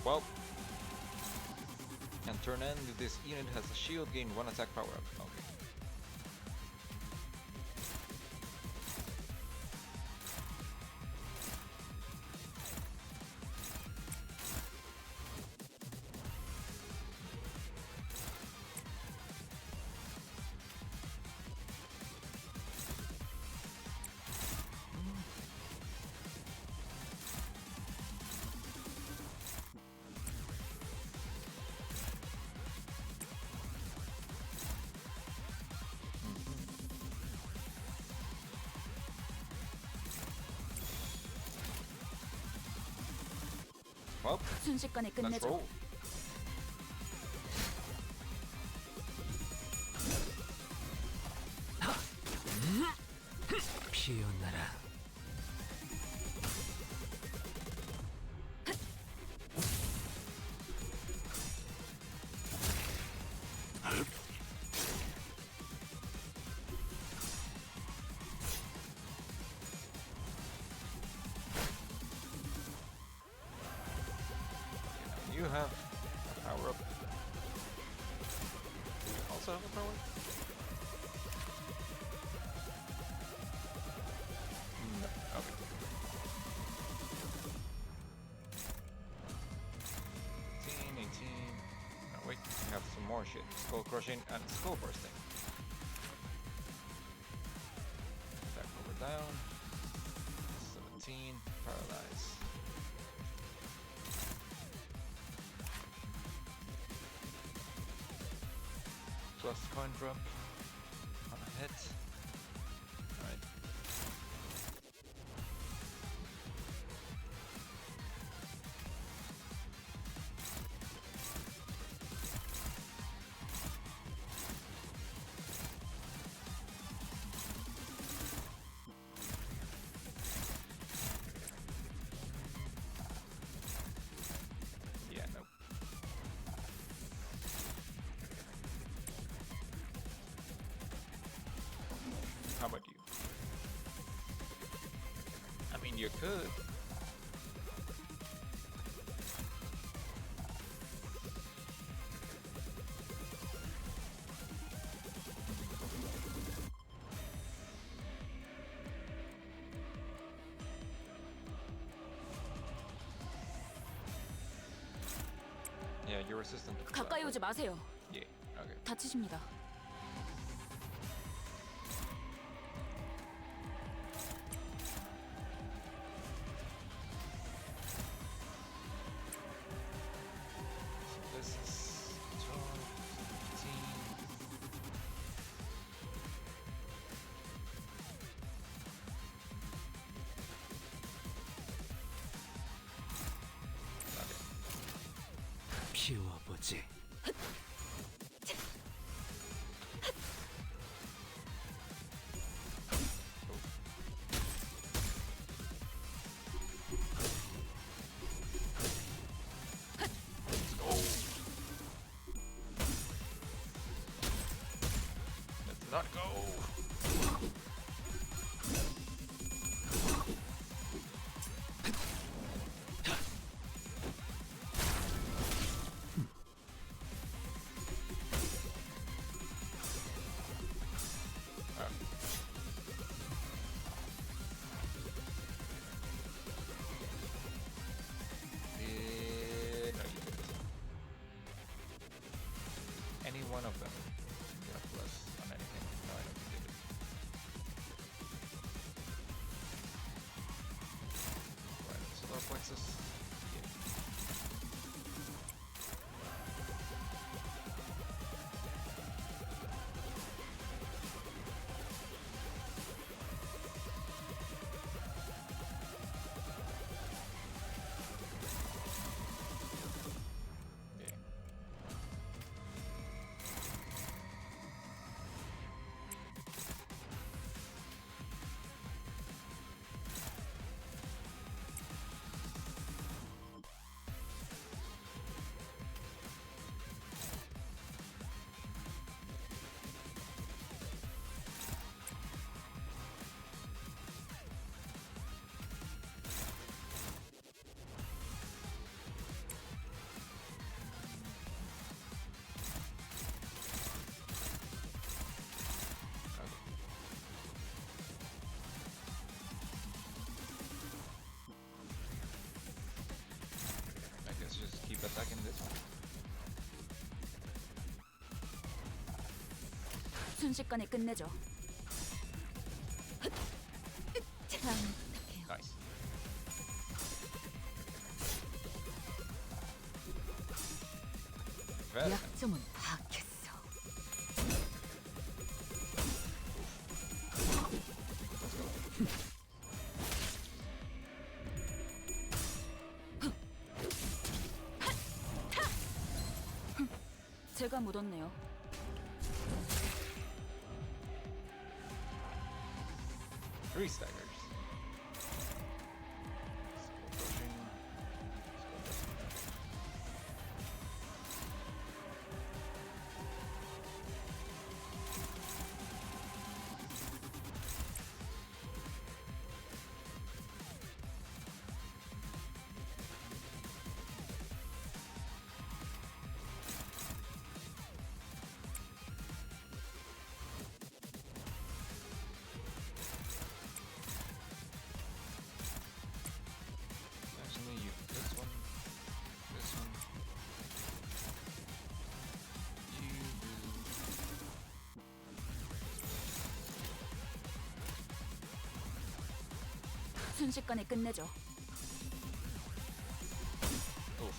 Speaker 1: Well, and turn end, this unit has a shield, gain 1 attack power up. Okay. Well,
Speaker 15: 순식간에
Speaker 1: let's
Speaker 15: 끝내줘.
Speaker 1: roll.
Speaker 8: 피어나라.
Speaker 1: You have a power up. You also have a power up? No. Okay. 18. No, wait, we have some more shit. Skull crushing and skull bursting. Back over down. 17. Paralyze. Plus coin drop on a hit. Alright. Yeah, nope. How about you? I mean, you could. Yeah, you're resistant to
Speaker 15: 가까이
Speaker 1: flat,
Speaker 15: 오지 마세요.
Speaker 1: right? Yeah, okay.
Speaker 15: 다치십니다.
Speaker 1: So this is 12, 15.
Speaker 8: 피워보지.
Speaker 1: Let's not go. No, you didn't. Any one of them get a plus on anything. No, I don't think they did. Right, solar plexus. Yeah.
Speaker 15: 순식간에 끝내죠. 참 부탁해요.
Speaker 1: Nice. Very nice.
Speaker 15: 약점은 파악했어. 제가 묻었네요.
Speaker 1: Three staggers. Actually, you this one, you do.
Speaker 15: 순식간에 끝내죠.
Speaker 1: Oof.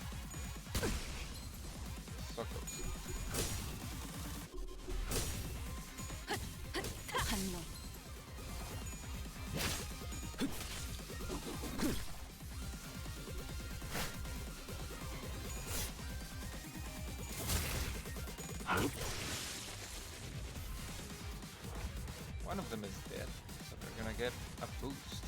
Speaker 1: So close.
Speaker 15: 한놈.
Speaker 1: One of them is dead, so they're gonna get a boost.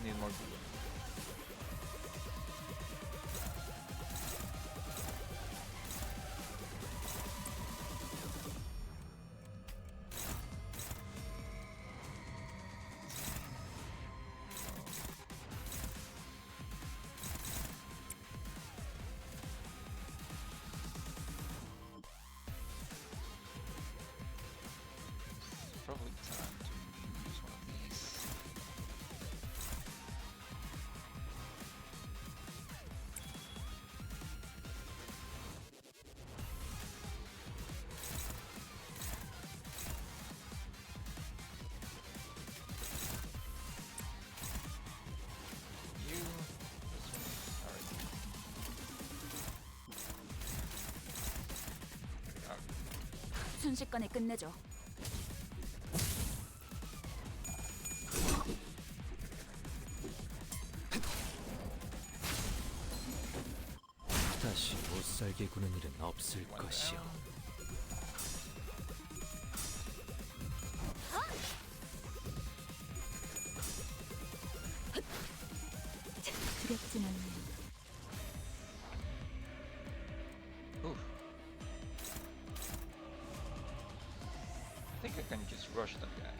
Speaker 1: Need more glue. Probably time to use one of these. You, this one, alright.
Speaker 15: 순식간에 끝내죠.
Speaker 8: 다시 못 살게 구는 일은 없을 것이오.
Speaker 15: 두렵진 않네요.
Speaker 1: Oof. I think I can just rush that guy.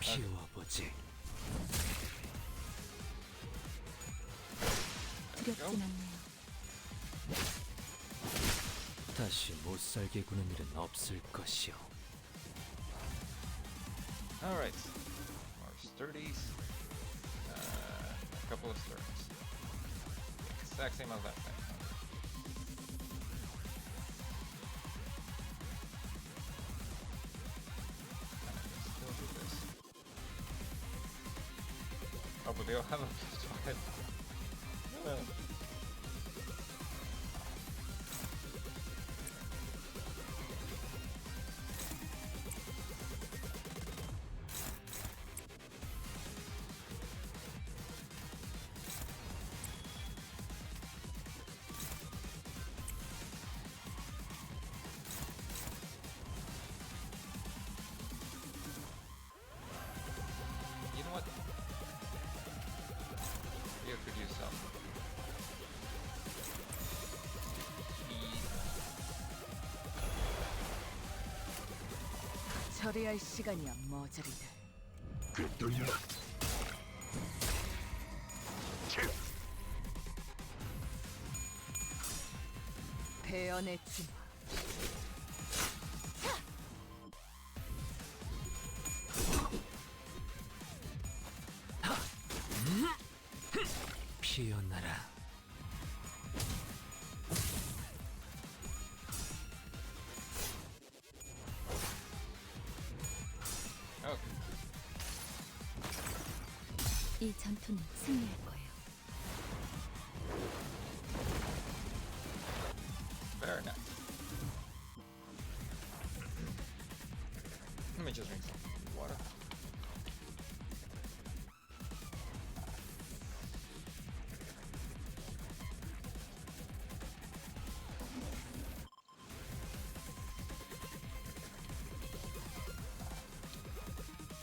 Speaker 8: 피워보지.
Speaker 15: 두렵진 않네요.
Speaker 8: 다시 못 살게 구는 일은 없을 것이오.
Speaker 1: Alright. More sturdies. A couple of sturdies. Exact same as last time. Still do this. Oh, but they all have a +5.
Speaker 13: 철회할 시간이야, 머저리들.
Speaker 10: 꿰뚫려라.
Speaker 13: 배연의 진화.
Speaker 8: 피어나라.
Speaker 15: 이 전투는 승리할 거예요.
Speaker 1: Very nice. Let me just drink some water.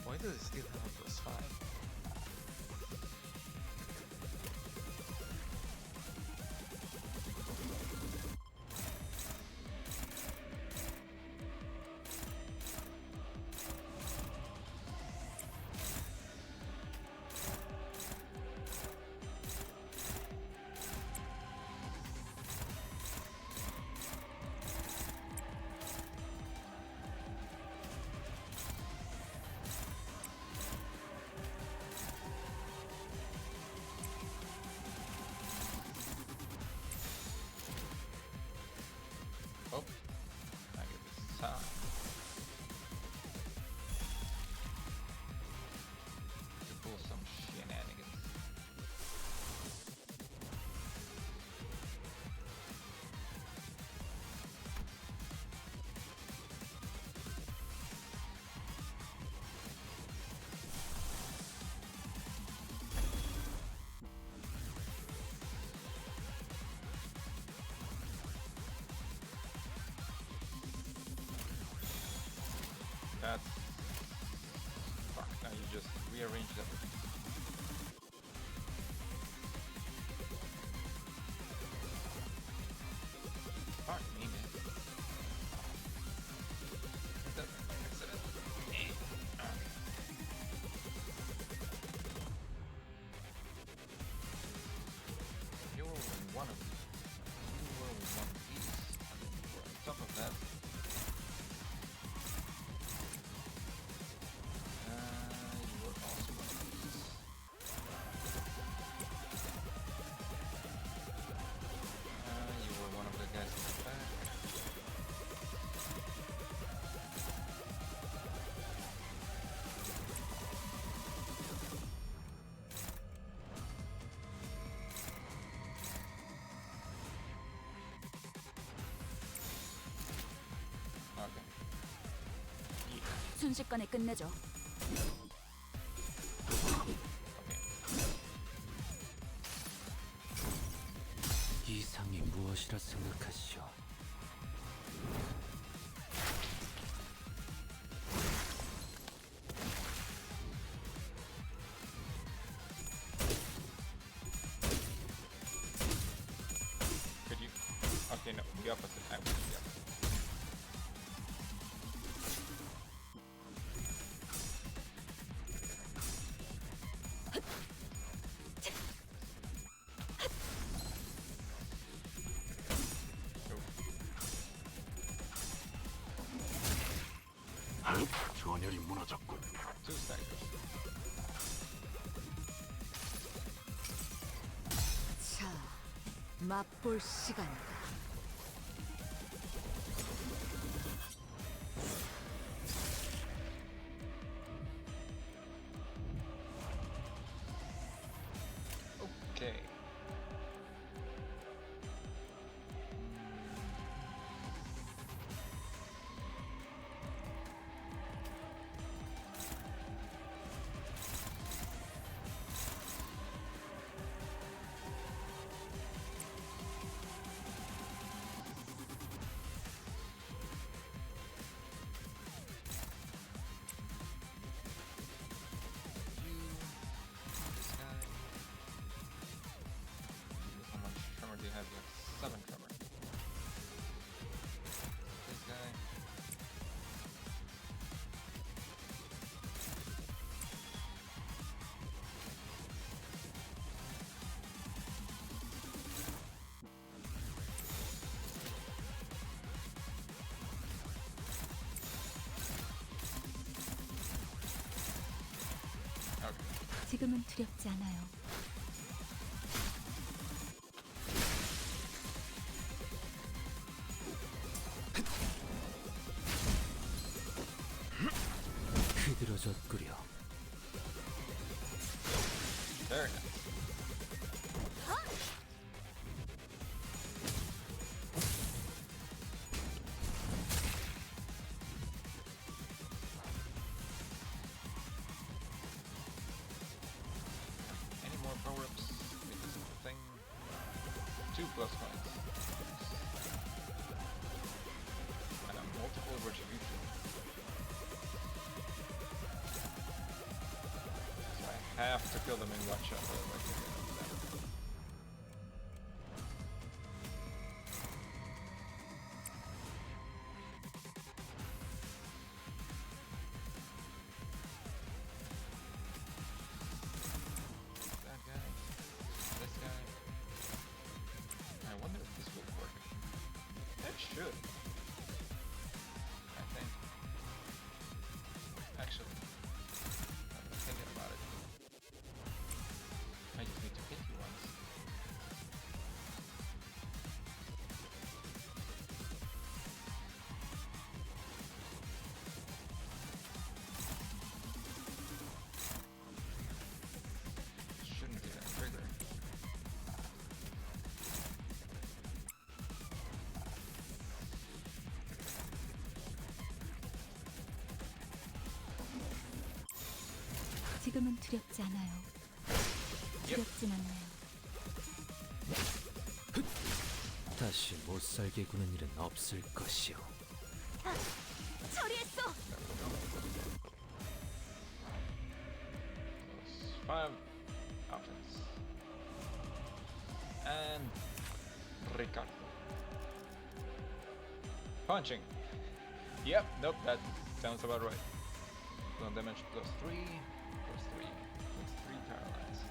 Speaker 1: Why does it still have plus 5? Oh, I get this sound. To pull some shenanigans. That's... Fuck, now you just rearranged everything. Fuck me, man. Is that an accident? Okay. You were one of these. You were one of these. On top of that, you were also one of these. You were one of the guys in the back. Okay.
Speaker 15: 순식간에 끝내죠.
Speaker 8: 이상이 무엇이라 생각하시오?
Speaker 1: Could you? Okay, no, the opposite. I was the opposite.
Speaker 10: 전열이 무너졌군.
Speaker 1: Two staggers.
Speaker 13: 자, 맛볼 시간이다.
Speaker 1: Okay.
Speaker 15: 지금은 두렵지 않아요.
Speaker 8: 흐드러졌구려.
Speaker 1: Very nice. Any more power-ups? Make this a thing. 2 plus points. And a multiple retribution. So I have to kill them in one shot, otherwise they're gonna do that. That guy. This guy. I wonder if this will work. It should. I think. Actually, I'm thinking about it. I just need to hit you once. Shouldn't be that trigger.
Speaker 15: 지금은 두렵지 않아요. 두렵진 않아요.
Speaker 8: 다시 못살게 구는 일은 없을 것이오.
Speaker 12: 처리했어.
Speaker 1: Those 5 options. And Ricardo. Punching. Yep, nope, that sounds about right. Blunt damage plus 3, plus 3, plus 3 paralyze.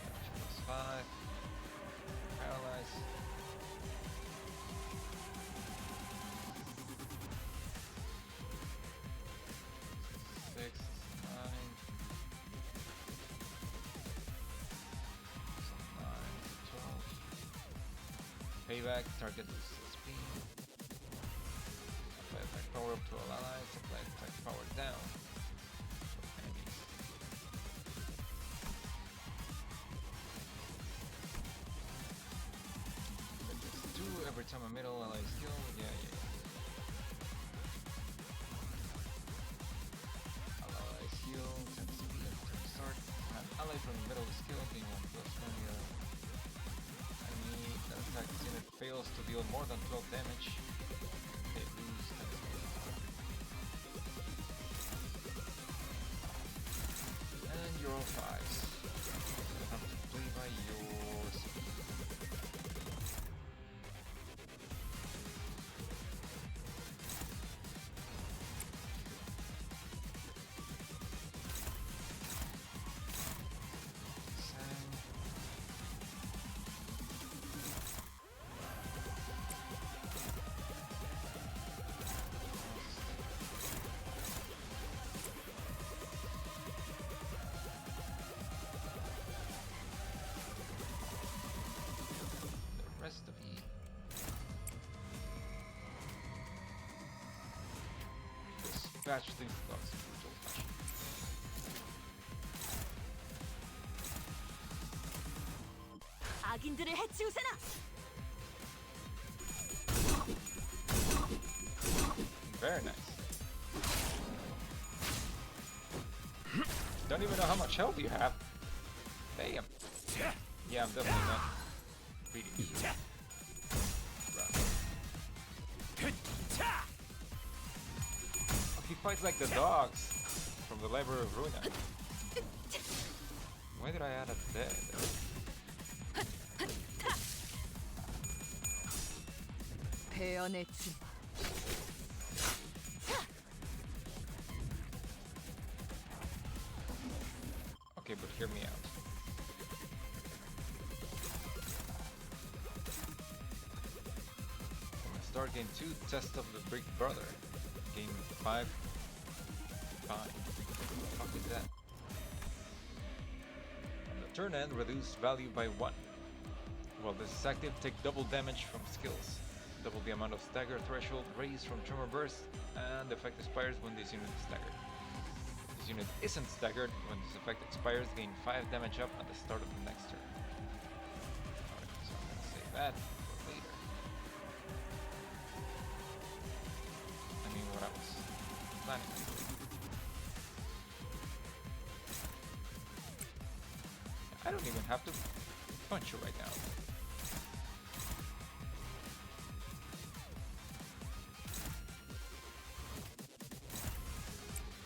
Speaker 1: Damage plus 5, paralyze. Six, 9, 12. Payback, target is SP. Apply attack power up to all allies, apply attack power down to enemies. That gets 2 every time a middle ally is killed, yeah. Ally is healed, 10 speed at turn start. An ally from the middle is killed, gain 1 plus when the enemy that attacks unit fails to deal more than 12 damage. They lose 10 speed. And you're all 5s. You have to play by your speed. Sang. The rest of you. Dispatch these dogs in brutal fashion.
Speaker 12: 악인들을 해치우세나.
Speaker 1: Very nice. Don't even know how much health you have. Damn. Yeah, I'm definitely not beating you. Oh, he fights like the dogs from the Library of Ruina. Why did I add a dead?
Speaker 13: 배연의 주.
Speaker 1: Okay, but hear me out. From the start, game 2, Test of the Big Brother. Game 5, fine. What the fuck is that? Turn end reduce value by 1. While this is active, take double damage from skills. Double the amount of stagger threshold raised from tremor burst, and the effect expires when this unit is staggered. If this unit isn't staggered, when this effect expires, gain 5 damage up at the start of the next turn. Alright, so I'm gonna save that for later. I mean, what I was planning on doing. I don't even have to punch you right now.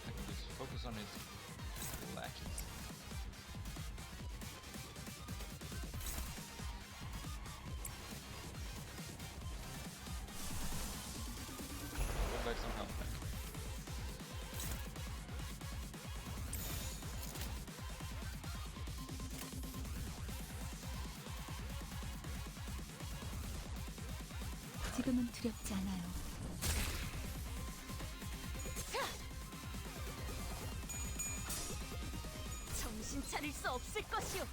Speaker 1: I can just focus on his lackeys. I would like some help back.
Speaker 15: 지금은 두렵지 않아요.
Speaker 12: 정신 차릴 수 없을 것이오.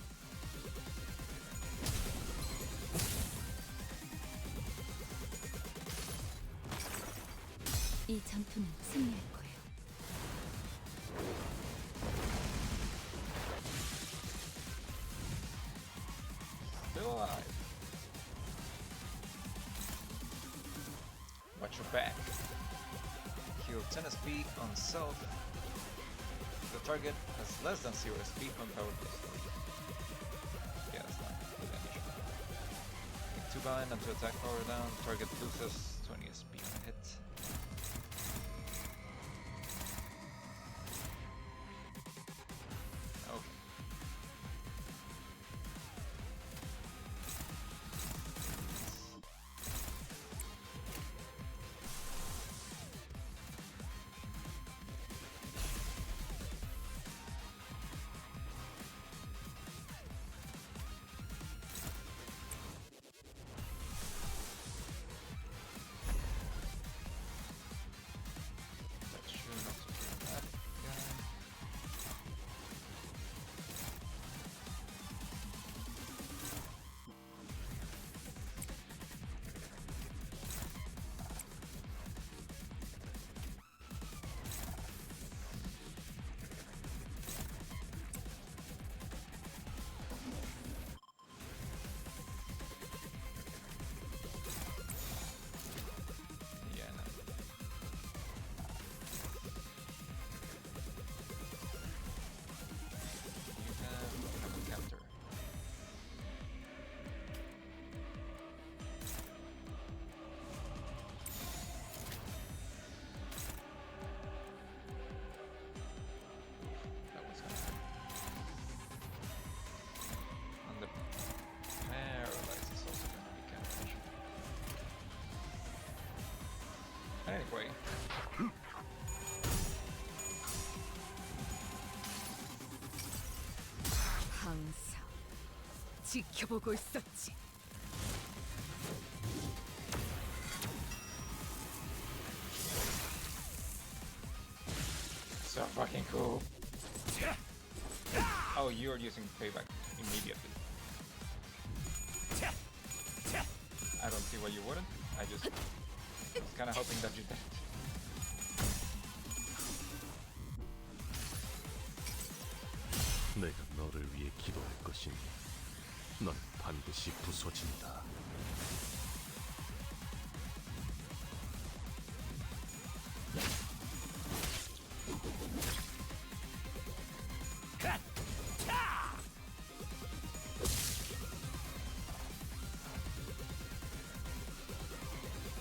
Speaker 15: 이 전투는 승리할 거예요.
Speaker 1: Still alive. Watch your back. Heal 10 SP on self. The target has less than 0 SP from power plus 3. Yeah, that's not good damage. Take 2 bind until attack power down. Target loses 20 SP on hit. Okay. That's sure not to kill that guy. Yeah, no. You have a counter. That was gonna hurt. And the paralyze is also gonna be kind of an issue. Anyway.
Speaker 13: 항상 지켜보고 있었지.
Speaker 1: So fucking cool. Oh, you're using payback immediately. I don't see why you wouldn't. I just was kind of hoping that you did.
Speaker 9: 내가 너를 위해 기도할 것이니 넌 반드시 부서진다.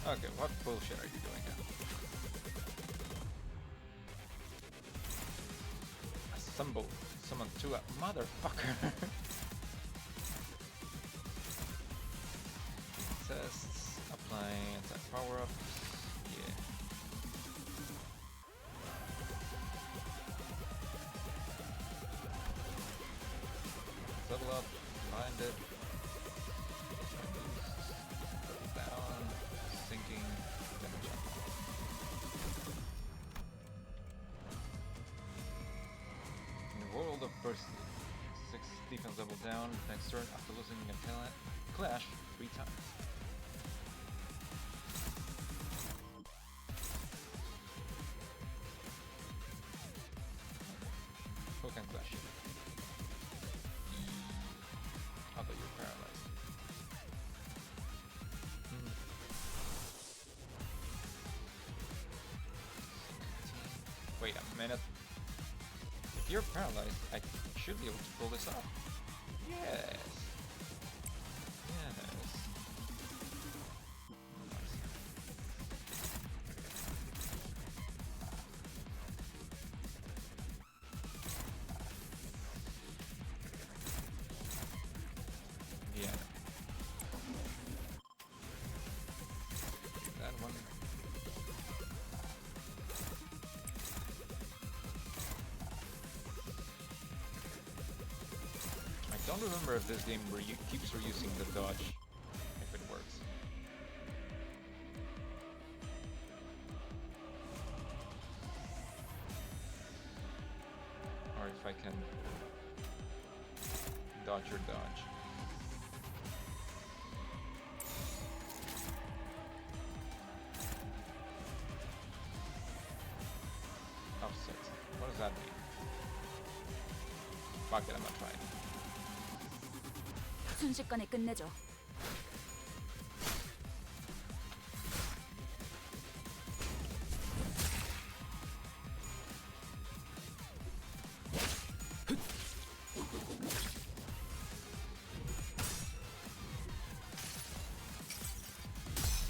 Speaker 1: Okay, what bullshit are you doing now? Assemble. Summon to a motherfucker. Tests. Applying attack power-ups. Yeah. Level up. Blinded. Double down. Sinking. Damage up. In the world of Burst 6 defense level down next turn after losing a clash 3 times. Who can clash you? Although you're paralyzed. Wait a minute. If you're paralyzed, I should be able to pull this off. Yes. Yes. Yeah. That one. I don't remember if this game keeps reusing the dodge, if it works. Or if I can dodge or dodge. Offset. What does that mean? Fuck it, I'm gonna try it.
Speaker 15: 순식간에 끝내죠.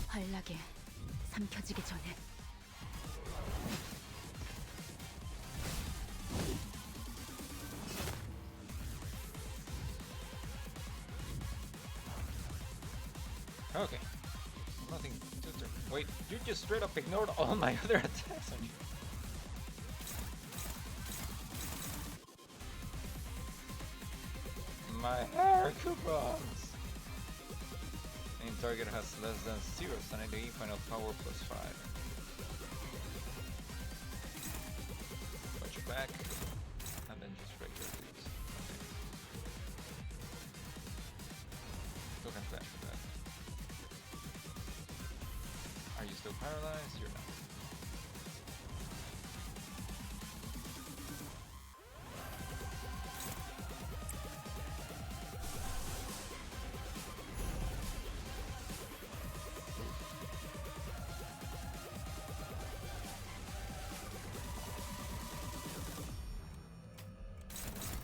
Speaker 15: 환락에 삼켜지기 전에.
Speaker 1: Okay. Nothing to do. Wait, you just straight up ignored all my other attacks on you. My hair coupons! Main target has less than 0 sanity, final power plus 5. Watch your back, and then just regular dudes. Okay. Still can flash for that. Are you still paralyzed? You're not.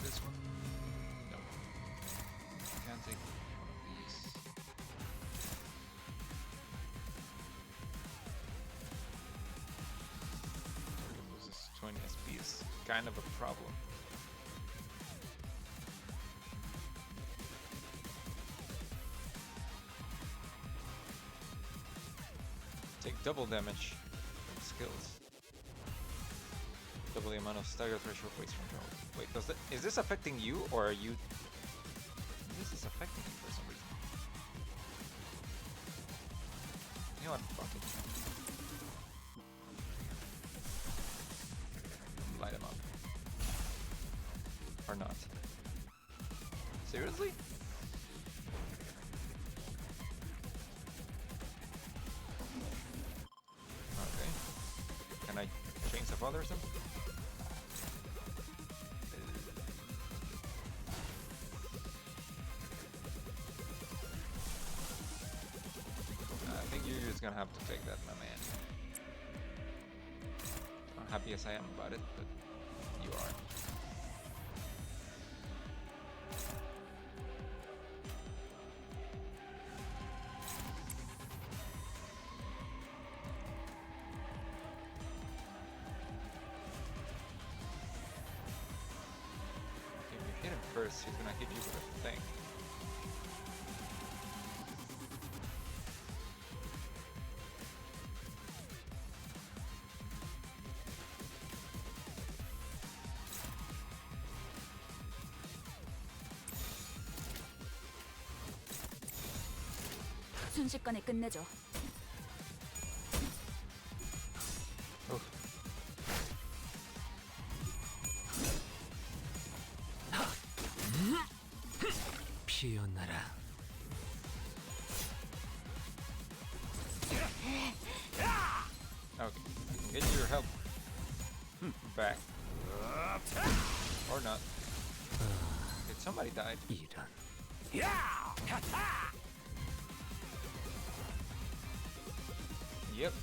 Speaker 1: This one? No. Can't take one of these. Loses 20 SP is kind of a problem. Take double damage from skills. Double the amount of stagger threshold waste from control. Wait, is this affecting you or are you? This is affecting you for some reason. You know what? Fuck it. Light him up. Or not. Seriously? Okay. Can I change the father or something? I think you're just gonna have to take that, my man. Not happy as I am about it, but you are. If you hit him first, he's gonna hit you with a thing.
Speaker 15: 순식간에 끝내죠.
Speaker 8: 피어나라.
Speaker 1: Okay, get your health back. Or not. Did somebody died?
Speaker 8: 이런.
Speaker 1: Yep,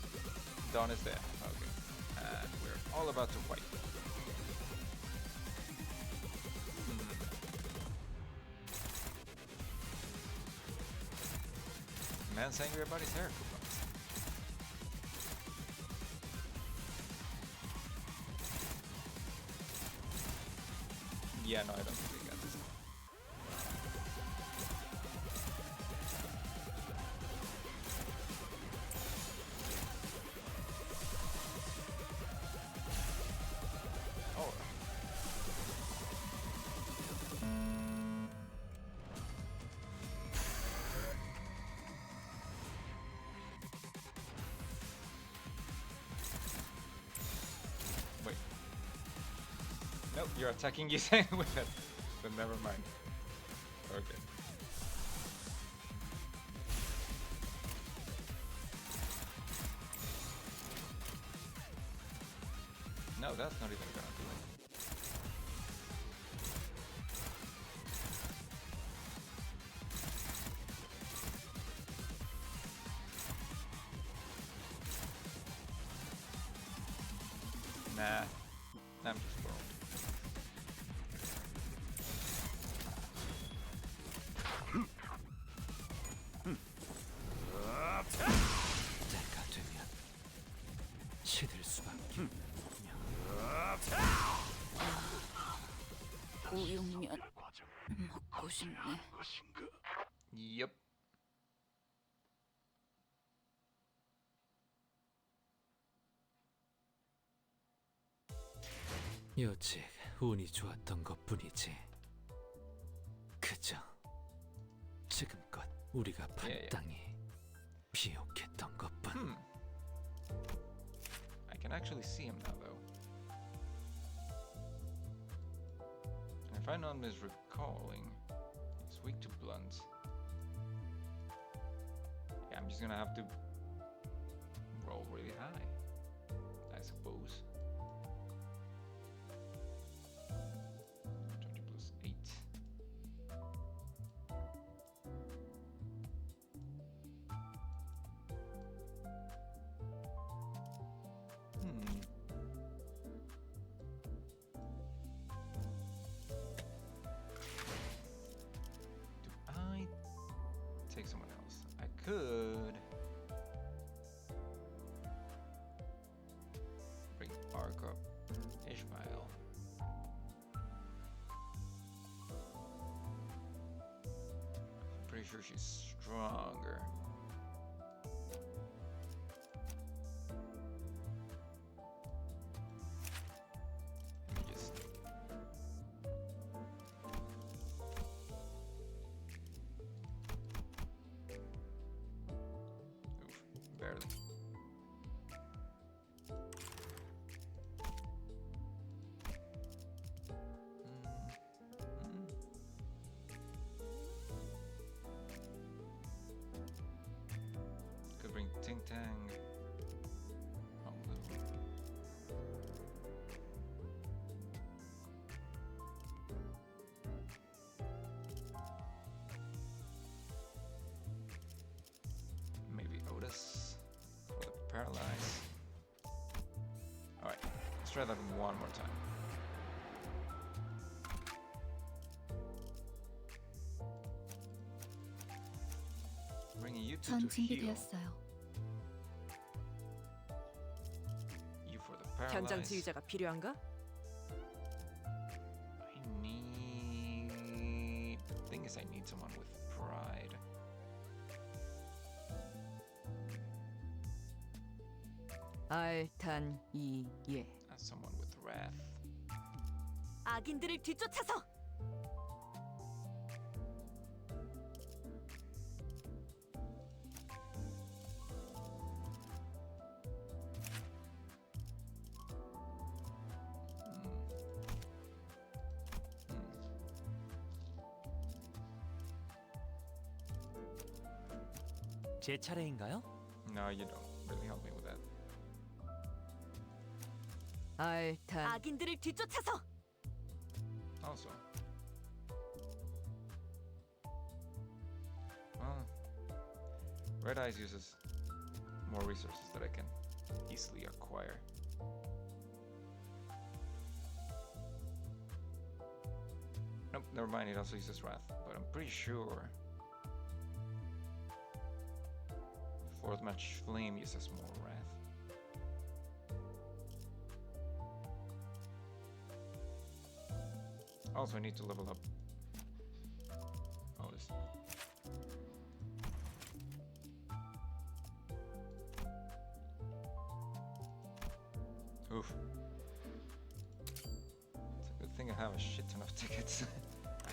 Speaker 1: Dawn is dead. Okay, and we're all about to fight. Man's angry about his hair. Yeah, no, I don't think we got this. Oh. Wait. Nope, you're attacking Yusei with it. But never mind. Okay. No, that's not even gonna do it. Nah, I'm just broke.
Speaker 8: 때가 되면 시들 수밖에.
Speaker 4: 우육면 먹고 싶네.
Speaker 1: Yep.
Speaker 8: 여직 운이 좋았던 것뿐이지. 그저 지금껏 우리가 판 땅이 비옥했던 것뿐.
Speaker 1: I can actually see him now, though. If I'm not misrecalling, he's weak to blunt. Yeah, I'm just gonna have to roll really high, I suppose. 20 plus 8. Take someone else. I could bring Ark up. Ishmael. I'm pretty sure she's stronger. Let me just barely. Could bring Ting Tang. Oh, blue. Maybe Otis for the paralyze. Alright, let's try that one more time. Bringing you two
Speaker 15: 전
Speaker 1: to heal.
Speaker 15: 준비되었어요.
Speaker 1: You for the
Speaker 5: 현장
Speaker 1: paralyze.
Speaker 5: 지휘자가 필요한가?
Speaker 1: I need. The thing is, I need someone with pride.
Speaker 5: 알탄이예.
Speaker 1: As someone with wrath.
Speaker 12: 악인들을 뒤쫓아서
Speaker 2: 제 차례인가요?
Speaker 1: No, you don't really help me with that.
Speaker 5: 알탄.
Speaker 12: 악인들을 뒤쫓아서.
Speaker 1: Also. Well, Red Eyes uses more resources that I can easily acquire. Nope, never mind, it also uses Wrath, but I'm pretty sure Fourth Match Flame uses more Wrath. Also, I need to level up all this. Oof. It's a good thing I have a shit ton of tickets.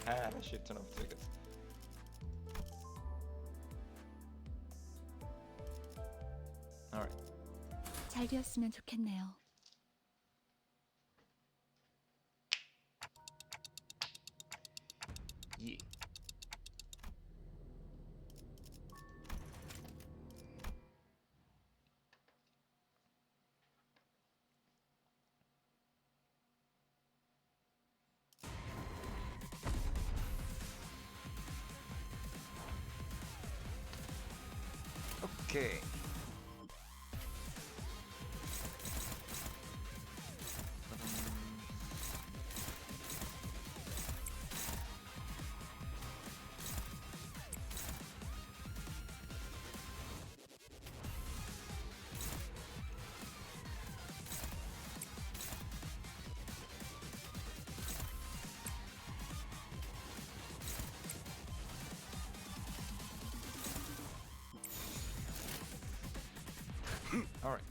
Speaker 1: I had a shit ton of tickets. Alright.
Speaker 15: 잘 되었으면 좋겠네요.
Speaker 1: Yeah. Okay. All right.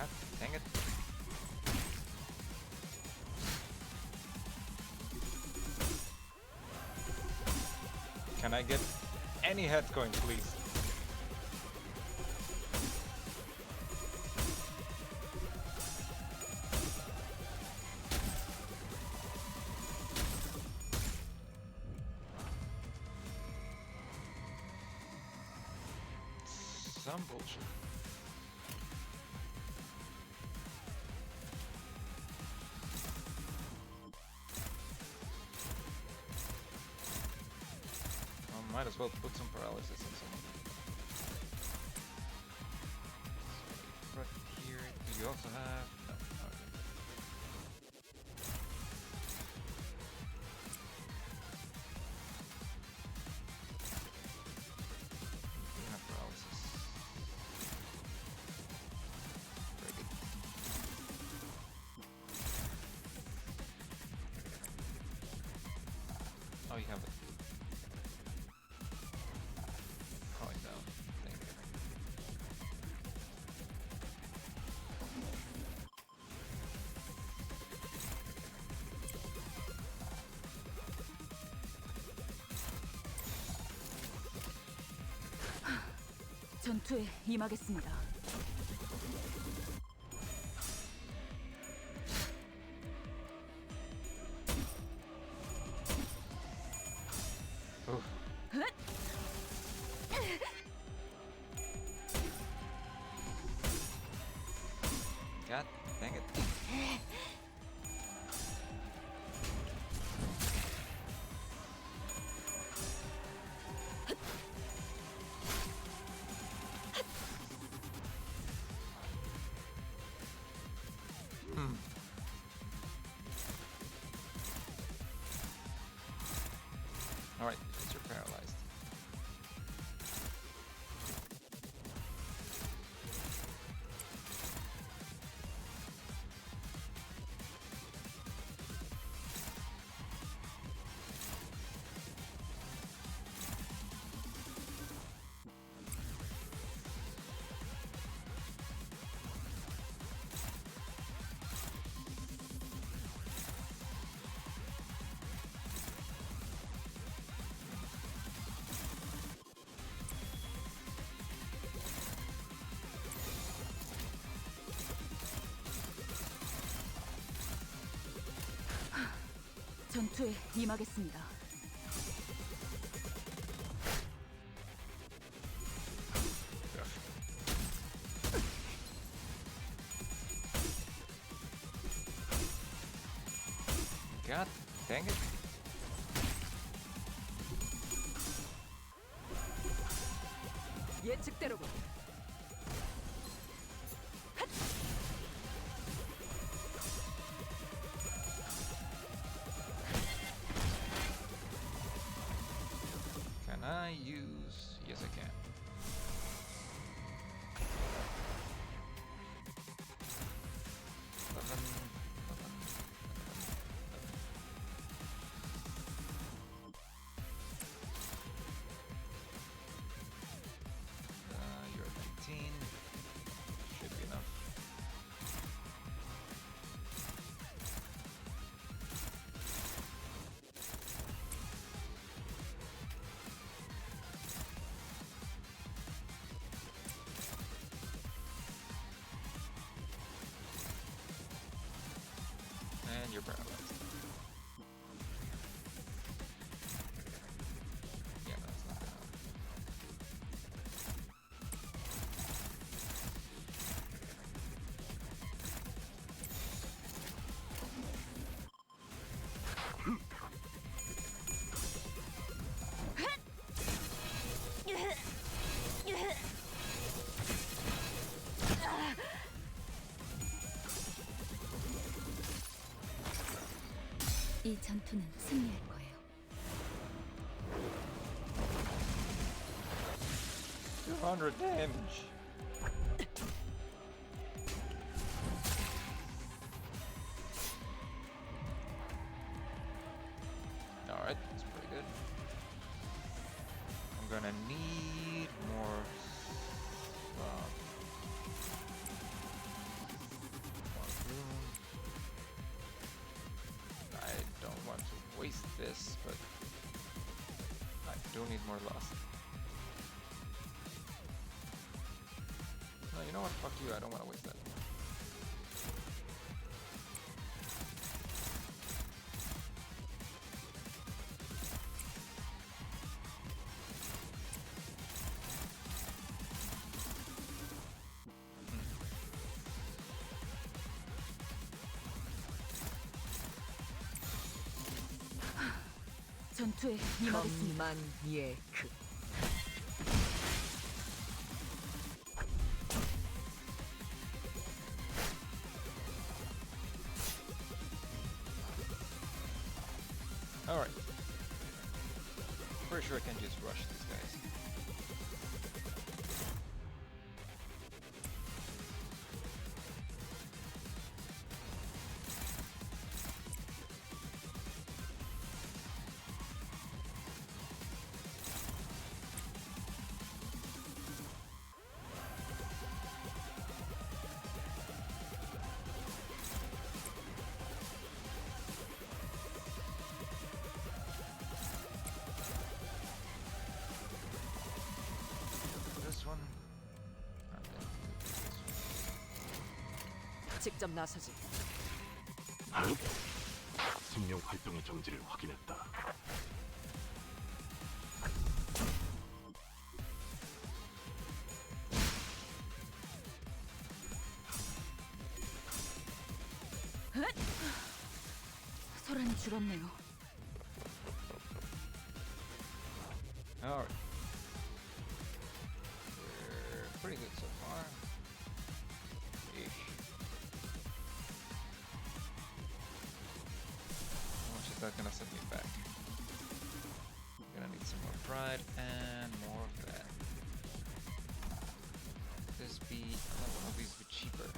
Speaker 1: God dang it. Can I get any head coin, please? Some bullshit. Might as well put some paralysis in someone. So, right here, do you also have? No, okay. You have paralysis.
Speaker 15: 전투에 임하겠습니다.
Speaker 1: Oof. God dang it. Hmm. Alright, because you're paralyzed.
Speaker 15: 전투에 임하겠습니다.
Speaker 1: God dang it.
Speaker 5: 예측대로군.
Speaker 1: Can I use? Yes, I can. You're 19. Should be enough. And you're paralyzed. Yeah, that's not enough.
Speaker 15: 이 전투는 승리할 거예요.
Speaker 1: 200 damage. Alright, that's pretty good. I'm gonna need more room. I don't want to waste this, but I do need more lust. No, you know what? Fuck you, I don't want to waste that.
Speaker 15: 전투에 임하겠습니다.
Speaker 5: 천만예크.
Speaker 1: Alright. Pretty sure I can just rush these guys.
Speaker 5: 직접 나서지.
Speaker 9: 생명 활동의 정지를 확인했다.
Speaker 15: 소란이 줄었네요.
Speaker 1: Alright. We're pretty good so far. Ish. How much is that gonna set me back? Gonna need some more pride and more of that. This be one of these be cheaper.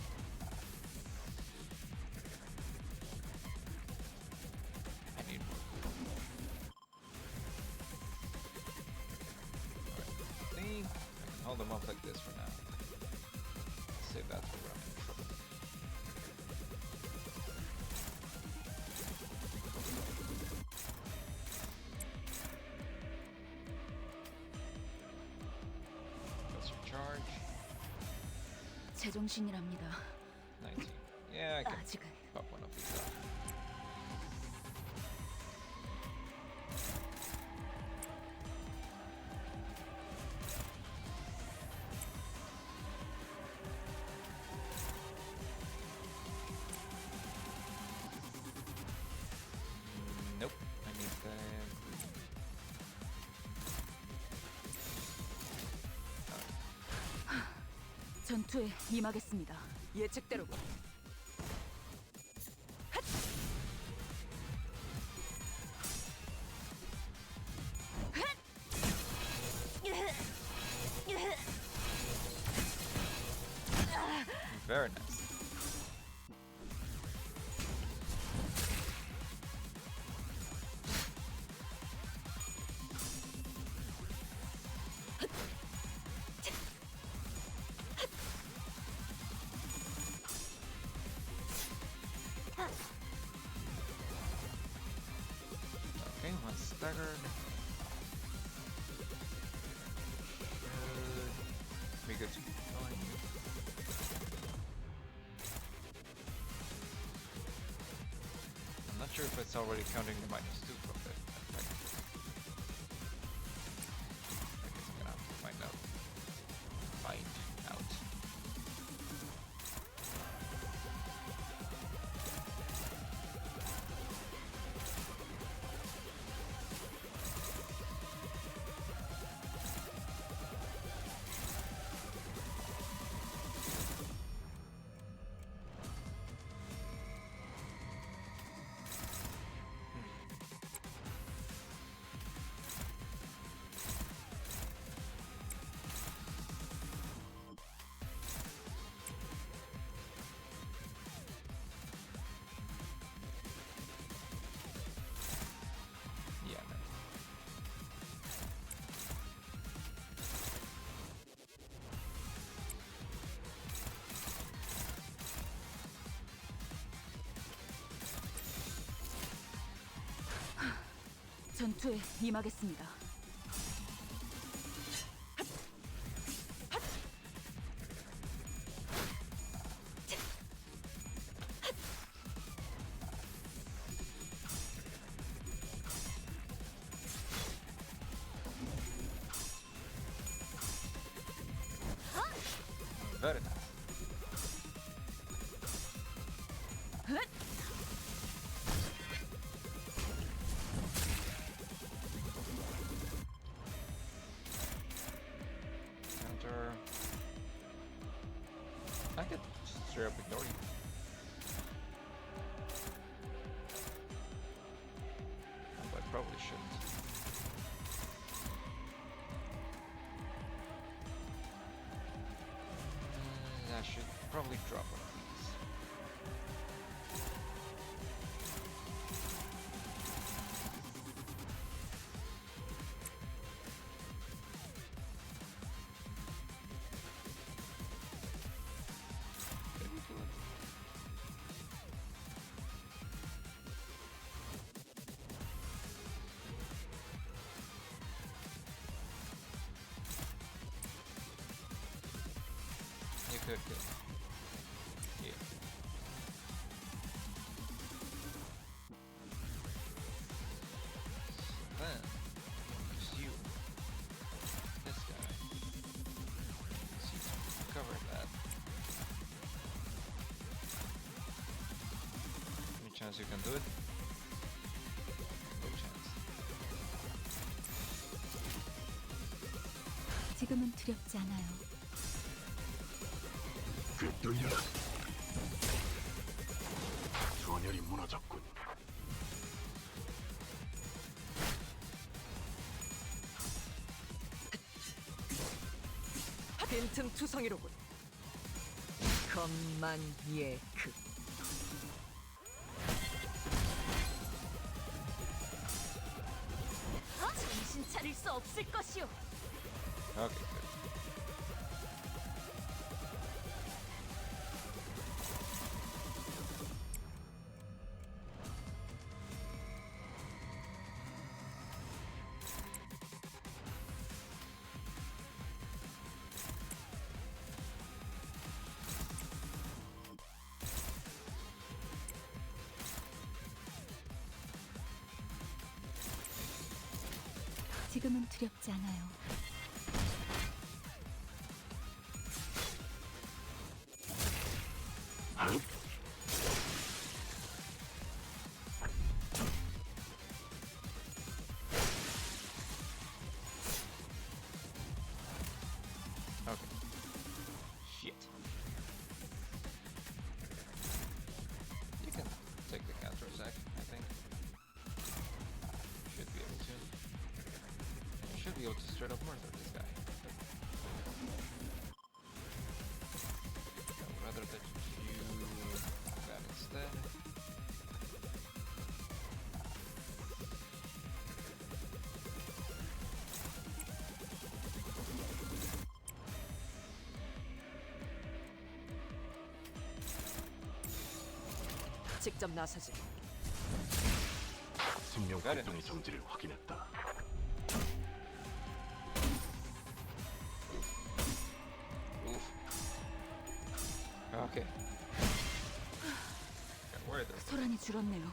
Speaker 1: I need more food. I think I can hold them up like this for now. Save that for when I'm in trouble. That's your charge.
Speaker 15: 제정신이랍니다.
Speaker 1: 19. Yeah, I can
Speaker 15: 아직은.
Speaker 1: pop one of these out. Nope, I need that.
Speaker 15: 전투에 임하겠습니다.
Speaker 5: 예측대로고.
Speaker 1: Very nice. Okay, one staggered. Should be good to keep going. I'm not sure if it's already counting the -2 from that effect. I guess I'm gonna have to find out. Find out. Yeah, man.
Speaker 15: 전투에 임하겠습니다.
Speaker 1: Very nice. Counter. I could just straight up ignore you. But I probably shouldn't. I should probably drop one of these. Did we do it? You could kill. Yeah. chance you can do it. No chance.
Speaker 15: 지금은 두렵지 않아요.
Speaker 10: 꿰뚫려. 전열이 무너졌군.
Speaker 5: 빈틈 투성이로군. 겁만예 극.
Speaker 12: 정신 차릴 수 없을 것이오.
Speaker 1: Okay, good.
Speaker 15: 지금은 두렵지 않아요.
Speaker 1: Okay. Shit. You can take the counter attack, I think. Should be able to. You should be able to straight up murder this guy. I would rather that you that instead.
Speaker 5: 직접 나서지.
Speaker 10: 생명 활동의 정지를 확인했다.
Speaker 1: Okay. Where are they?
Speaker 4: 소란이 줄었네요.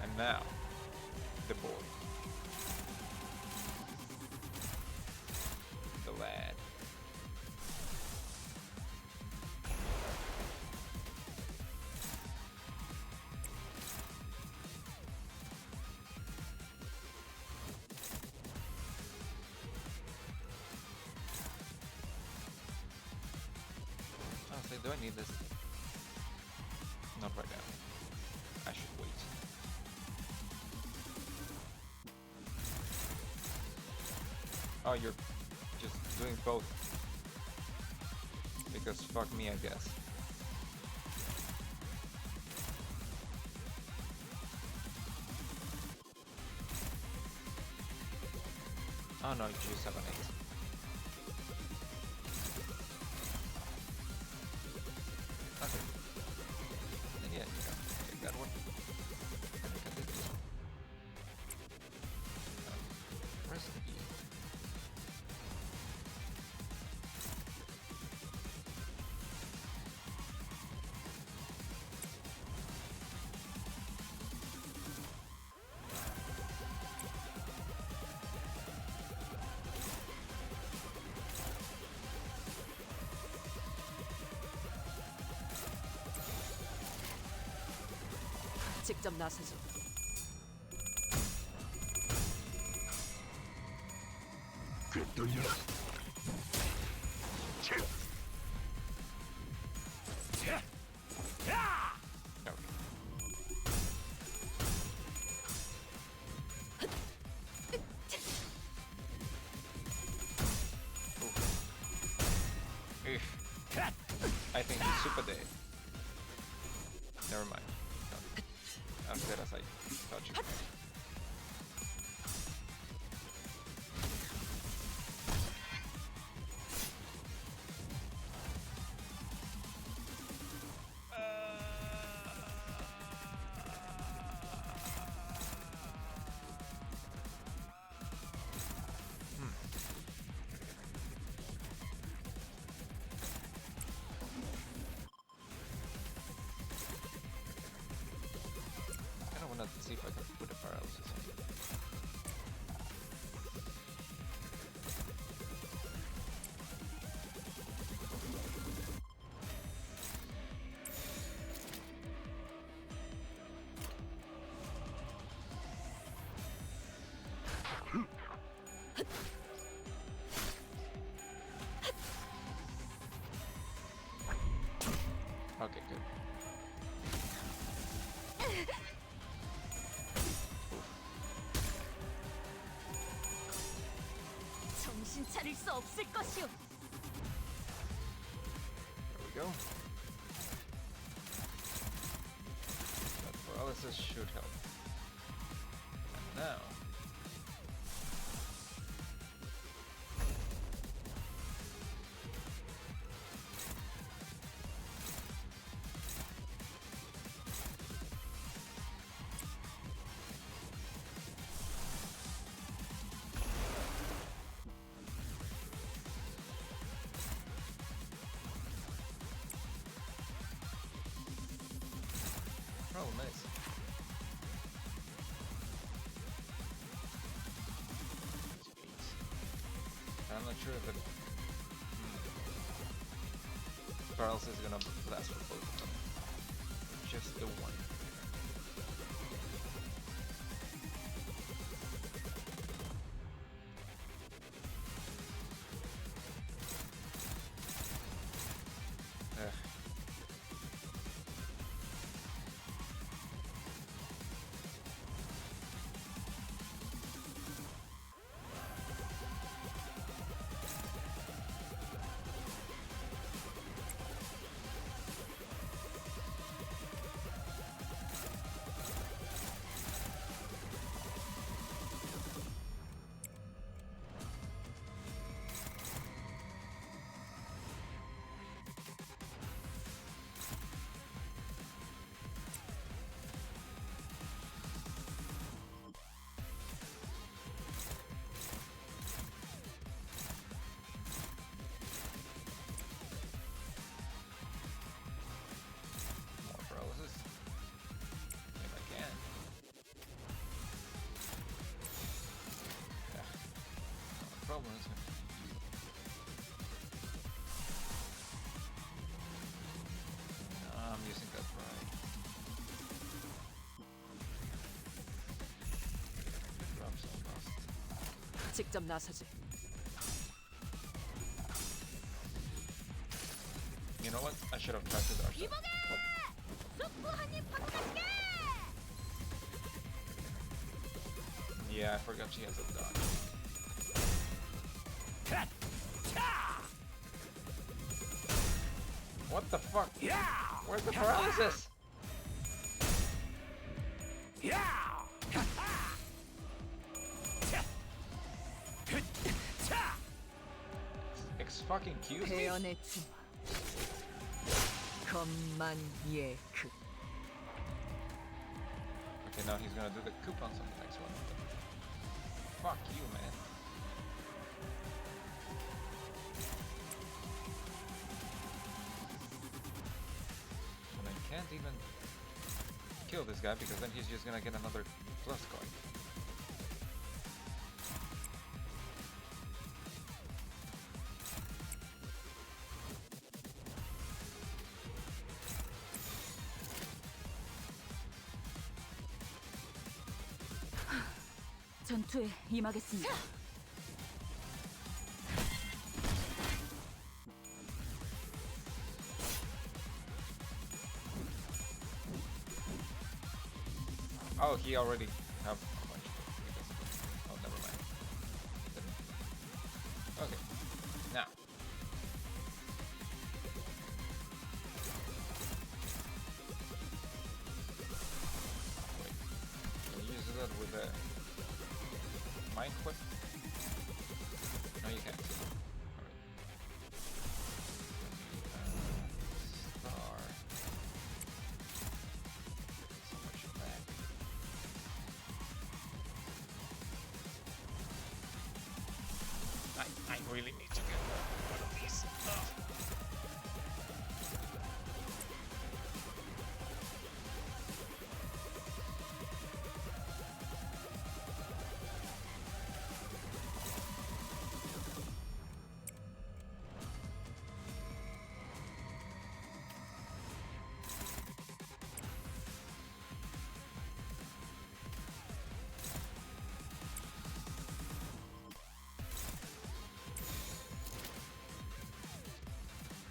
Speaker 1: And now, the boy. The lad. Honestly, do I need this? Not right now. I should wait. Oh, you're just doing both. Because fuck me, I guess. Oh no, you just have an 8. Okay. And yeah, you can take that one. And we can take this one. Press E.
Speaker 5: 직접 나서지.
Speaker 10: 꿰뚫려.
Speaker 1: I think he's super dead. Never mind. As dead as I thought you. See if I can put a paralysis on it.
Speaker 12: 정신 차릴 수 없을 것이오.
Speaker 1: There we go. That paralysis should help. And now. Oh, nice. I'm not sure if it paralysis is gonna last for both of them. Just the one. Problem is I'm using that pride. Drop so fast.
Speaker 5: 직접 나서지.
Speaker 1: You know what? I should have tried to dodge that.
Speaker 12: 이보게! 쑥부 한입 받고 갈게!
Speaker 1: Yeah, I forgot she has a dodge. What the fuck?
Speaker 7: Yeah!
Speaker 1: Where's the paralysis?
Speaker 7: Yeah!
Speaker 1: Fucking Q's me?
Speaker 5: 배연의 춤. 것만 예크.
Speaker 1: Okay, now he's gonna do the coupons on the next one. Fuck you, man. And I can't even kill this guy because then he's just gonna get another plus card.
Speaker 15: 전투에 임하겠습니다.
Speaker 1: Oh, he already have a bunch because oh, never mind. Didn't. Okay, now. Wait, can you use that with a mind whip? No, you can't. Star. So much back. I really need to get one of these.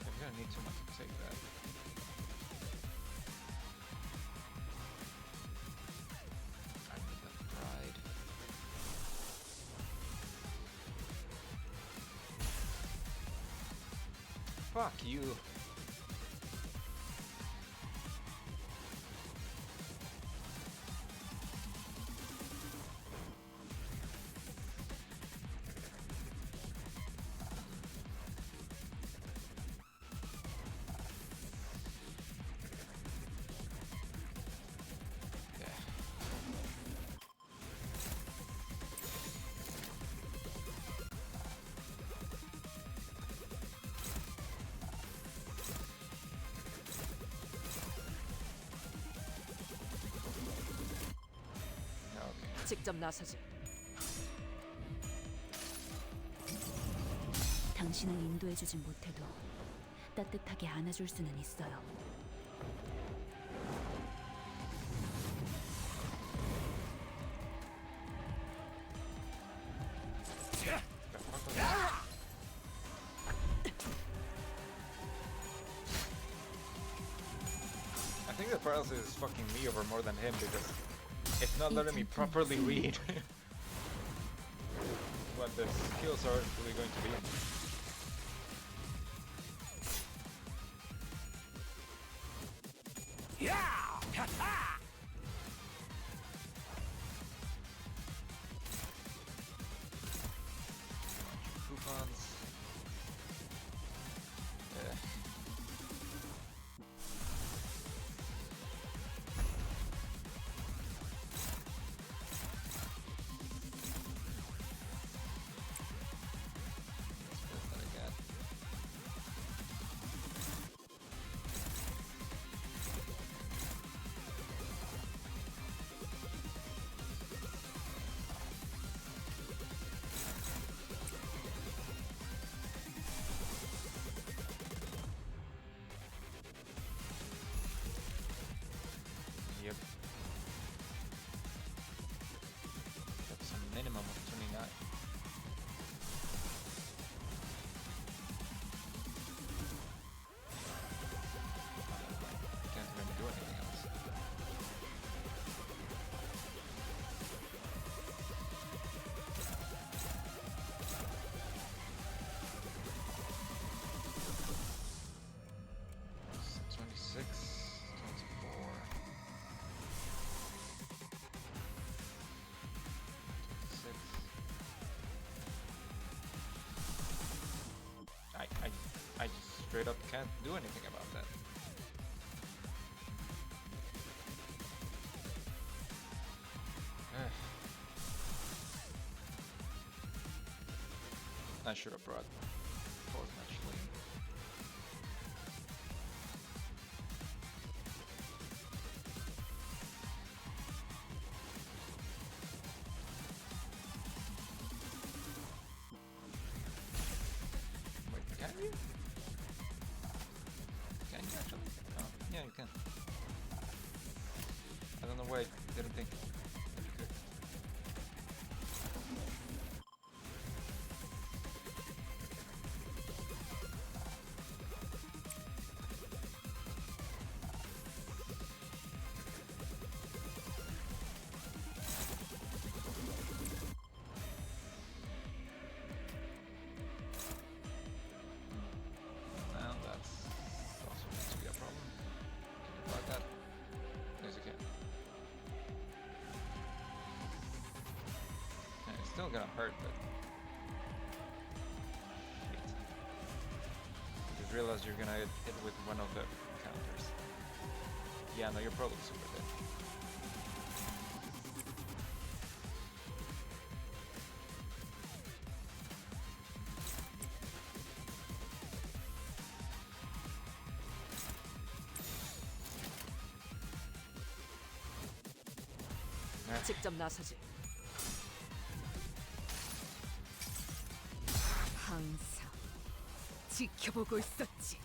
Speaker 1: I'm gonna need someone to take that. I need that pride. Fuck you.
Speaker 5: 직접 나서지.
Speaker 15: 당신을 인도해주진 못해도 따뜻하게 안아줄 수는 있어요.
Speaker 1: I think the paralysis is fucking me over more than him because it's not letting me properly read what the skills are really going to be. Coupons. Yeah. Yep. That's a minimum of 29. I can't even do anything else. It's 26, 24. 26. I just straight up can't do anything about that. I should have brought both actually. Wait, can you? Can you actually? Oh, yeah, you can. I don't know why I didn't think that you could. Well, that's also going to be a problem. Can you block that? Yes, you can. And it's still gonna hurt, but wait. I just realized you're gonna get hit with one of the counters. Yeah, no, you're probably super dead.
Speaker 5: 직접 나서지.
Speaker 13: 항상 지켜보고 있었지.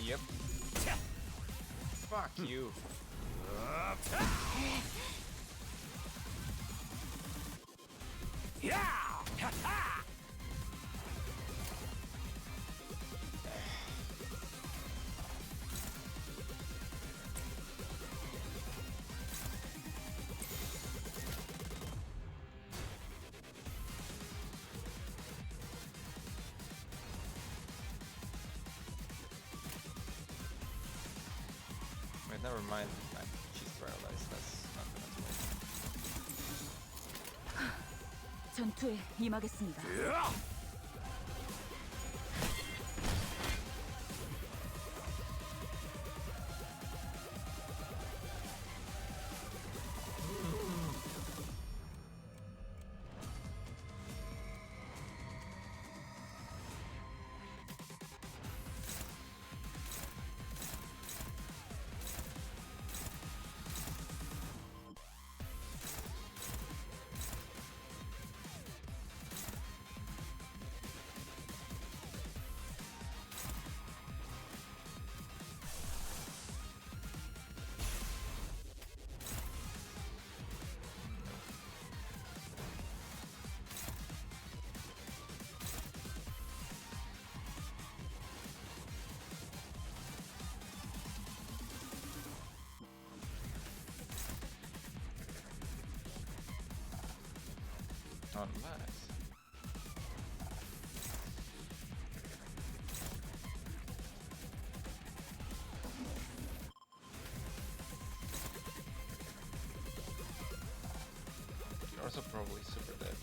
Speaker 1: Yep. Fuck you. never mind. She's paralyzed. That's not gonna do it.
Speaker 15: 전투에 임하겠습니다.
Speaker 1: Unless... You're also probably super dead.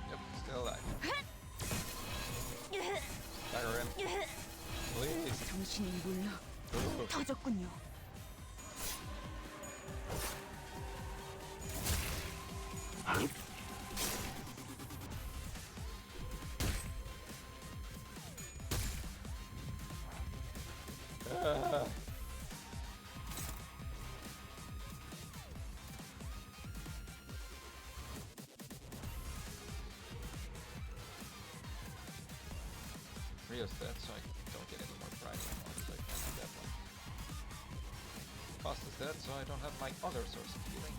Speaker 1: Yep, still alive. Dagger him. Please.
Speaker 15: 정신이 물러
Speaker 1: Ooh.
Speaker 15: 터졌군요.
Speaker 1: Rio's dead, so I don't get any more pride anymore, so I can't do that one. Fast is dead, so I don't have my other source of healing.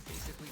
Speaker 1: Basically,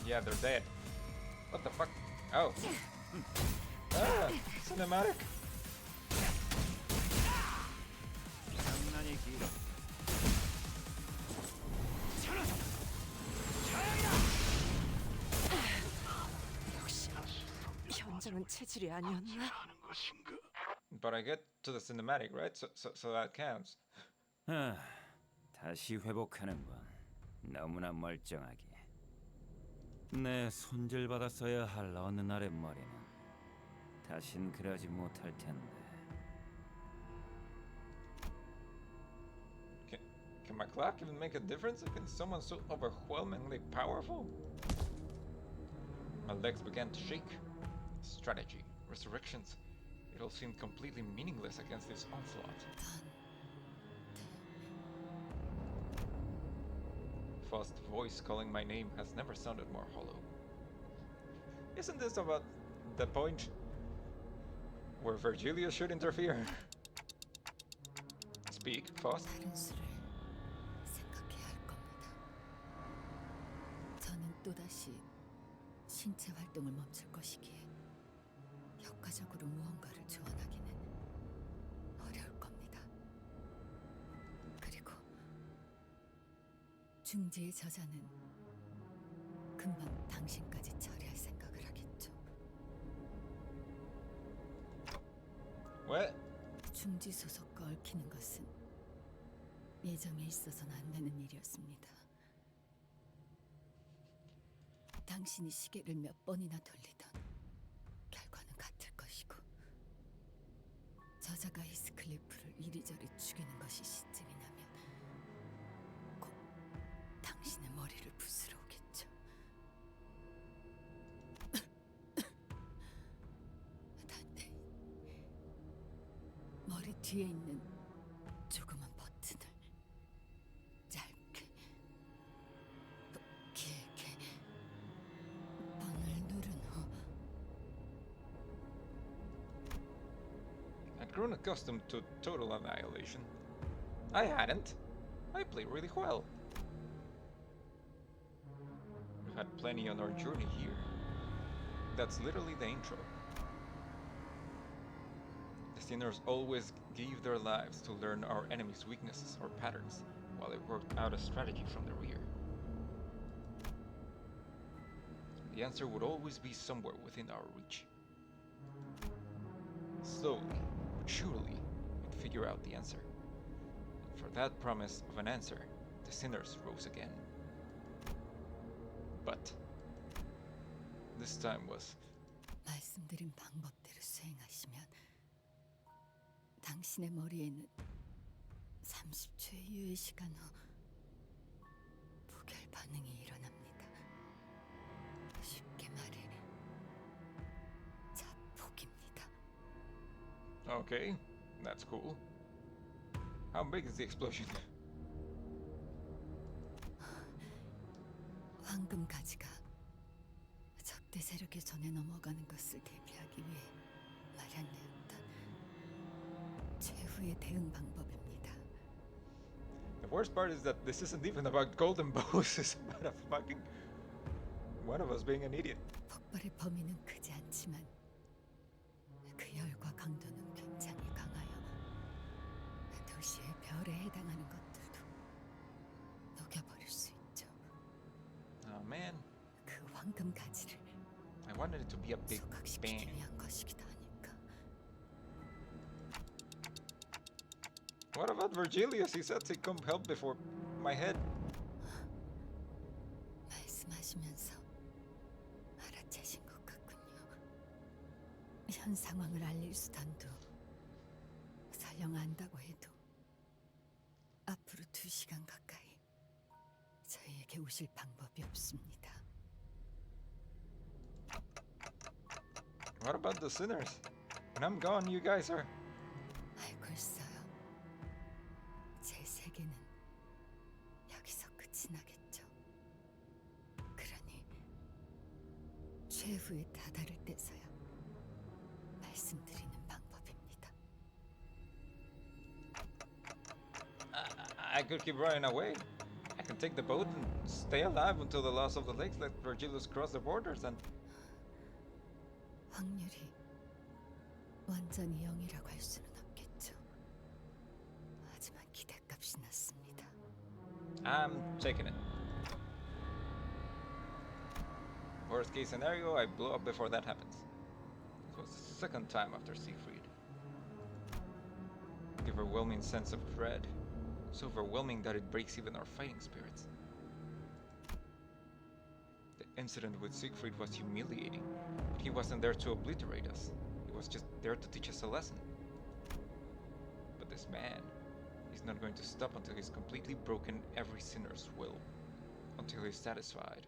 Speaker 1: yeah, they're dead. What the fuck? Oh. Ah, cinematic.
Speaker 5: 역시 현장은 체질이 아니었나?
Speaker 1: But I get to the cinematic, right? So that counts.
Speaker 6: 다시 회복하는군. 너무나 멀쩡하게. 내 손질받았어야 할 어느 날의 머리는 다신 그러지 못할 텐데.
Speaker 1: Can my clock even make a difference against someone so overwhelmingly powerful? My legs began to shake. Strategy, resurrections. It all seemed completely meaningless against this onslaught. Faust's voice calling my name has never sounded more hollow. Isn't this about the point where Virgilius should interfere? Speak, Faust.
Speaker 3: 다른 수를 생각해야 할 겁니다. 저는 또다시 신체 활동을 멈출 것이기에 효과적으로 무언가를 조언하기는 어려울 겁니다. 그리고 중지의 저자는 금방 당신까지 처리할 생각을 하겠죠.
Speaker 1: What?
Speaker 15: 중지 소속과 얽히는 것은 예정에 있어서는 안 되는 일이었습니다. 당신이 시계를 몇 번이나 돌리던 결과는 같을 것이고, 저자가 히스클리프를 이리저리 죽이는 것이 시증이 나면 곧 당신의 머리를 부수러 오겠죠. 단테, 머리 뒤에 있는 조그만 버튼을 짧게, 길게 번을 누른 후
Speaker 1: I'd grown accustomed to total annihilation. I hadn't. I played really well. We've had plenty on our journey here. That's literally the intro. The sinners always gave their lives to learn our enemy's weaknesses or patterns, while they worked out a strategy from the rear. The answer would always be somewhere within our reach. Slowly, but surely, we'd figure out the answer. And for that promise of an answer, the sinners rose again. But this time was
Speaker 15: 말씀드린 방법대로 수행하시면 당신의 머리에는 30초의 유예 시간 후 부결 반응이 일어납니다. 쉽게 말해 자폭입니다.
Speaker 1: okay. That's cool. How big is the explosion?
Speaker 15: 황금 가지가 적대 세력의 전에 넘어가는 것을 대비하기 위해 마련되었던 최후의 대응 방법입니다.
Speaker 1: The worst part is that this isn't even about golden bows. It's about a fucking one of us being an idiot.
Speaker 15: 폭발의 범위는 크지 않지만 그 열과 강도는 굉장히 강하여 도시의 별에 해당하는 것들도 녹여버릴 수 있죠.
Speaker 1: Oh man,
Speaker 15: 그 황금 가지를
Speaker 1: I wanted it to be a big
Speaker 15: 소각시키기
Speaker 1: bang.
Speaker 15: 위한 것이기도 하니까.
Speaker 1: What about Virgilius? He said he'd come help before my head.
Speaker 15: 말씀하시면서 알아채신 것 같군요. 현 상황을 알릴 수단도 설령 안다고 해도 앞으로 2시간 가까이 저희에게 오실 방법이 없습니다.
Speaker 1: What about the sinners? When I'm gone, you guys are.
Speaker 15: 알고 있어요. 제 세계는 여기서 끝이 나겠죠. 그러니 최후에 다다를 때서야 말씀드리는 방법입니다.
Speaker 1: I could keep running away. I can take the boat and stay alive until the loss of the lakes let Virgilius cross the borders and.
Speaker 15: 확률이 완전히 0이라고 할 수는 없겠죠. 하지만 기대값이 낮습니다.
Speaker 1: I'm taking it. Worst case scenario, I blow up before that happens. It was the second time after Siegfried. The overwhelming sense of dread. So overwhelming that it breaks even our fighting spirits. The incident with Siegfried was humiliating, but he wasn't there to obliterate us. He was just there to teach us a lesson. But this man, he's not going to stop until he's completely broken every sinner's will. Until he's satisfied.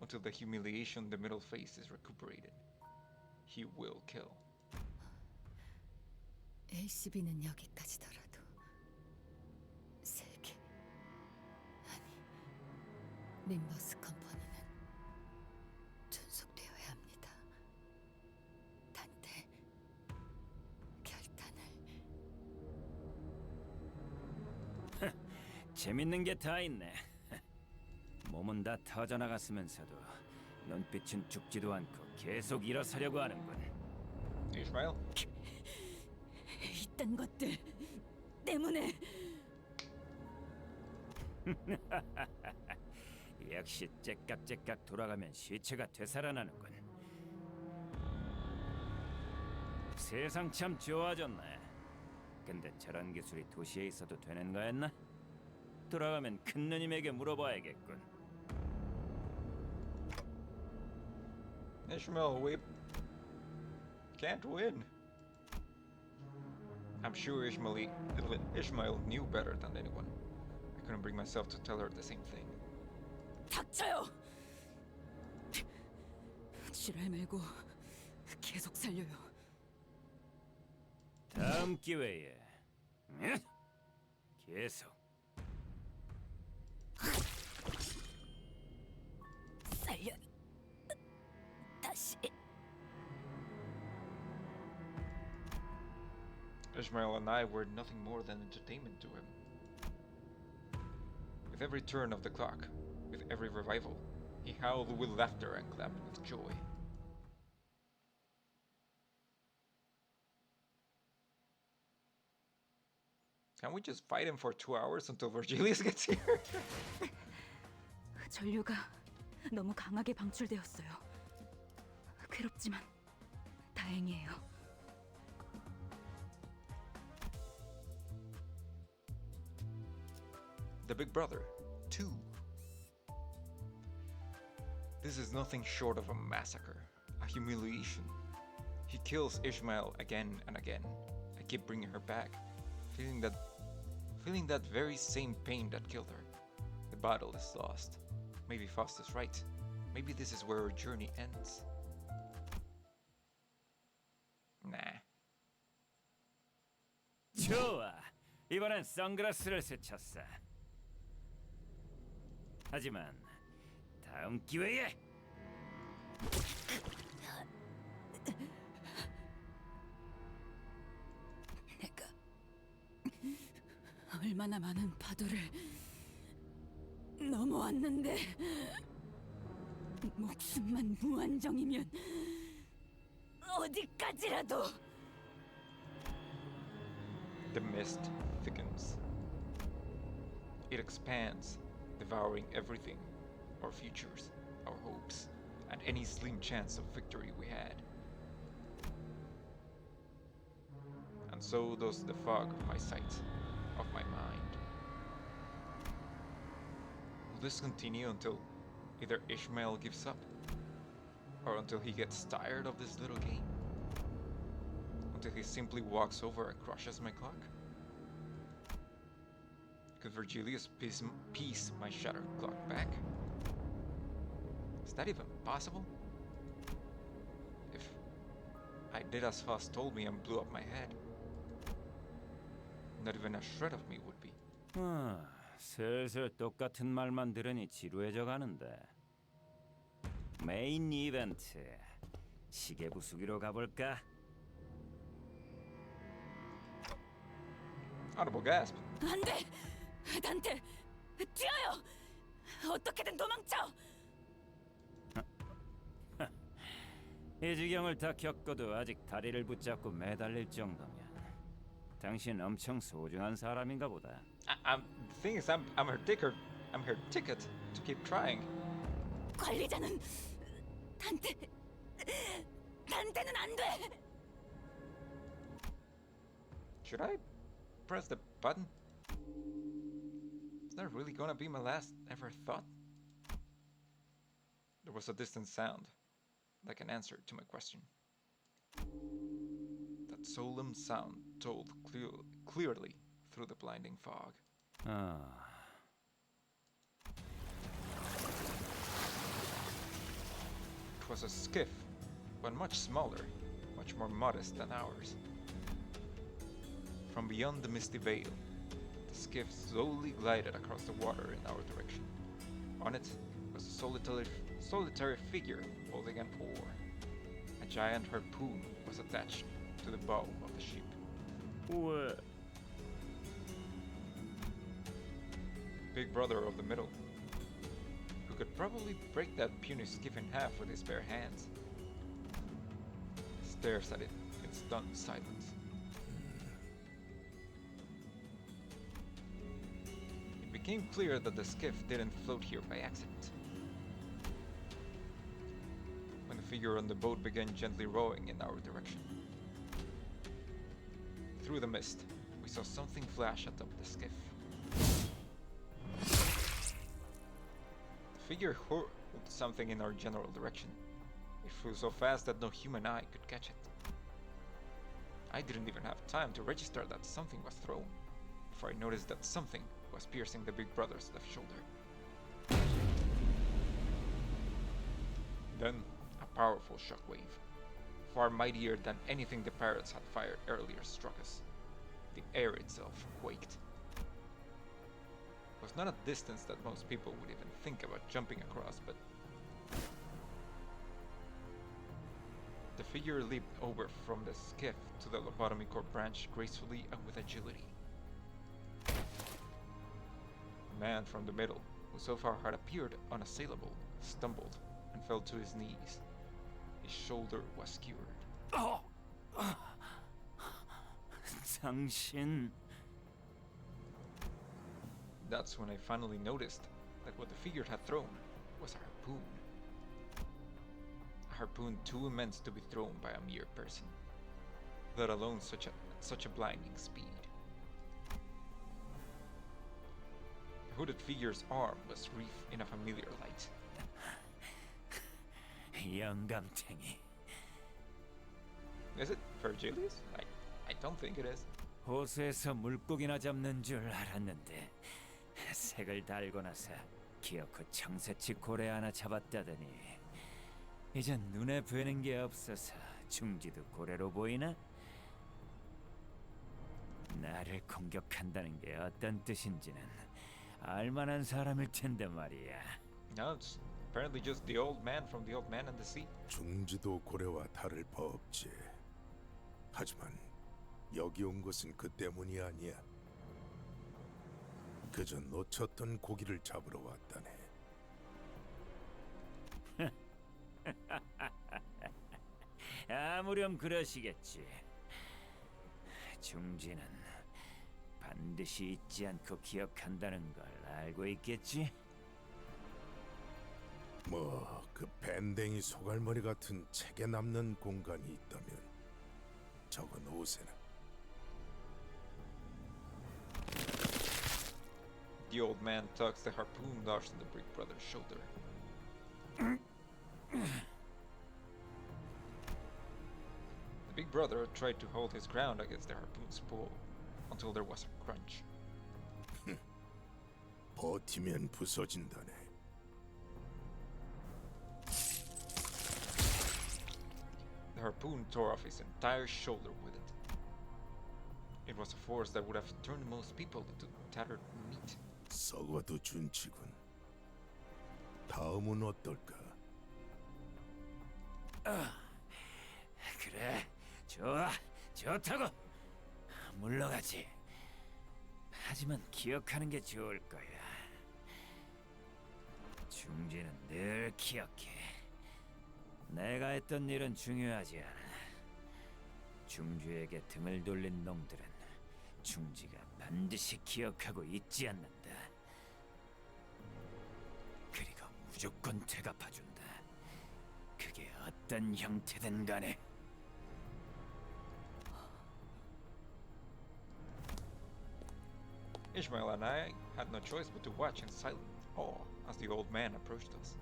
Speaker 1: Until the humiliation in the middle face is recuperated. He will kill.
Speaker 15: ACB는 여기까지더라도 세계 아니 림버스 컴퍼니는 존속되어야 합니다. 단테 결단을.
Speaker 16: 재밌는 게 다 있네. 몸은 다 터져나갔으면서도 눈빛은 죽지도 않고 계속 일어서려고 하는군.
Speaker 1: Ishmael?
Speaker 15: 이딴 것들 때문에.
Speaker 16: 역시 째깍째깍 돌아가면 시체가 되살아나는군. 세상 참 좋아졌네. 근데 저런 기술이 도시에 있어도 되는 거였나? 돌아가면 큰 누님에게 물어봐야겠군.
Speaker 1: Ishmael, we can't win. I'm sure Ishmael knew better than anyone. I couldn't bring myself to tell her the same thing.
Speaker 4: 닥쳐요. 지랄 말고 계속 살려요.
Speaker 16: 다음 기회에 계속.
Speaker 12: 살려. 다시.
Speaker 1: Ishmael and I were nothing more than entertainment to him. With every turn of the clock, with every revival, he howled with laughter and clapped with joy. Can we just fight him for 2 hours until Virgilius gets here?
Speaker 4: 전류가 너무 강하게 방출되었어요. 괴롭지만 다행이에요.
Speaker 1: The Big Brother 2. This is nothing short of a massacre, a humiliation. He kills Ishmael again and again. I keep bringing her back, feeling that very same pain that killed her. The battle is lost. Maybe Faust is right. Maybe this is where our journey ends. Nah.
Speaker 16: 좋아. 이번엔 선글라스를 스쳤어. 하지만 다음 기회에
Speaker 4: 내가 얼마나 많은 파도를 넘어왔는데 목숨만 무한정이면 어디까지라도.
Speaker 1: The mist thickens. It expands, devouring everything, our futures, our hopes, and any slim chance of victory we had. And so does the fog of my sight, of my mind. Will this continue until either Ishmael gives up, or until he gets tired of this little game? Until he simply walks over and crushes my clock? Could Virgilius piece my shattered clock back? Is that even possible? If I did as Faust told me and blew up my head, not even a shred of me would be.
Speaker 16: 슬슬 똑같은 말만 들으니 지루해져 가는데. 메인 이벤트 시계 부수기로 가볼까?
Speaker 1: Audible gasp.
Speaker 4: 안 돼! 단테! 뛰어요! 어떻게든 도망쳐!
Speaker 16: 이 지경을 다 겪어도 아직 다리를 붙잡고 매달릴 정도면 당신 엄청 소중한 사람인가 보다.
Speaker 1: The thing is, I'm her ticket. I'm her ticket to keep trying.
Speaker 4: 관리자는 단테는 안 돼!
Speaker 1: Should I press the button? Is that really gonna be my last ever thought? There was a distant sound, like an answer to my question. That solemn sound told clearly through the blinding fog. It was a skiff, but much smaller, much more modest than ours. From beyond the misty veil, the skiff slowly glided across the water in our direction. On it was a solitary figure holding an oar. A giant harpoon was attached to the bow of the ship.
Speaker 16: What?
Speaker 1: Big brother of the middle, who could probably break that puny skiff in half with his bare hands, stares at it in stunned silence. It became clear that the skiff didn't float here by accident. When the figure on the boat began gently rowing in our direction. Through the mist, we saw something flash atop the skiff. The figure hurled something in our general direction. It flew so fast that no human eye could catch it. I didn't even have time to register that something was thrown before I noticed that something was piercing the big brother's left shoulder. Then, a powerful shockwave, far mightier than anything the pirates had fired earlier, struck us. The air itself quaked. It was not a distance that most people would even think about jumping across, but the figure leaped over from the skiff to the lobotomy core branch gracefully and with agility. The man from the middle, who so far had appeared unassailable, stumbled and fell to his knees. His shoulder was skewered.
Speaker 16: 당신.
Speaker 1: That's when I finally noticed that what the figure had thrown was a harpoon. A harpoon too immense to be thrown by a mere person, let alone such a blinding speed. The hooded figure's arm was wreathed in a familiar light.
Speaker 16: 영감탱이.
Speaker 1: Is it Virgilius? I don't think it is.
Speaker 16: 호수에서 물고기나 잡는 줄 알았는데 색을 달고 나서 기어코 청새치 고래 하나 잡았다더니 이젠 눈에 뵈는 게 없어서 중지도 고래로 보이나? 나를 공격한다는 게 어떤 뜻인지는 알만한 사람일 텐데 말이야.
Speaker 1: No, it's apparently just the old man from the old man and the sea.
Speaker 17: 중지도 고래와 다를 바 없지. 하지만 여기 온 것은 그 때문이 아니야. 그저 놓쳤던 고기를 잡으러 왔다네.
Speaker 16: 아무렴 그러시겠지. 중지는 반드시 잊지 않고 기억한다는 걸 알고 있겠지?
Speaker 17: 뭐 그 밴댕이 소갈머리 같은 책에 남는 공간이 있다면 적어 놓으세나.
Speaker 1: The old man tucks the harpoon lodged in the big brother's shoulder. The big brother tried to hold his ground against the harpoon's pull until there was a crunch.
Speaker 17: 버티면 부서진다네.
Speaker 1: The harpoon tore off his entire shoulder with it. It was a force that would have turned most people into tattered meat.
Speaker 17: 썩어도 준치군. 다음은 어떨까?
Speaker 16: 그래, 좋아, 좋다고. 물러가지. 하지만 기억하는 게 좋을 거야. 중지는 늘 기억해. 내가 했던 일은 중요하지 않아. 중주에게 등을 돌린 놈들은 중지가 반드시 기억하고 잊지 않는다. 그리고 무조건 되갚아준다. 그게 어떤 형태든 간에.
Speaker 1: Ishmael and I had no choice but to watch in silent awe as the old man approached us.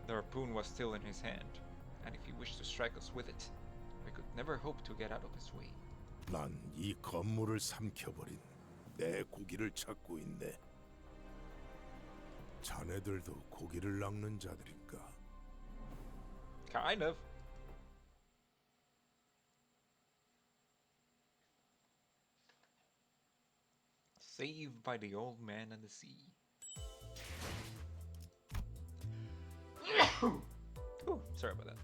Speaker 1: The harpoon was still in his hand, and if he wished to strike us with it, we could never hope to get out of his way.
Speaker 17: 난 이 건물을 삼켜버린 내 고기를 찾고 있네. 자네들도 고기를 낚는 자들인가?
Speaker 1: Kind of. Saved by the old man and the sea. Ooh, sorry about that.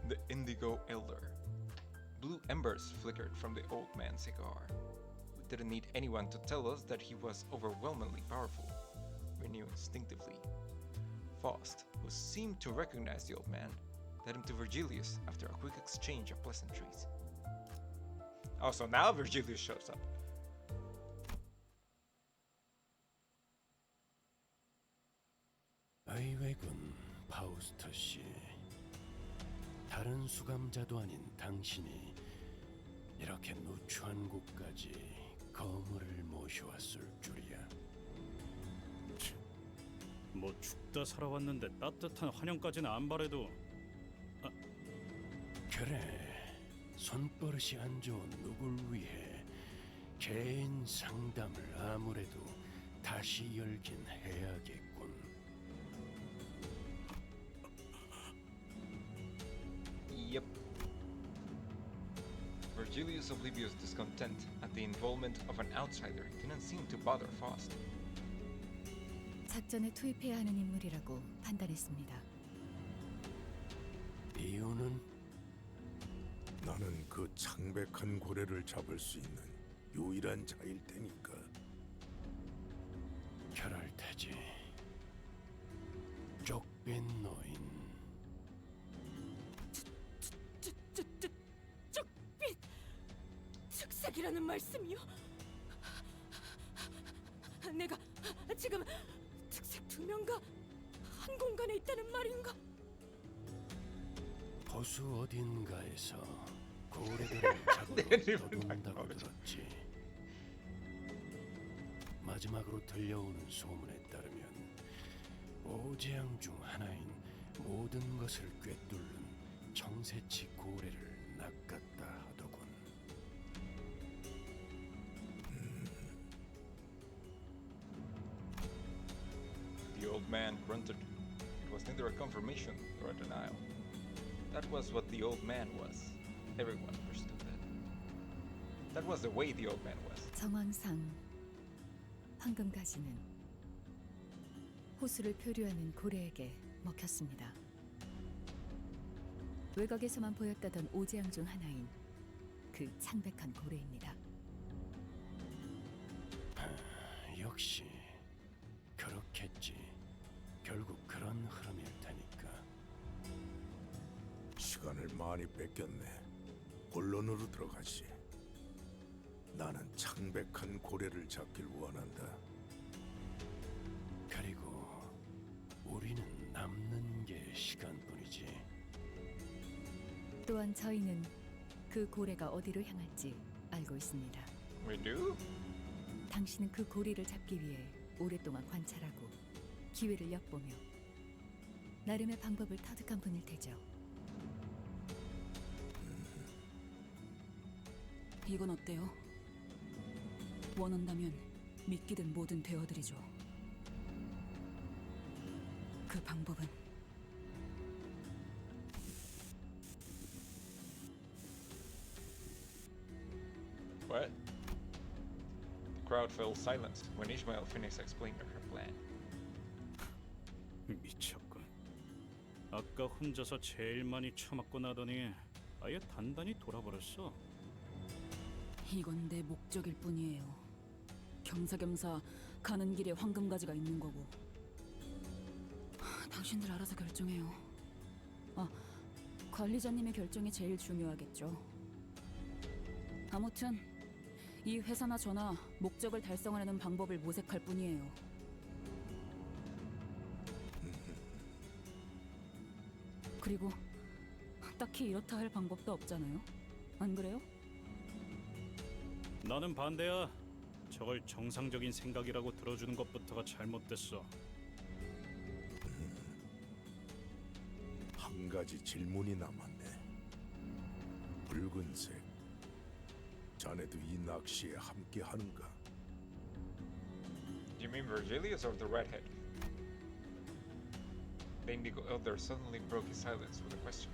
Speaker 1: The Indigo Elder. Blue embers flickered from the old man's cigar. We didn't need anyone to tell us that he was overwhelmingly powerful. We knew instinctively. Faust, who seemed to recognize the old man, led him to Virgilius after a quick exchange of pleasantries. Oh, so now Virgilius shows up.
Speaker 10: 아이웨군 파우스터 씨. 다른 수감자도 아닌 당신이 이렇게 누추한 곳까지 거물을 모셔왔을 줄이야.
Speaker 7: 뭐 죽다 살아왔는데 따뜻한 환영까지는 안 바래도.
Speaker 10: 그래, 손버릇이 안 좋은 누굴 위해 개인 상담을 아무래도 다시 열긴 해야겠군.
Speaker 1: Yep. Virgilius' oblivious discontent at the involvement of an outsider didn't seem to bother Faust.
Speaker 15: 작전에 투입해야 하는 인물이라고 판단했습니다.
Speaker 10: 이유는?
Speaker 17: 나는 그 창백한 고래를 잡을 수 있는 유일한 자일 테니까.
Speaker 10: 그럴 테지. 쪽빈 노인.
Speaker 12: 쪽빛 즉색이라는 말씀이요? 내가 지금 즉색 두 명과 한 공간에 있다는 말인가?
Speaker 10: 보수 어딘가에서 고래들을 잡으러 떠돈다고 들었지. 마지막으로 들려오는 소문에 따르면 오재앙 중 하나인 모든 것을 꿰뚫는 청새치 고래를 낚았다 하더군.
Speaker 1: The old man grunted. It was neither a confirmation nor a denial. That was what the old man was. Everyone understood that. That was the way the old man was.
Speaker 15: 정황상 황금가지는 호수를 표류하는 고래에게 먹혔습니다. 외곽에서만 보였다던 오재앙 중 하나인 그 창백한 고래입니다.
Speaker 10: 역시 그렇겠지. 결국 그런 흐름일 테니까.
Speaker 17: 시간을 많이 뺏겼네. 본론으로 들어가시. 나는 창백한 고래를 잡길 원한다.
Speaker 10: 그리고 우리는 남는 게 시간뿐이지.
Speaker 15: 또한 저희는 그 고래가 어디로 향할지 알고 있습니다.
Speaker 1: We do?
Speaker 15: 당신은 그 고래를 잡기 위해 오랫동안 관찰하고 기회를 엿보며 나름의 방법을 터득한 분일 테죠.
Speaker 4: 이건 어때요? 원한다면 믿기든 뭐든 되어드리죠. 그 방법은
Speaker 1: What? The crowd fell silent when Ishmael Phoenix explained her plan.
Speaker 7: 미쳤군. 아까 혼자서 제일 많이 처맞고 나더니 아예 단단히 돌아버렸어.
Speaker 4: 이건 내 목적일 뿐이에요. 겸사겸사 가는 길에 황금가지가 있는 거고. 당신들 알아서 결정해요. 관리자님의 결정이 제일 중요하겠죠. 아무튼 이 회사나 저나 목적을 달성하려는 방법을 모색할 뿐이에요. 그리고 딱히 이렇다 할 방법도 없잖아요. 안 그래요?
Speaker 7: 나는 반대야. 저걸 정상적인 생각이라고 들어주는 것부터가 잘못됐어.
Speaker 17: 한 가지 질문이 남았네. 붉은색. 자네도 이 낚시에 함께 하는가?
Speaker 1: Do you mean Virgilius or the redhead? The indigo elder suddenly broke his silence with a question.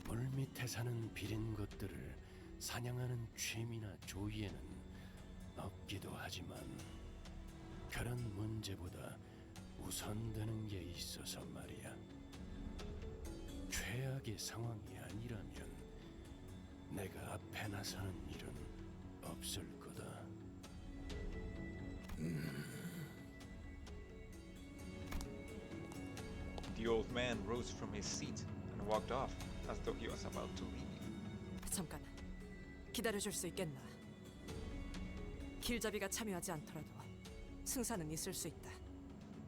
Speaker 10: 물 밑에 사는 비린 것들을 사냥하는 취미나 조이에는 없기도 하지만 그런 문제보다 우선되는 게 있어서 말이야. 최악의 상황이 아니라면 내가 앞에 나서는 일은 없을 거다.
Speaker 1: The old man rose from his seat and walked off as though he was about to leave.
Speaker 5: 잠깐 기다려줄 수 있겠나? 길잡이가 참여하지 않더라도 승산은 있을 수 있다.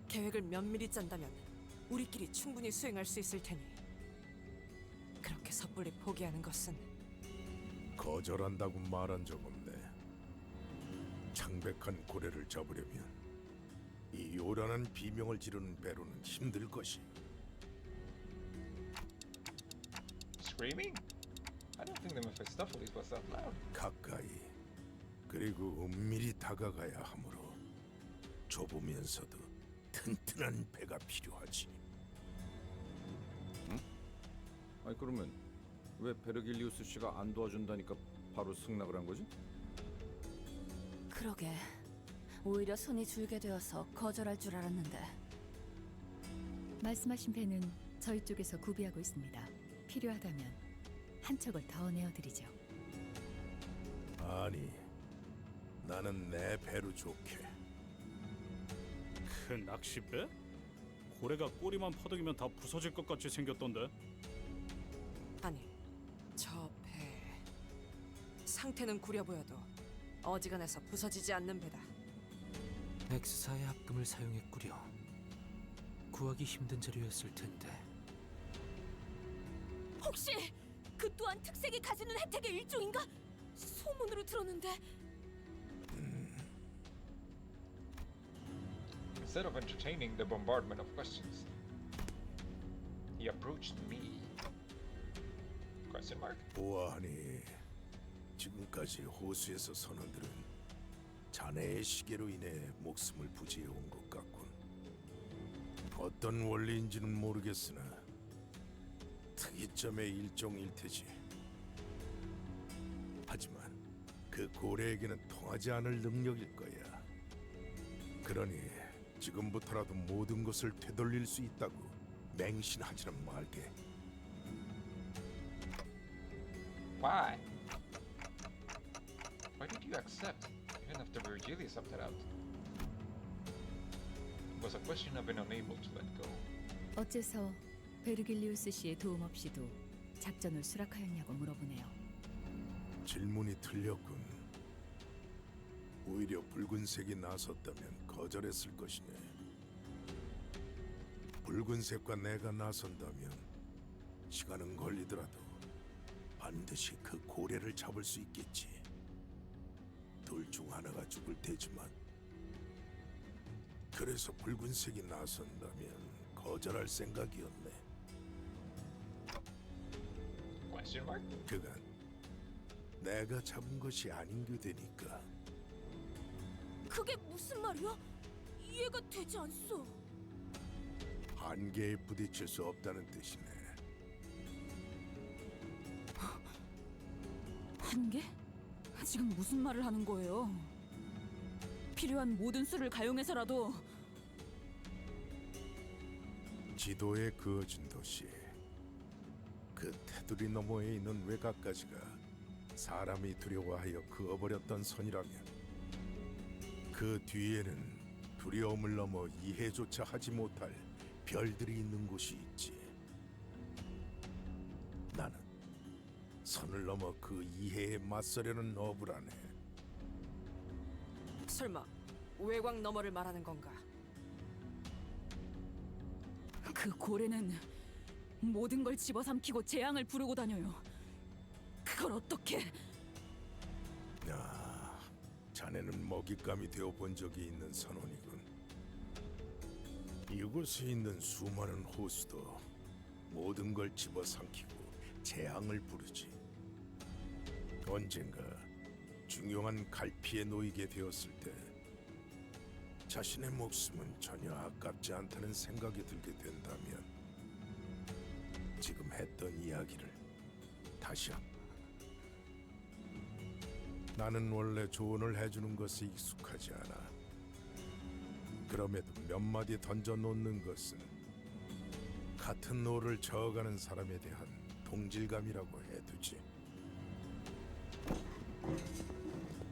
Speaker 5: 계획을 면밀히 짠다면 우리끼리 충분히 수행할 수 있을 테니 그렇게 섣불리 포기하는 것은
Speaker 17: 거절한다고 말한 적 없네. 창백한 고래를 잡으려면 이 요란한 비명을 지르는 배로는 힘들 것이.
Speaker 1: Screaming? I don't think the Mephistopheles was that loud.
Speaker 17: 가까이 그리고 은밀히 다가가야 하므로 좁으면서도 튼튼한 배가 필요하지.
Speaker 6: 아니 그러면 왜 베르길리우스 씨가 안 도와준다니까 바로 승낙을 한 거지?
Speaker 3: 그러게. 오히려 손이 줄게 되어서 거절할 줄 알았는데.
Speaker 15: 말씀하신 배는 저희 쪽에서 구비하고 있습니다. 필요하다면 한 척을 더 내어드리죠.
Speaker 17: 아니, 나는 내 배로 좋게.
Speaker 7: 그 낚싯배? 고래가 꼬리만 퍼덕이면 다 부서질 것 같이 생겼던데.
Speaker 5: 아니, 저 배 상태는 구려 보여도 어지간해서 부서지지 않는 배다.
Speaker 8: 엑스사의 합금을 사용했구려. 구하기 힘든 자료였을 텐데.
Speaker 12: 혹시 그 또한 특색이 가지는 혜택의 일종인가? 소문으로 들었는데.
Speaker 1: Instead of entertaining the bombardment of questions, he approached me. Question mark?
Speaker 17: 보아하니 지금까지 호수에서 선원들은 자네의 시계로 인해 목숨을 부지해 온 것 같군. 어떤 원리인지는 모르겠으나 특이점의 일종일 테지. 하지만 그 고래에게는 통하지 않을 능력일 거야. 그러니 지금부터라도 모든 것을 되돌릴 수 있다고 맹신하지는 말게.
Speaker 1: Why? Why did you accept, even after Virgilius opted out? It was a question I've been unable to let go.
Speaker 15: 어째서 베르길리우스 씨의 도움 없이도 작전을 수락하였냐고 물어보네요.
Speaker 17: 질문이 틀렸군. 오히려 붉은색이 나섰다면 거절했을 것이네. 붉은색과 내가 나선다면 시간은 걸리더라도 반드시 그 고래를 잡을 수 있겠지. 둘 중 하나가 죽을 테지만. 그래서 붉은색이 나선다면 거절할 생각이었네.
Speaker 1: Question mark?
Speaker 17: 그간 내가 잡은 것이 아닌 게 되니까.
Speaker 12: 그게 무슨 말이야? 이해가 되지 않소.
Speaker 17: 한계에 부딪힐 수 없다는 뜻이네.
Speaker 4: 한계? 지금 무슨 말을 하는 거예요? 필요한 모든 수를 가용해서라도
Speaker 17: 지도에 그어진 도시, 그 테두리 너머에 있는 외곽까지가 사람이 두려워하여 그어버렸던 선이라면 그 뒤에는 두려움을 넘어 이해조차 하지 못할 별들이 있는 곳이 있지. 나는 선을 넘어 그 이해에 맞서려는 어부라네.
Speaker 5: 설마 외곽 너머를 말하는 건가?
Speaker 4: 그 고래는 모든 걸 집어삼키고 재앙을 부르고 다녀요. 그걸 어떻게?
Speaker 17: 자네는 먹잇감이 되어 본 적이 있는 선원이군. 이곳에 있는 수많은 호수도 모든 걸 집어삼키고 재앙을 부르지. 언젠가 중요한 갈피에 놓이게 되었을 때 자신의 목숨은 전혀 아깝지 않다는 생각이 들게 된다면 지금 했던 이야기를 다시 나는 원래 조언을 해주는 것에 익숙하지 않아. 그럼에도 몇 마디 던져놓는 것은 같은 노를 저어가는 사람에 대한 동질감이라고 해두지.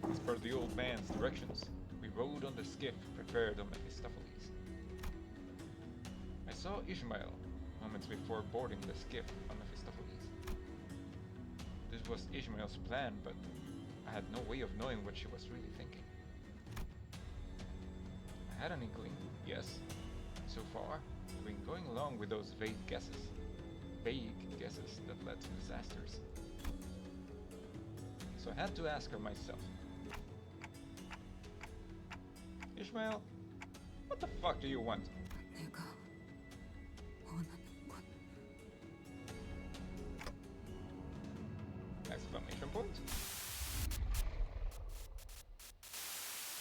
Speaker 1: As per the old man's directions, we rode on the skiff prepared on Mephistopheles. I saw Ishmael moments before boarding the skiff on Mephistopheles. This was Ishmael's plan, but I had no way of knowing what she was really thinking. I had an inkling, yes. So far, I've been going along with those vague guesses that led to disasters. So I had to ask her myself. Ishmael, what the fuck do you want?
Speaker 4: 내가 원하는 건
Speaker 1: Exclamation point.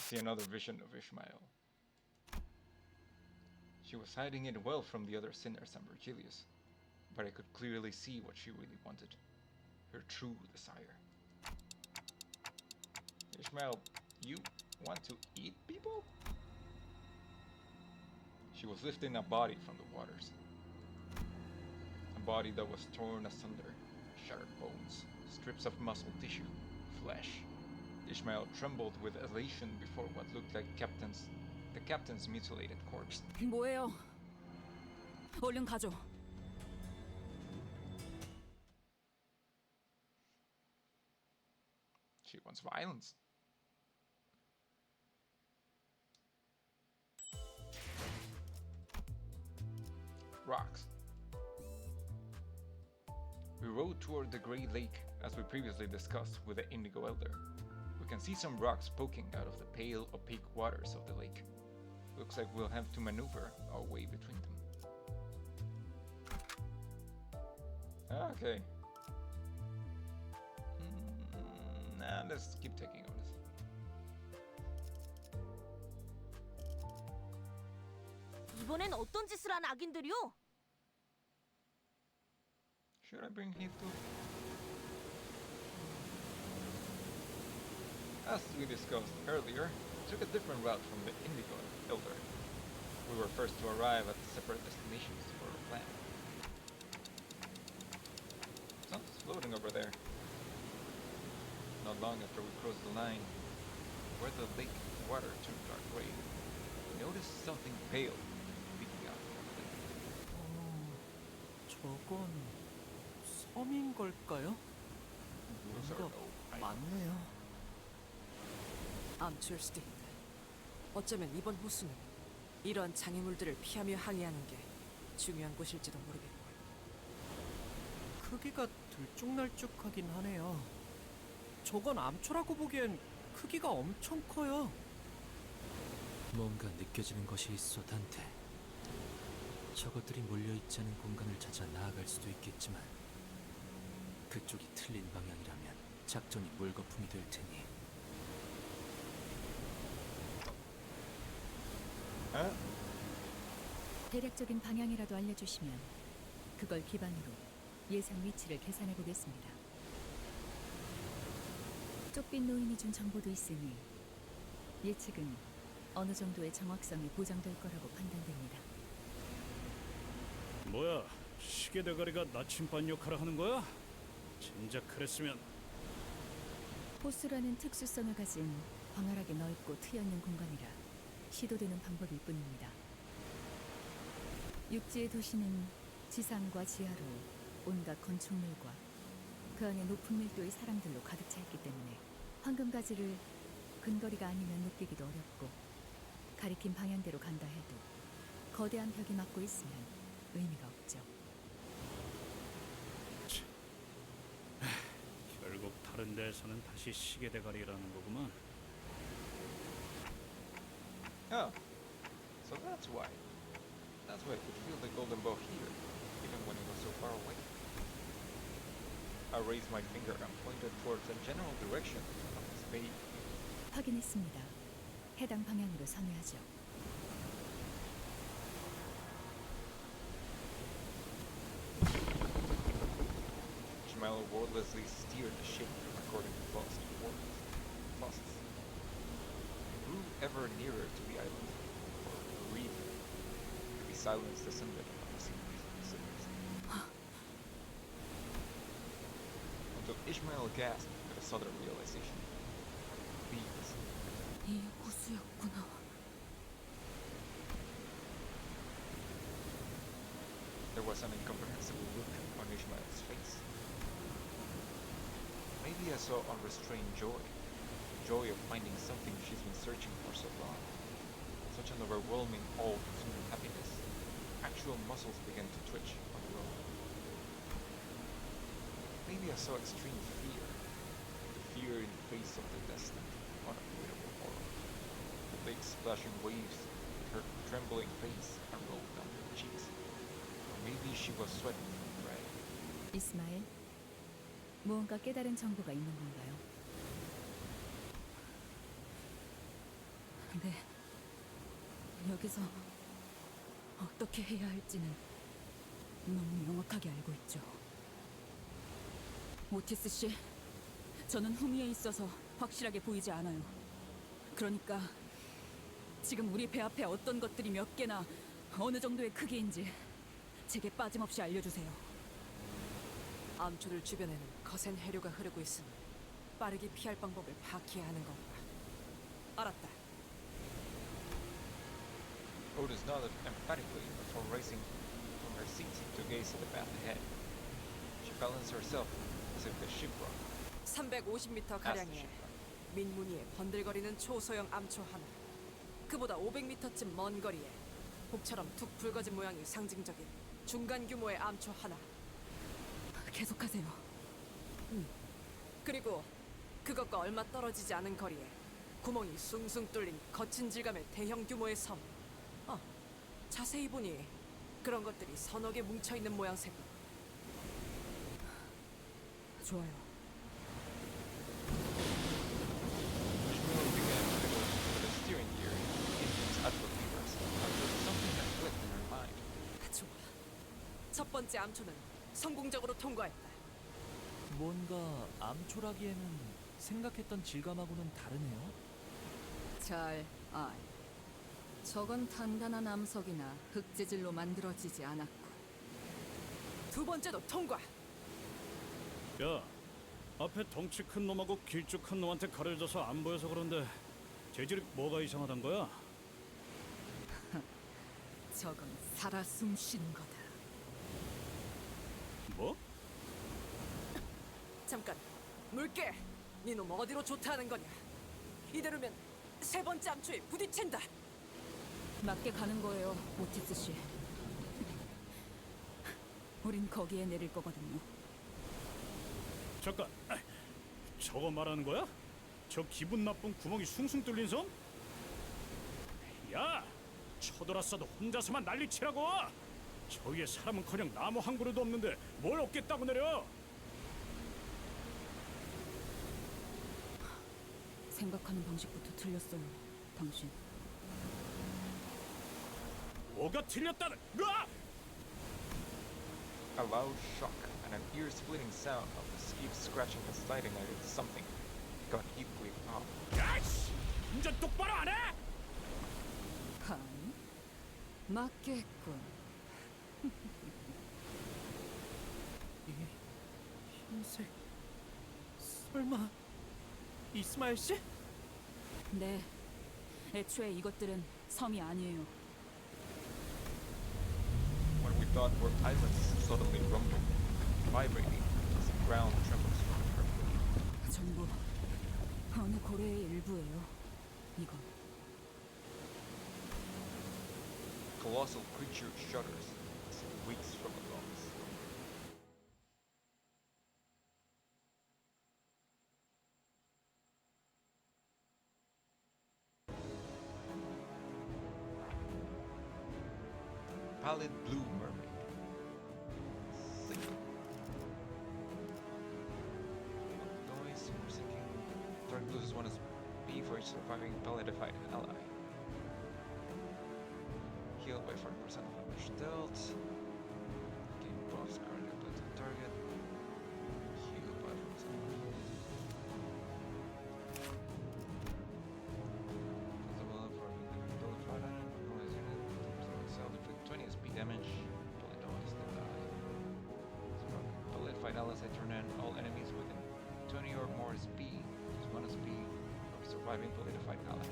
Speaker 1: See another vision of Ishmael. She was hiding it well from the other sinners and Virgilius, but I could clearly see what she really wanted. Her true desire. Ishmael, you want to eat people? She was lifting a body from the waters. A body that was torn asunder, shattered bones, strips of muscle tissue, flesh. Ishmael trembled with elation before what looked like the captain's mutilated corpse.
Speaker 5: 뭐예요? 얼른 가죠.
Speaker 1: She wants violence. Rocks. We rode toward the Grey Lake as we previously discussed with the Indigo Elder. We can see some rocks poking out of the pale, opaque waters of the lake. Looks like we'll have to maneuver our way between them. Okay. Nah, let's keep taking on this.
Speaker 12: 이번엔 어떤 짓을 한 악인들이요?
Speaker 1: Should I bring him to? As we discussed earlier, we took a different route from the Indigo Elder. We were first to arrive at the separate destinations for our plan. Something's floating over there. Not long after we crossed the line, where the lake water turned dark gray, we noticed something pale peeking out from the lake.
Speaker 11: 저건 섬인 걸까요? 뭔가 많네요.
Speaker 5: 암초일 수도 있는데 어쩌면 이번 호수는 이런 장애물들을 피하며 항해하는 게 중요한 곳일지도 모르겠고.
Speaker 11: 크기가 들쭉날쭉하긴 하네요. 저건 암초라고 보기엔 크기가 엄청 커요.
Speaker 8: 뭔가 느껴지는 것이 있어, 단테. 저것들이 몰려있지 않은 공간을 찾아 나아갈 수도 있겠지만 그쪽이 틀린 방향이라면 작전이 물거품이 될 테니.
Speaker 15: 대략적인 방향이라도 알려주시면 그걸 기반으로 예상 위치를 계산해 보겠습니다. 쪽빛 노인이 준 정보도 있으니 예측은 어느 정도의 정확성이 보장될 거라고 판단됩니다.
Speaker 7: 뭐야, 시계 대가리가 나침반 역할을 하는 거야? 진작 그랬으면.
Speaker 15: 호수라는 특수성을 가진 광활하게 넓고 트여있는 공간이라 시도되는 방법일 뿐입니다. 육지의 도시는 지상과 지하로 온갖 건축물과 그 안에 높은 밀도의 사람들로 가득 차 있기 때문에 황금가지를 근거리가 아니면 느끼기도 어렵고 가리킨 방향대로 간다 해도 거대한 벽이 막고 있으면 의미가 없죠.
Speaker 7: 결국 다른 데에서는 다시 시계 대가리라는 거구만.
Speaker 1: Oh, so that's why. That's why I could feel the golden bow here, even when it was so far away. I raised my finger and pointed towards the general direction of this bay.
Speaker 15: 확인했습니다. 해당 방향으로 선회하죠.
Speaker 1: Ishmael wordlessly steered the ship according to Faust's. We grew ever nearer to the island, or the reef. The silence descended on the listeners. Until Ishmael gasped with a sudden realization. These.
Speaker 4: 이 호수였구나.
Speaker 1: There was an incomprehensible look on Ishmael's face. Maybe I saw unrestrained joy. Joy of finding something she's been searching for so long. Such an overwhelming, all-consuming happiness. Actual muscles began to twitch on their own. maybe I saw extreme fear. The fear in the face of the destined, unavoidable horror. The big splashing waves, her trembling face, and rolled down her cheeks. Or maybe she was sweating from dread.
Speaker 15: 이스마엘, 무언가 깨달은 정보가 있는 건가요?
Speaker 4: 네. 여기서 어떻게 해야 할지는 너무 명확하게 알고 있죠. 오티스 씨, 저는 후미에 있어서 확실하게 보이지 않아요. 그러니까 지금 우리 배 앞에 어떤 것들이 몇 개나 어느 정도의 크기인지 제게 빠짐없이 알려주세요.
Speaker 5: 암초들 주변에는 거센 해류가 흐르고 있으니 빠르게 피할 방법을 파악해야 하는 건가. 알았다.
Speaker 1: Otis nodded emphatically before rising from her seat to gaze at the path ahead. She balanced herself as if the ship rocked.
Speaker 5: 350m 가량의 민무늬에 번들거리는 초소형 암초 하나. 그보다 500m쯤 먼 거리에 복처럼 툭 붉어진 모양이 상징적인 중간 규모의 암초 하나.
Speaker 4: 계속하세요.
Speaker 5: 그리고 그것과 얼마 떨어지지 않은 거리에 구멍이 숭숭 뚫린 거친 질감의 대형 규모의 섬. 자세히 보니 그런 것들이 서너 개 뭉쳐있는 모양새고.
Speaker 4: 좋아요.
Speaker 1: She moved again with the steering gear and the engine's output levers until something had clicked in her mind.
Speaker 5: 좋아. 첫 번째 암초는 성공적으로 통과했다.
Speaker 2: 뭔가 암초라기에는 생각했던 질감하고는 다르네요.
Speaker 13: 잘 알. 저건 단단한 암석이나 흙재질로 만들어지지 않았고.
Speaker 5: 두 번째도 통과.
Speaker 7: 야, 앞에 덩치 큰 놈하고 길쭉한 놈한테 가려져서 안 보여서 그런데 재질이 뭐가 이상하단 거야?
Speaker 13: 저건 살아 숨쉬는 거다.
Speaker 7: 뭐?
Speaker 5: 잠깐, 물개. 니놈 어디로 좋다는 거냐? 이대로면 세 번째 암초에 부딪힌다.
Speaker 4: 맞게 가는 거예요, 오티스 씨. 우린 거기에 내릴 거거든요.
Speaker 7: 잠깐, 저거 말하는 거야? 저 기분 나쁜 구멍이 숭숭 뚫린 섬? 야, 쳐들었어도 혼자서만 난리치라고! 저 위에 사람은커녕 나무 한 그루도 없는데 뭘 얻겠다고 내려?
Speaker 4: 생각하는 방식부터 틀렸어요, 당신.
Speaker 7: 뭐가 틀렸다는? 으아!
Speaker 1: A loud shock and an ear-splitting sound of the skiff scratching and sliding against something got equally powerful.
Speaker 7: 야이씨! 운전 똑바로 안 해?
Speaker 13: 아니, 맞겠군.
Speaker 11: 흰색... 설마... 이스마엘 씨?
Speaker 4: 네. 애초에 이것들은 섬이 아니에요.
Speaker 1: What we thought were islands suddenly rumbled, vibrating as the ground trembles from the earthquake.
Speaker 4: 전부 어느 고래의 일부예요. 이건.
Speaker 1: Colossal creature shudders as it wakes from the bones. Pallid blue mermaid. Sinking. Noise, we're sinking. Dark blue is one as B for each surviving palladified ally. Healed by 40% of damage dealt. Gain buffs currently applied to the target. Healed by 40%. Visible for purified item. Noise unit. Cell inflict 20 SP damage. Bullet noise then die. Purified allies that turn in all enemies within 20 or more SP. Use 1 SP of surviving purified ally.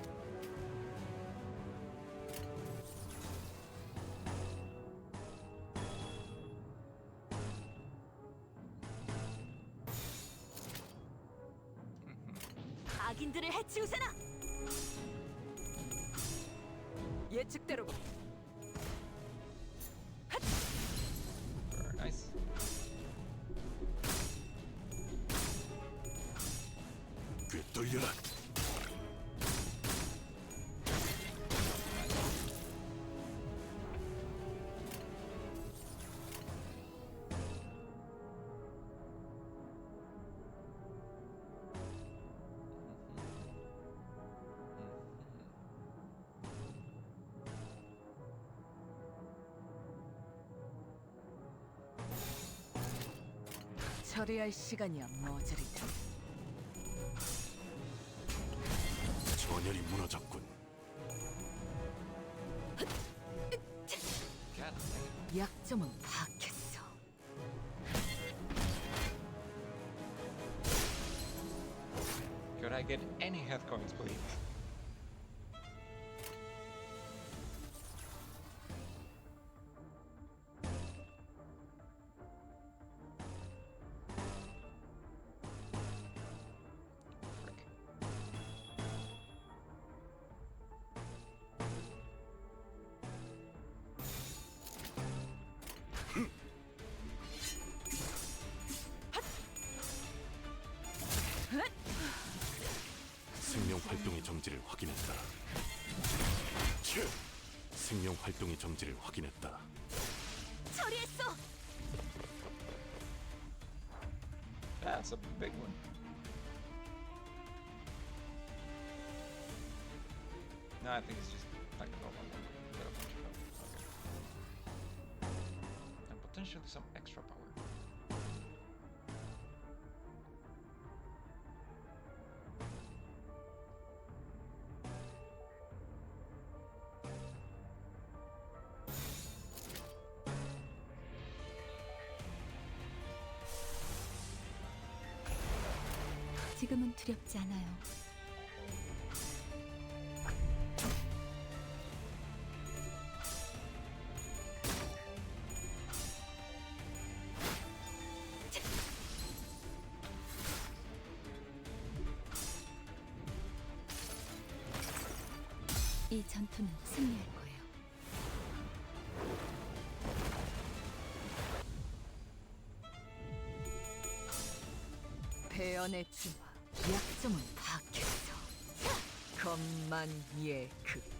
Speaker 12: 악인들을 해치우세나!
Speaker 5: 예측대로군.
Speaker 1: Very nice.
Speaker 17: 돌려라.
Speaker 5: 처리할 시간이야 머저리들.
Speaker 9: 전열이 무너졌군.
Speaker 5: 약점은 파악했어.
Speaker 1: Could I get any health coins, please?
Speaker 9: 생명 활동의 정지를 확인했다. 생명 활동의 정지를 확인했다.
Speaker 12: 처리했어.
Speaker 1: That's a big one. No, I think it's just like a normal one. Got a bunch of them. Okay. And potentially some extra power.
Speaker 15: 지금은 두렵지 않아요. 이 전투는 승리할 거예요.
Speaker 5: 배연의 주마. 약점은 파악했어. 겁만예그.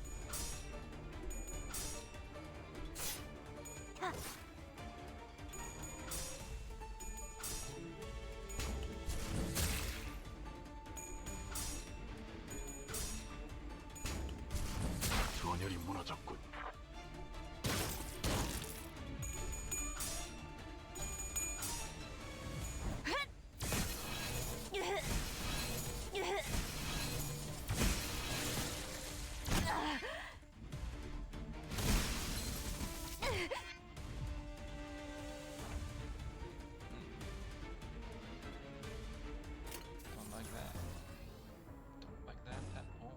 Speaker 9: 전열이 무너졌군.
Speaker 1: Don't like that. Don't like that at all.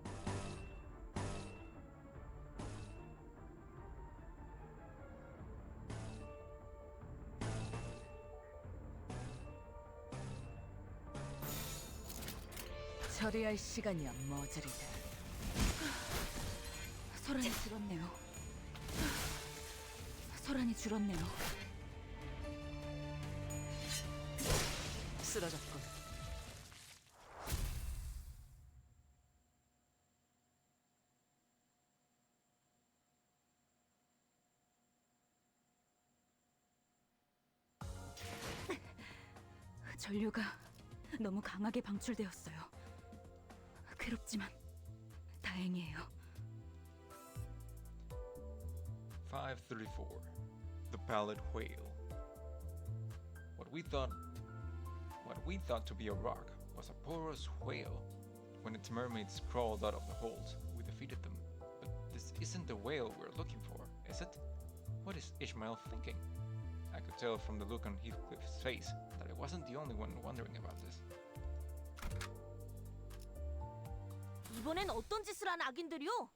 Speaker 5: 처리할 시간이야 머저리들.
Speaker 4: 소란이 줄었네요. 소란이 줄었네요.
Speaker 5: 쓰러졌군.
Speaker 4: 전류가 너무 강하게 방출되었어요. 괴롭지만 다행이에요.
Speaker 1: 534. The Pallid Whale. What we thought to be a rock was a porous whale. When its mermaids crawled out of the hold, we defeated them. But this isn't the whale we're looking for, is it? What is Ishmael thinking? I could tell from the look on Heathcliff's face that I wasn't the only one wondering about this.
Speaker 12: 이번엔 어떤 짓을 한 악인들이요?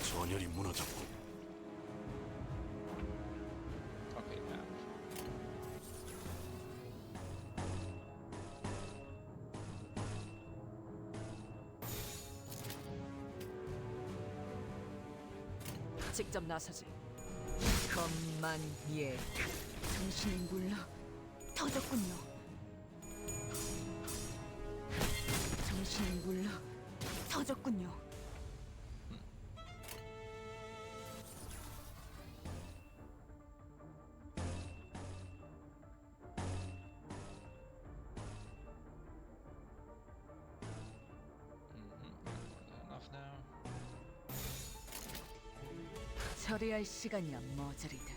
Speaker 9: 전열이 무너졌군.
Speaker 5: 직접 나서지. 것만 예.
Speaker 15: 정신이 물러 터졌군요. 정신이 물러 터졌군요.
Speaker 1: Enough now.
Speaker 5: 처리할 시간이야 머저리들.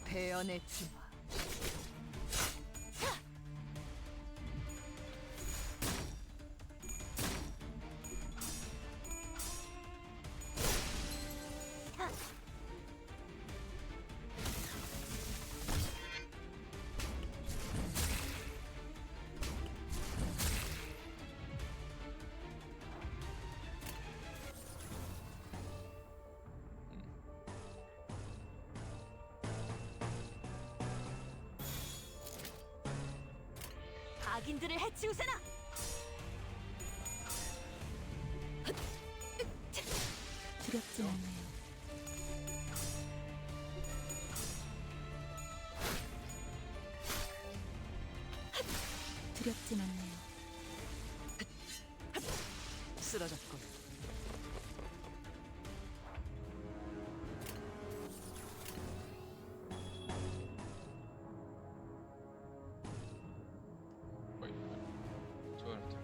Speaker 5: 배연의 진화.
Speaker 12: 악인들을 해치우세나.
Speaker 15: 두렵진 않네요. 두렵진 않네요.
Speaker 5: 쓰러졌군.
Speaker 1: Wait, two out of two.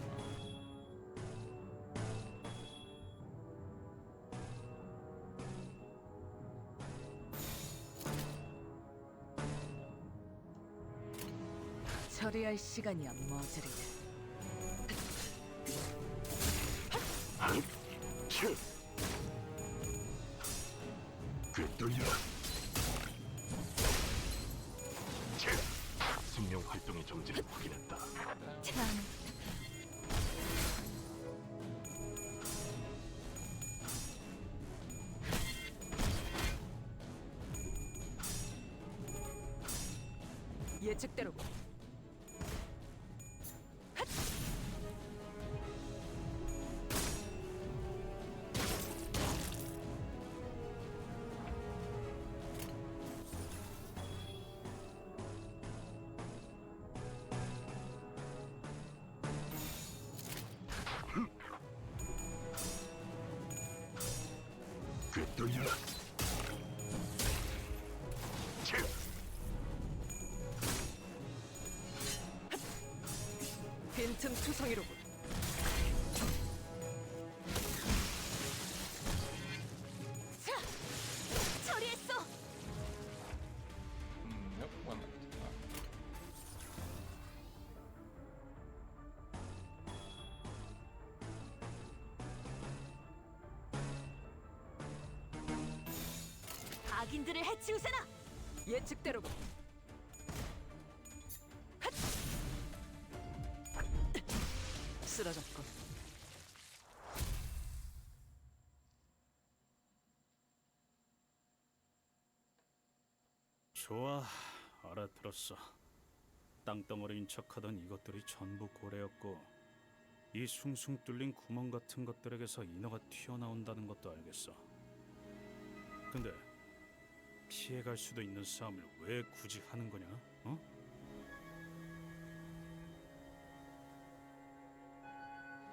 Speaker 5: 처리할 시간이야 머저리들.
Speaker 9: 꿰뚫려. 생명 활동의 정지를 확인했다.
Speaker 15: 참.
Speaker 5: 예측대로.
Speaker 9: 꿰뚫려.
Speaker 5: 빈틈 투성이로군.
Speaker 12: 자, 처리했어.
Speaker 1: Nope, one left.
Speaker 12: 악인들을 해치우세나.
Speaker 5: 예측대로군. 쓰러졌군.
Speaker 7: 좋아, 알아들었어. 땅덩어리인 척하던 이것들이 전부 고래였고 이 숭숭 뚫린 구멍 같은 것들에게서 인어가 튀어나온다는 것도 알겠어. 근데 피해갈 수도 있는 싸움을 왜 굳이 하는 거냐? 어?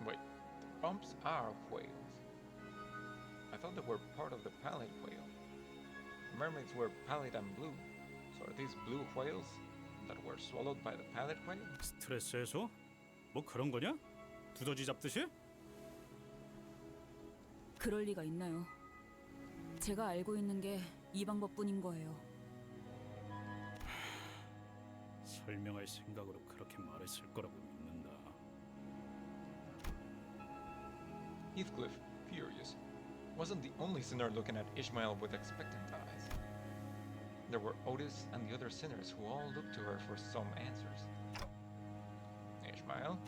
Speaker 1: Wait, the bumps are whales. I thought they were part of the pallid whale. Mermaids were pallid and blue, so are these blue whales that were swallowed by the pallid whale?
Speaker 7: 스트레스 해소? 뭐 그런 거냐? 두더지 잡듯이?
Speaker 4: 그럴 리가 있나요? 제가 알고 있는 게 이 방법뿐인 거예요.
Speaker 7: 설명할 생각으로 그렇게 말했을 거라고 믿는다.
Speaker 1: Heathcliff, furious, wasn't the only sinner looking at Ishmael with expectant eyes. There were Otis and the other sinners who all looked to her for some answers. Ishmael?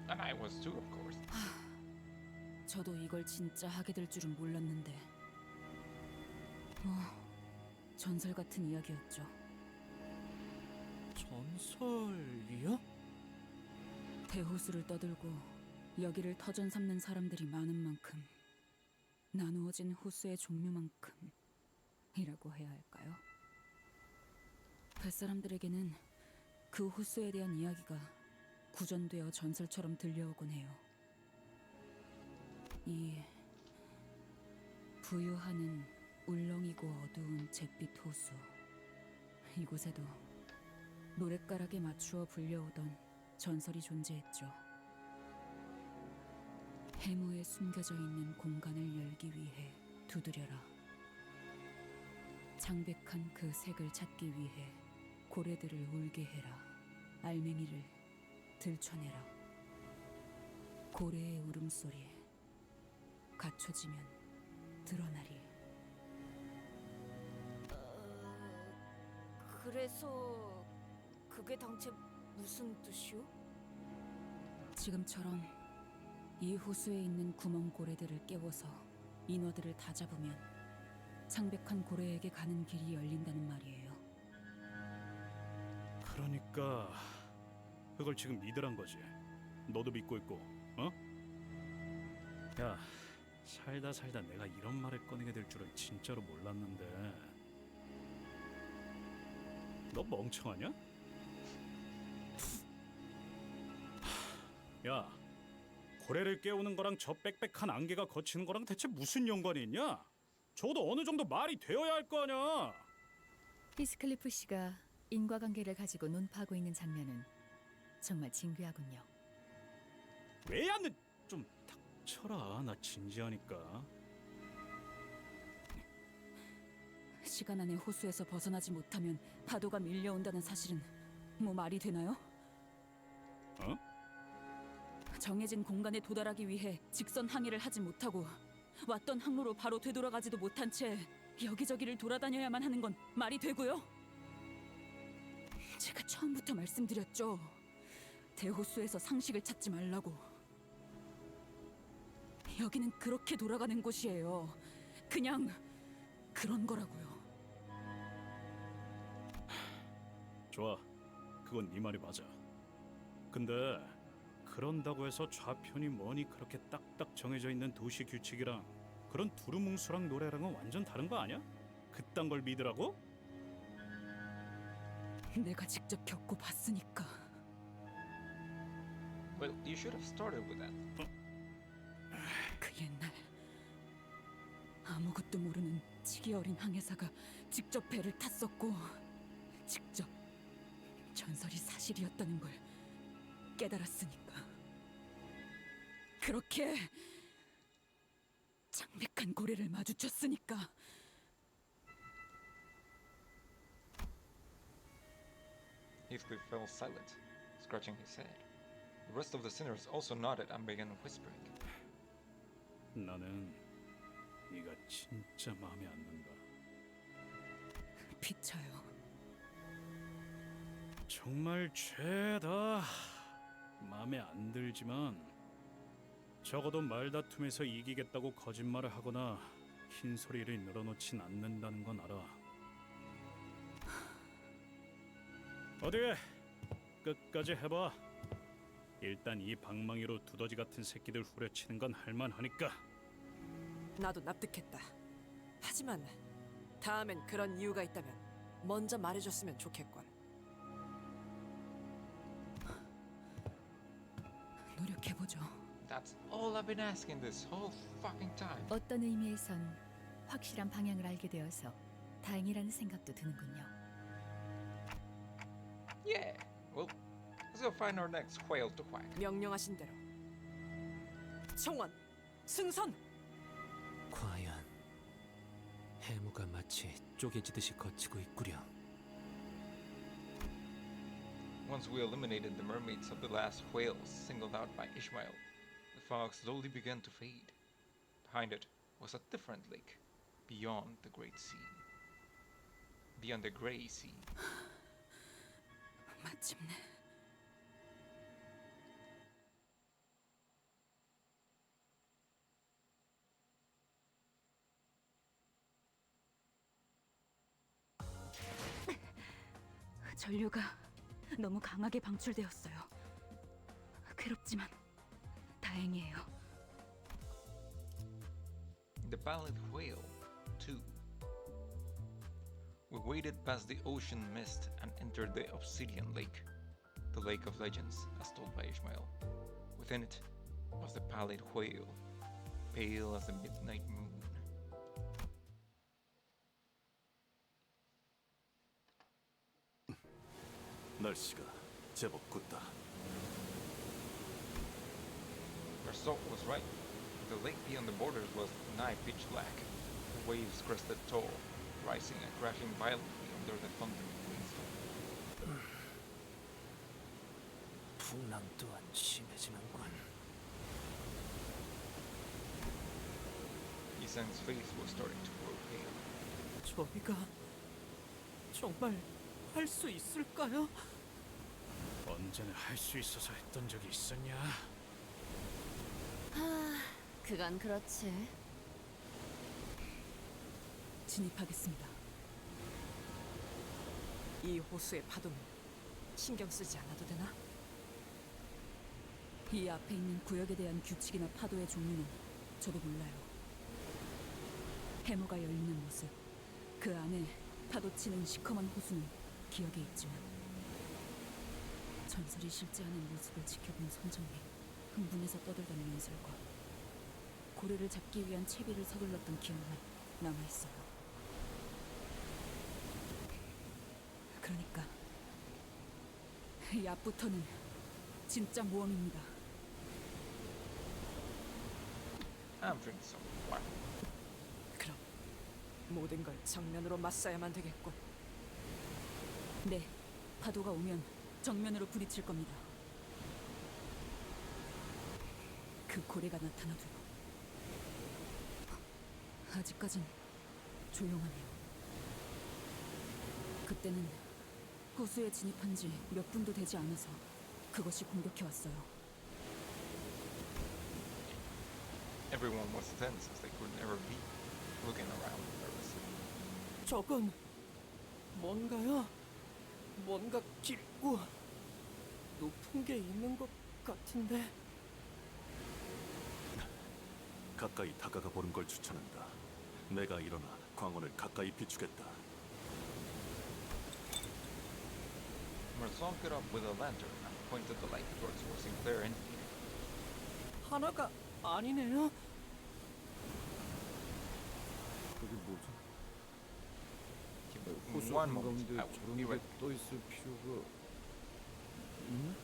Speaker 1: And I was too, of course.
Speaker 4: 저도 이걸 진짜 하게 될 줄은 몰랐는데. 전설 같은 이야기였죠.
Speaker 2: 전설이요?
Speaker 4: 대호수를 떠들고 여기를 터전 삼는 사람들이 많은 만큼 나누어진 호수의 종류만큼이라고 해야 할까요? 뱃사람들에게는 그 호수에 대한 이야기가 구전되어 전설처럼 들려오곤 해요. 이 부유하는 울렁이고 어두운 잿빛 호수, 이곳에도 노랫가락에 맞추어 불려오던 전설이 존재했죠. 해무에 숨겨져 있는 공간을 열기 위해 두드려라. 창백한 그 색을 찾기 위해 고래들을 울게 해라. 알맹이를 들춰내라. 고래의 울음소리 갖춰지면 드러나리.
Speaker 12: 그래서 그게 당최 무슨 뜻이오?
Speaker 4: 지금처럼 이 호수에 있는 구멍 고래들을 깨워서 인어들을 다 잡으면 창백한 고래에게 가는 길이 열린다는 말이에요.
Speaker 7: 그러니까 그걸 지금 믿으란 거지. 너도 믿고 있고, 어? 야, 살다 살다 내가 이런 말을 꺼내게 될 줄은 진짜로 몰랐는데. 너 멍청하냐? 야, 고래를 깨우는 거랑 저 빽빽한 안개가 거치는 거랑 대체 무슨 연관이 있냐? 적어도 어느 정도 말이 되어야 할 거 아니야.
Speaker 15: 히스클리프 씨가 인과관계를 가지고 논파하고 있는 장면은 정말 진귀하군요.
Speaker 7: 왜 안 돼? 좀 닥쳐라. 나 진지하니까.
Speaker 4: 시간 안에 호수에서 벗어나지 못하면 파도가 밀려온다는 사실은 뭐 말이 되나요?
Speaker 7: 어?
Speaker 4: 정해진 공간에 도달하기 위해 직선 항해를 하지 못하고 왔던 항로로 바로 되돌아가지도 못한 채 여기저기를 돌아다녀야만 하는 건 말이 되고요? 제가 처음부터 말씀드렸죠. 대호수에서 상식을 찾지 말라고. 여기는 그렇게 돌아가는 곳이에요. 그냥 그런 거라고요.
Speaker 7: 좋아. 그건 네 말이 맞아. 근데 그런다고 해서 좌편이 뭐니 그렇게 딱딱 정해져 있는 도시 규칙이랑 그런 두루뭉술한 노래랑은 완전 다른 거 아니야? 그딴 걸 믿으라고?
Speaker 4: 내가 직접 겪고 봤으니까.
Speaker 1: Well, you should have started with that.
Speaker 4: 그 옛날 아무것도 모르는 치기 어린 항해사가 직접 배를 탔었고 직접 전설이 사실이었다는 걸 깨달았으니까. 그렇게 창백한 고래를 마주쳤으니까.
Speaker 1: Heathcliff fell silent, scratching his head. The rest of the sinners also nodded and began whispering.
Speaker 7: 나는 네가 진짜 마음에 안 든다.
Speaker 4: 비쳐요.
Speaker 7: 정말 죄다 마음에 안 들지만 적어도 말다툼에서 이기겠다고 거짓말을 하거나 흰소리를 늘어놓진 않는다는 건 알아. 어디 끝까지 해봐. 일단 이 방망이로 두더지 같은 새끼들 후려치는 건 할만하니까.
Speaker 5: 나도 납득했다. 하지만 다음엔 그런 이유가 있다면 먼저 말해줬으면 좋겠군.
Speaker 4: 노력해보죠.
Speaker 1: That's all I've been asking this whole fucking time.
Speaker 15: 어떤 의미에선 확실한 방향을 알게 되어서 다행이라는 생각도 드는군요.
Speaker 1: Yeah. Well, let's go find our next whale to whack.
Speaker 5: 명령하신 대로. 청원, 승선.
Speaker 8: 과연 해무가 마치 쪼개지듯이 거치고 있구려.
Speaker 1: Once we eliminated the mermaids of the last whales singled out by Ishmael, the fog slowly began to fade. Behind it was a different lake, beyond the Great Sea. Beyond the Grey Sea.
Speaker 4: 마침내. 전류가 너무 강하게 방출되었어요. 괴롭지만 다행이에요.
Speaker 1: The pallid whale, 2. We waded past the ocean mist and entered the Obsidian Lake, the Lake of Legends, as told by Ishmael. Within it was the pallid whale, pale as the midnight moon.
Speaker 9: 날씨가 제법 굿다.
Speaker 1: Their salt was right. The lake beyond the borders was nigh pitch black. The waves crested tall, rising and crashing violently under the thundering windstorm.
Speaker 8: 풍랑 또한 심해지는군.
Speaker 1: Isan's face was starting to grow pale.
Speaker 11: 저희가 정말 할 수 있을까요?
Speaker 7: 언제나 할 수 있어서 했던 적이 있었냐?
Speaker 3: 그건 그렇지.
Speaker 4: 진입하겠습니다.
Speaker 5: 이 호수의 파도는 신경 쓰지 않아도 되나?
Speaker 4: 이 앞에 있는 구역에 대한 규칙이나 파도의 종류는 저도 몰라요. 해머가 열리는 모습, 그 안에 파도치는 시커먼 호수는 기억에 있지만 전설이 실제하는 모습을 지켜본 선정이 흥분해서 떠들던 연설과 고래를 잡기 위한 채비를 서둘렀던 기억만 남아있어요. 그러니까 이 앞부터는 진짜 모험입니다.
Speaker 1: I'm drinking some wine.
Speaker 5: 그럼 모든 걸 정면으로 맞서야만 되겠군.
Speaker 4: 네, 파도가 오면 정면으로 부딪힐 겁니다. 그 고래가 나타나도요. 아직까진 조용하네요. 그때는 호수에 진입한 지 몇 분도 되지 않아서 그것이 공격해왔어요.
Speaker 1: Everyone was tense as they could never be, looking around nervously.
Speaker 11: 저건 뭔가요? 뭔가 깊고 높은 게 있는 것 같은데.
Speaker 9: 가까이 다가가 보는 걸 추천한다. 내가 일어나 광원을 가까이 비추겠다.
Speaker 1: Merson got up with a lantern and pointed the light towards where Sinclair indicated.
Speaker 11: 하나가 아니네요.
Speaker 6: 그게 뭐죠?
Speaker 1: In
Speaker 6: 호수
Speaker 1: one moment,
Speaker 6: 한가운데
Speaker 1: I would
Speaker 6: 저런
Speaker 1: be
Speaker 6: 게
Speaker 1: ready.
Speaker 6: 떠 있을 필요가 있나?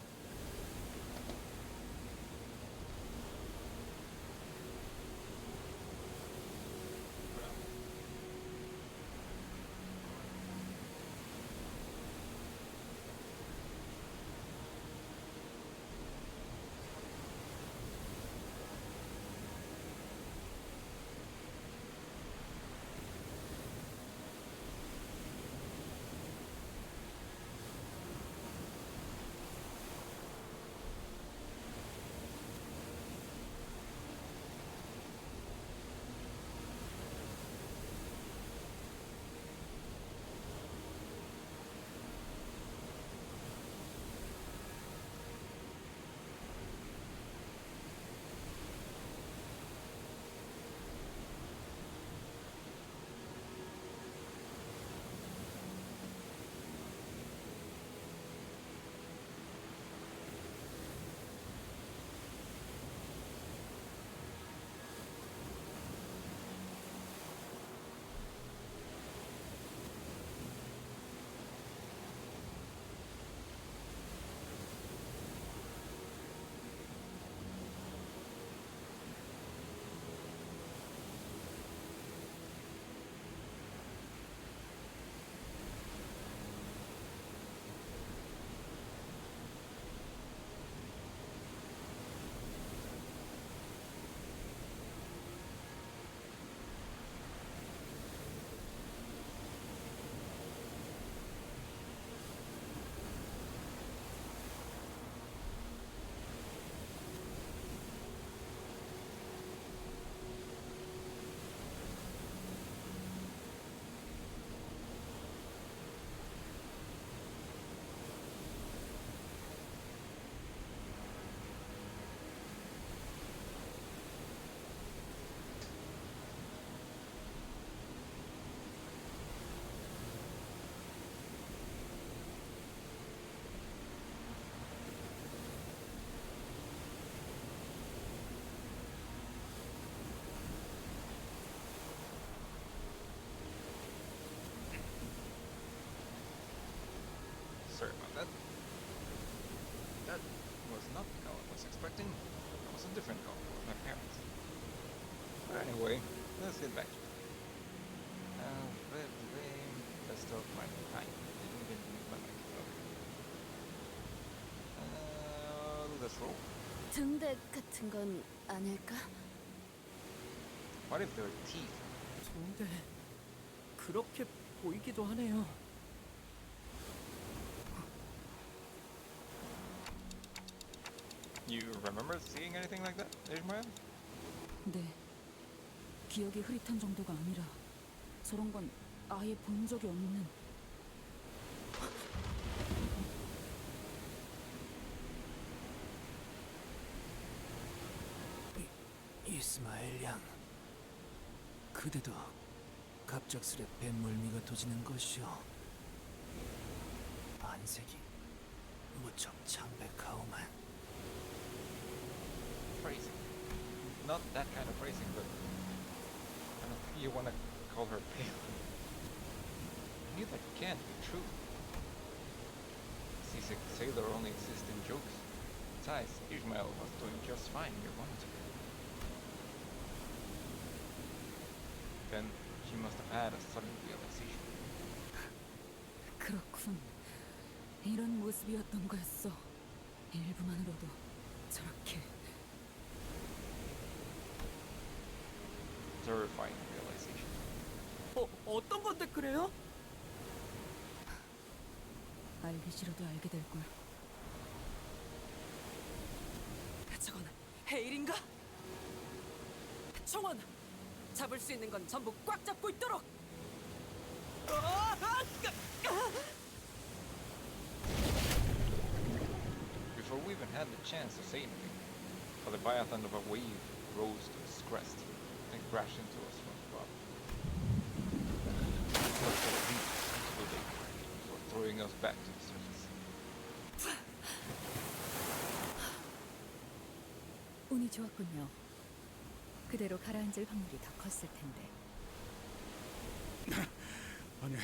Speaker 1: was not the cow I was expecting. It was a different cow for my parents. But anyway, let's get back to it. Let's talk my time. Didn't even meet my mic. Okay. Let's roll.
Speaker 3: 등대 같은 건 아닐까?
Speaker 1: What if they're teeth?
Speaker 11: 근데 그렇게 보이기도 하네요.
Speaker 1: You remember seeing anything like that, Ishmael?
Speaker 4: 네. 기억이 흐릿한 정도가 아니라 저런 건 아예 본 적이 없는.
Speaker 8: 이스마엘 양, 그대도 갑작스레 뱃물미가 도지는 것이오. 안색이 무척 창백하오만.
Speaker 1: Phrasing. Not that kind of phrasing, but kind of, you want to call her pale. I knew that can't be true. Seasick sailor only exists in jokes. Besides, Ishmael was doing just fine near monitor. Then she must have had a sudden realization.
Speaker 4: 그렇군. 이런 모습이었던 거였어. 일부만으로도 저렇게.
Speaker 1: Terrifying realization.
Speaker 11: 어떤 건데 그래요?
Speaker 4: 알기 싫어도 알게 될 걸.
Speaker 5: 저건 헤일인가? 청원! 잡을 수 있는 건 전부 꽉 잡고 있도록!
Speaker 1: Before we even had the chance to say anything, a leviathan of a wave rose to its crest and crashed into us from above. Let's go deep into the lake before throwing us back to the surface.
Speaker 15: 운이 좋았군요. 그대로 가라앉을 확률이 더 컸을 텐데.
Speaker 7: 아니,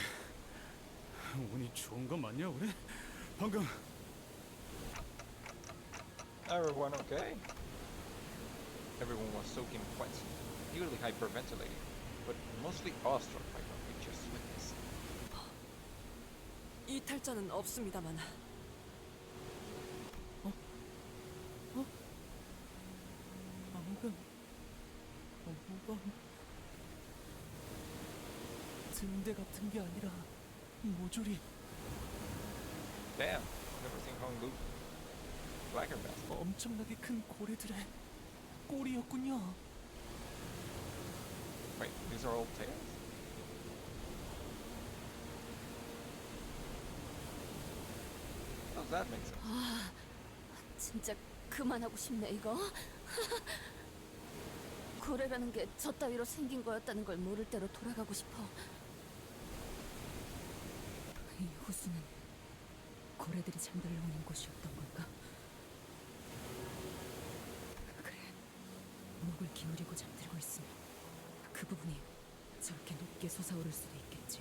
Speaker 7: 운이 좋은 거 맞냐 우리? 방금
Speaker 1: Everyone okay? Everyone was soaking wet, nearly hyperventilating, but mostly awestruck by what we just witnessed.
Speaker 5: 이탈자는 없습니다만
Speaker 11: 방금 등대 같은 게 아니라 모조리
Speaker 1: Damn, never seen Hong Lu. Blacker bass.
Speaker 11: 엄청나게 큰 고래들의 꼬리였군요.
Speaker 1: Wait, these are all tails? How does that make sense?
Speaker 3: 아, 진짜 그만하고 싶네 이거. 고래라는 게 저 따위로 생긴 거였다는 걸 모를 대로 돌아가고 싶어.
Speaker 4: 이 호수는 고래들이 잠들러 오는 곳이었던 건가? 그래, 목을 기울이고 잠들고 있으면 그 부분이 저렇게 높게 솟아오를 수도 있겠지.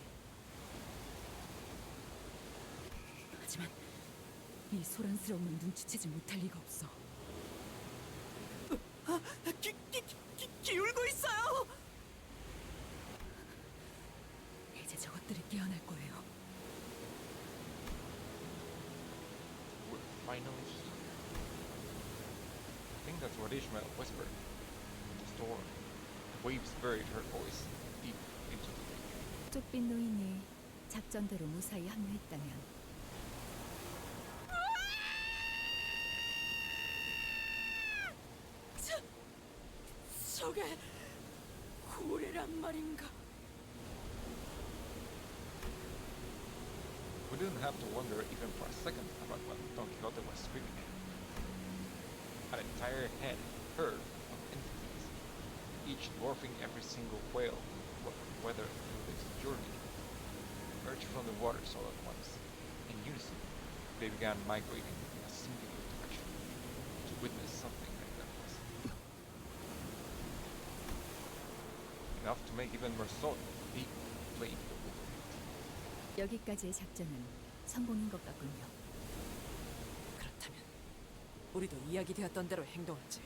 Speaker 4: 하지만 이 소란스러움을 눈치채지 못할 리가 없어.
Speaker 11: 기울고 있어요!
Speaker 4: 이제 저것들이 깨어날 거예요.
Speaker 1: We're finally here. I think that's what Ishmael whispered. In the storm. The waves buried her voice deep into the lake.
Speaker 15: 쪽빛 노인이 작전대로 무사히 합류했다면
Speaker 5: 저게 고래란 말인가?
Speaker 1: We didn't have to wonder even for a second about what Don Quixote was screaming at. An entire head, herd of entities, each dwarfing every single whale, whether through this journey, emerged from the waters all at once. In unison, they began migrating in a singular direction to witness something like that was. Enough to make even Mersault deep played the wolf.
Speaker 15: 여기까지의 작전은 성공인 것 같군요.
Speaker 5: 그렇다면 우리도 이야기되었던 대로 행동하지.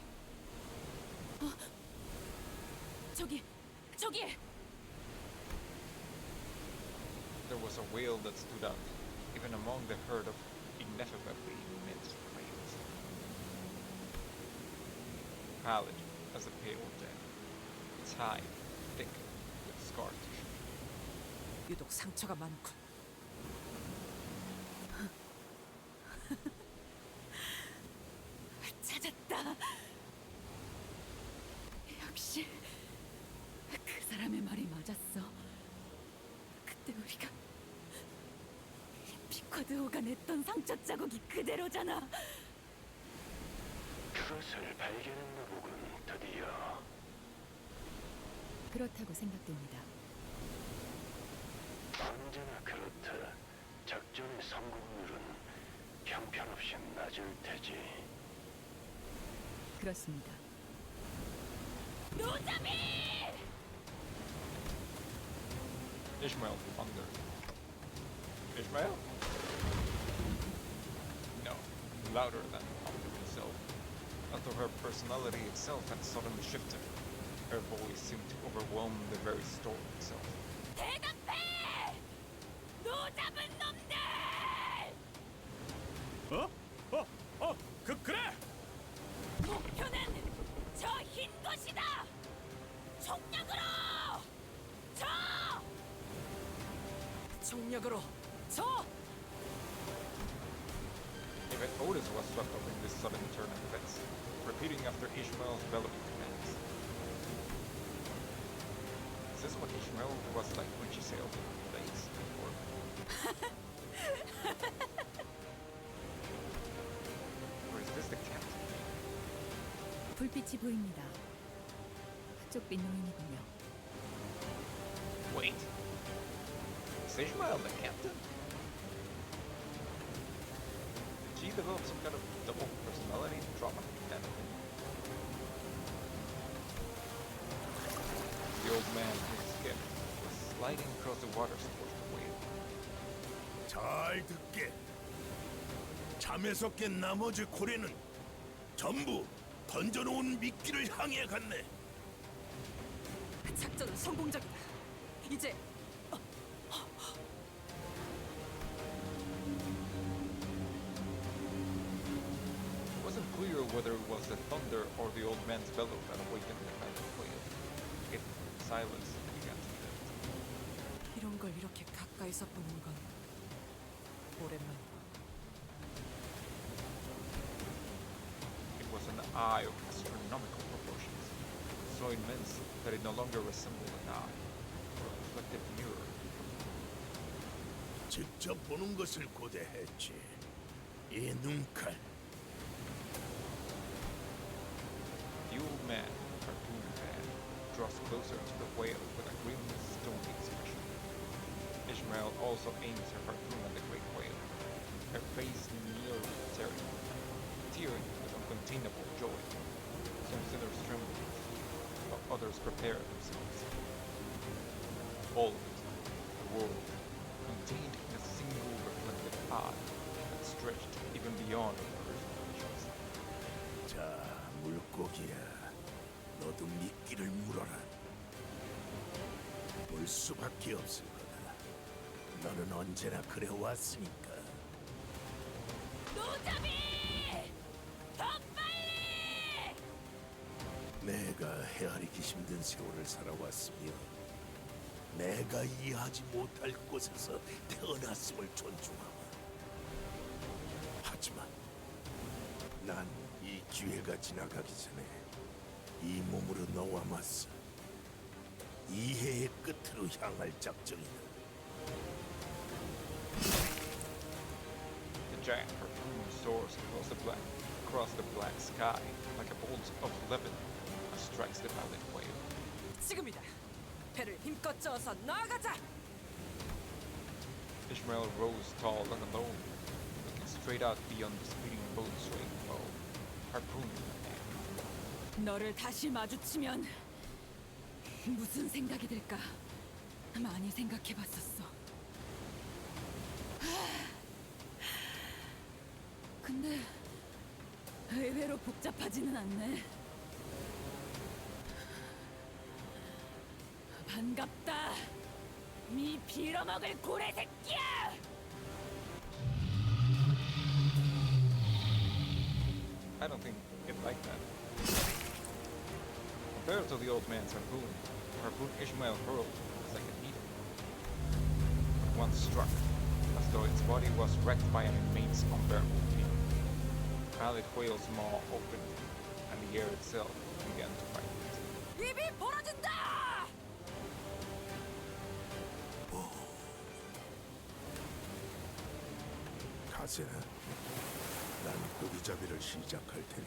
Speaker 12: 저기!
Speaker 1: There was a whale that stood out, even among the herd of ineffably immense whales. Pallid as a pale dead, its hide thick with scar tissue.
Speaker 5: 유독 상처가 많군.
Speaker 4: 찾았다. 역시 그 사람의 말이 맞았어. 그때 우리가 피쿼드호가 냈던 상처 자국이 그대로잖아.
Speaker 10: 그것을 발견했나 보군, 드디어.
Speaker 15: 그렇다고 생각됩니다.
Speaker 10: 언제나 그렇다. 작전의 성공률은 형편없이 낮을 테지.
Speaker 15: 그렇습니다.
Speaker 12: 노자미!
Speaker 1: Ishmael thundered. Ishmael? No, louder than Thunder himself. Although her personality itself had suddenly shifted, her voice seemed to overwhelm the very storm itself.
Speaker 12: 대답해! 노잡은 놈들!
Speaker 6: 그래!
Speaker 12: 목표는 저 흰 것이다! 총력으로! 저!
Speaker 5: 총력으로 저!
Speaker 1: Even Otis was swept up in this sudden turn of events, repeating after Ishmael's bellowing commands. Is this what Ishmael was like when she sailed in the lakes before? Or is this the captain?
Speaker 15: 불빛이 보입니다. 그쪽 빈놈이군요.
Speaker 1: Wait. Is Ishmael the captain? Did she develop some kind of double personality trauma? The old man, his skin, was sliding across the waters towards the whale.
Speaker 17: 잘 듣게. 잠에서 깬 나머지 고래는 전부 던져놓은 미끼를 향해 갔네.
Speaker 5: 작전은 성공적이다. 이제
Speaker 1: It wasn't clear whether it was the thunder or the old man's bellow that awakened the magic whale. It silence began to lift.
Speaker 5: 이런 걸 이렇게 가까이서 보는 건 오랜만이고.
Speaker 1: It was an eye of astronomical proportions, so immense that it no longer resembled an eye, or a reflective mirror.
Speaker 17: 직접 보는 것을 고대했지. 이 눈칼.
Speaker 1: The old man, harpoon in hand, draws closer to the whale with a grim, stony expression. Ishmael also aims her harpoon at the great whale, her face nearly tearing with uncontainable joy. Some sinners tremble, while others prepare themselves. All of it, the world, contained in a single reflective eye that stretched even beyond Earth's dimensions.
Speaker 17: 자, 물고기야. 너도 미끼를 물어라. 물 수밖에 없을 거다. 너는 언제나 그래 왔으니까.
Speaker 12: 노자미! 더 빨리!
Speaker 17: 내가 헤아리기 힘든 세월을 살아왔으며 내가 이해하지 못할 곳에서 태어났음을 존중하마. 하지만 난 이 기회가 지나가기 전에 이 몸으로 너와 맞서 이해의 끝으로 향할 작정이다.
Speaker 1: The giant harpoon soars across the black sky like a bolt of Lebanon and strikes the pallid whale.
Speaker 5: 지금이다. 배를 힘껏 저어서 나아가자.
Speaker 1: Ishmael rose tall and alone, looking straight out beyond the speeding boat's swaying bow, harpoon in her hand.
Speaker 4: 너를 다시 마주치면 무슨 생각이 들까? 많이 생각해봤었어. 근데 의외로 복잡하지는 않네. 반갑다. 미 빌어먹을 고래 새끼야.
Speaker 1: I don't think it like that. Compared to the old man's harpoon Ishmael hurled was like a needle. Once struck, as though its body was wrecked by an immense unbearable pain. Pallid whale's maw opened, and the air itself began to vibrate.
Speaker 5: 입이 벌어진다!
Speaker 17: 가세는 난 고기잡이를 시작할 테니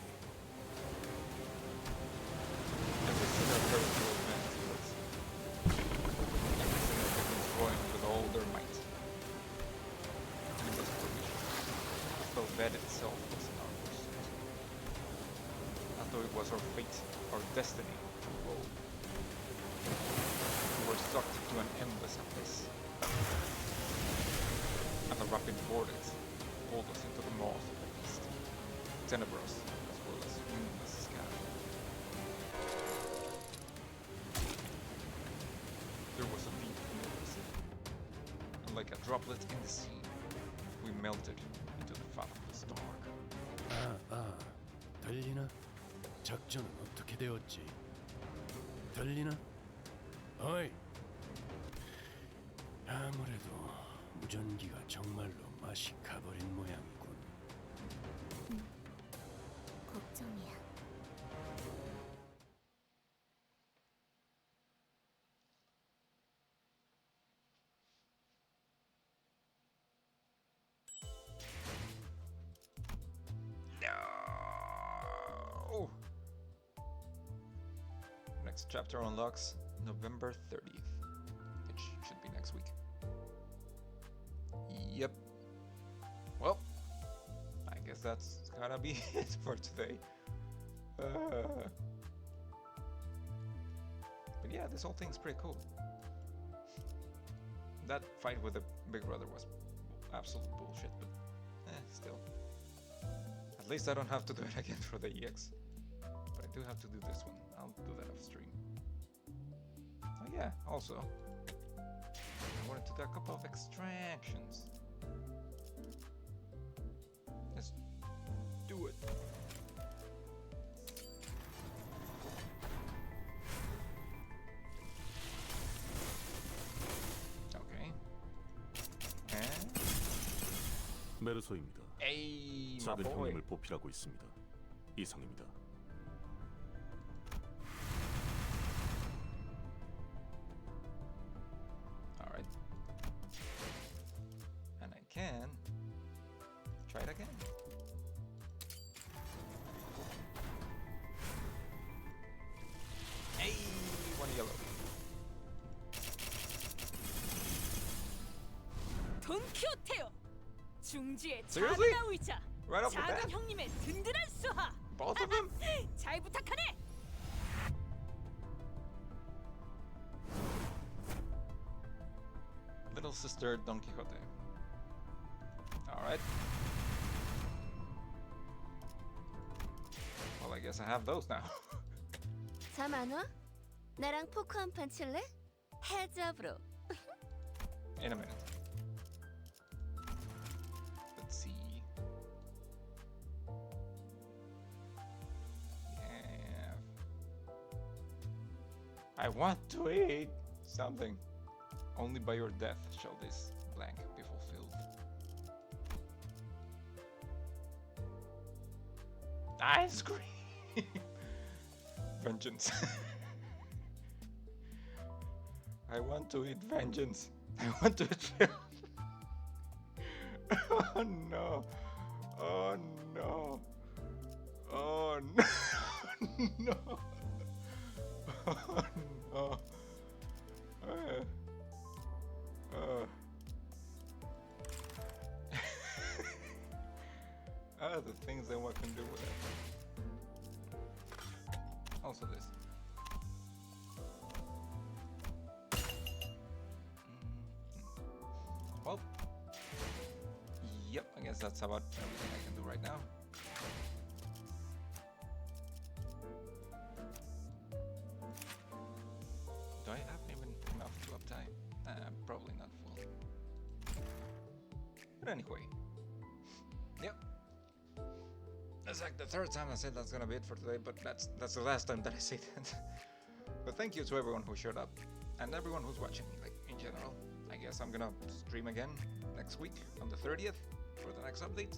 Speaker 1: Every single hurt the old man's words. Every single victim destroying with all their might. Limbus Company, as though that itself was in our pursuit. As though it was our fate, our destiny to roll. We were sucked into an endless abyss. And the rapid vortex pulled us into the maws of the beast, tenebrous as well as windless sky. There was a deep noise, and like a droplet in the sea, we melted into the fathomless dark.
Speaker 10: 들리나? 작전은 어떻게 되었지? 들리나? 어이! 아무래도 무전기가 정말로 맛이 가버린 모양이군.
Speaker 12: 걱정이야.
Speaker 1: No! Next chapter unlocks November 30th, which should be next week. Yep. Well, I guess that's gonna be it for today. But yeah, this whole thing's pretty cool. That fight with the Big Brother was absolute bullshit, but still. At least I don't have to do it again for the EX. But I do have to do this one. I'll do that off stream. Oh yeah, also, I wanted to do a couple of extractions. Let's do it. Okay. And
Speaker 9: 메르소입니다.
Speaker 1: hey, my
Speaker 9: 작은
Speaker 1: boy.
Speaker 9: 형님을 보필하고 있습니다. 이상입니다.
Speaker 1: All right. And I can try it again. Hey, one yellow.
Speaker 12: 돈키호테요. 중지의
Speaker 1: Seriously?
Speaker 12: 작은 의자.
Speaker 1: Right off the bat?
Speaker 12: 작은 형님의 든든한 수하.
Speaker 1: Both of them?
Speaker 12: 잘 부탁하네.
Speaker 1: Little sister Don Quixote. Alright. Well, I guess I have those now.
Speaker 3: 잠 안 와? 나랑 포크 한 판 칠래? 헤즈업으로.
Speaker 1: In a minute. Let's see. Yeah. I want to eat something. Only by your death shall this blank be fulfilled. Ice cream! Vengeance. I want to eat vengeance. I want to eat. Oh no. Oh no. Oh no. No. Oh no. The things that one can do with it. Also this. Well, yep, I guess that's about everything I can do right now. But anyway, yep. That's like the third time I said that's gonna be it for today, but that's the last time that I say that. But thank you to everyone who showed up and everyone who's watching, like in general. I guess I'm gonna stream again next week on the 30th for the next update.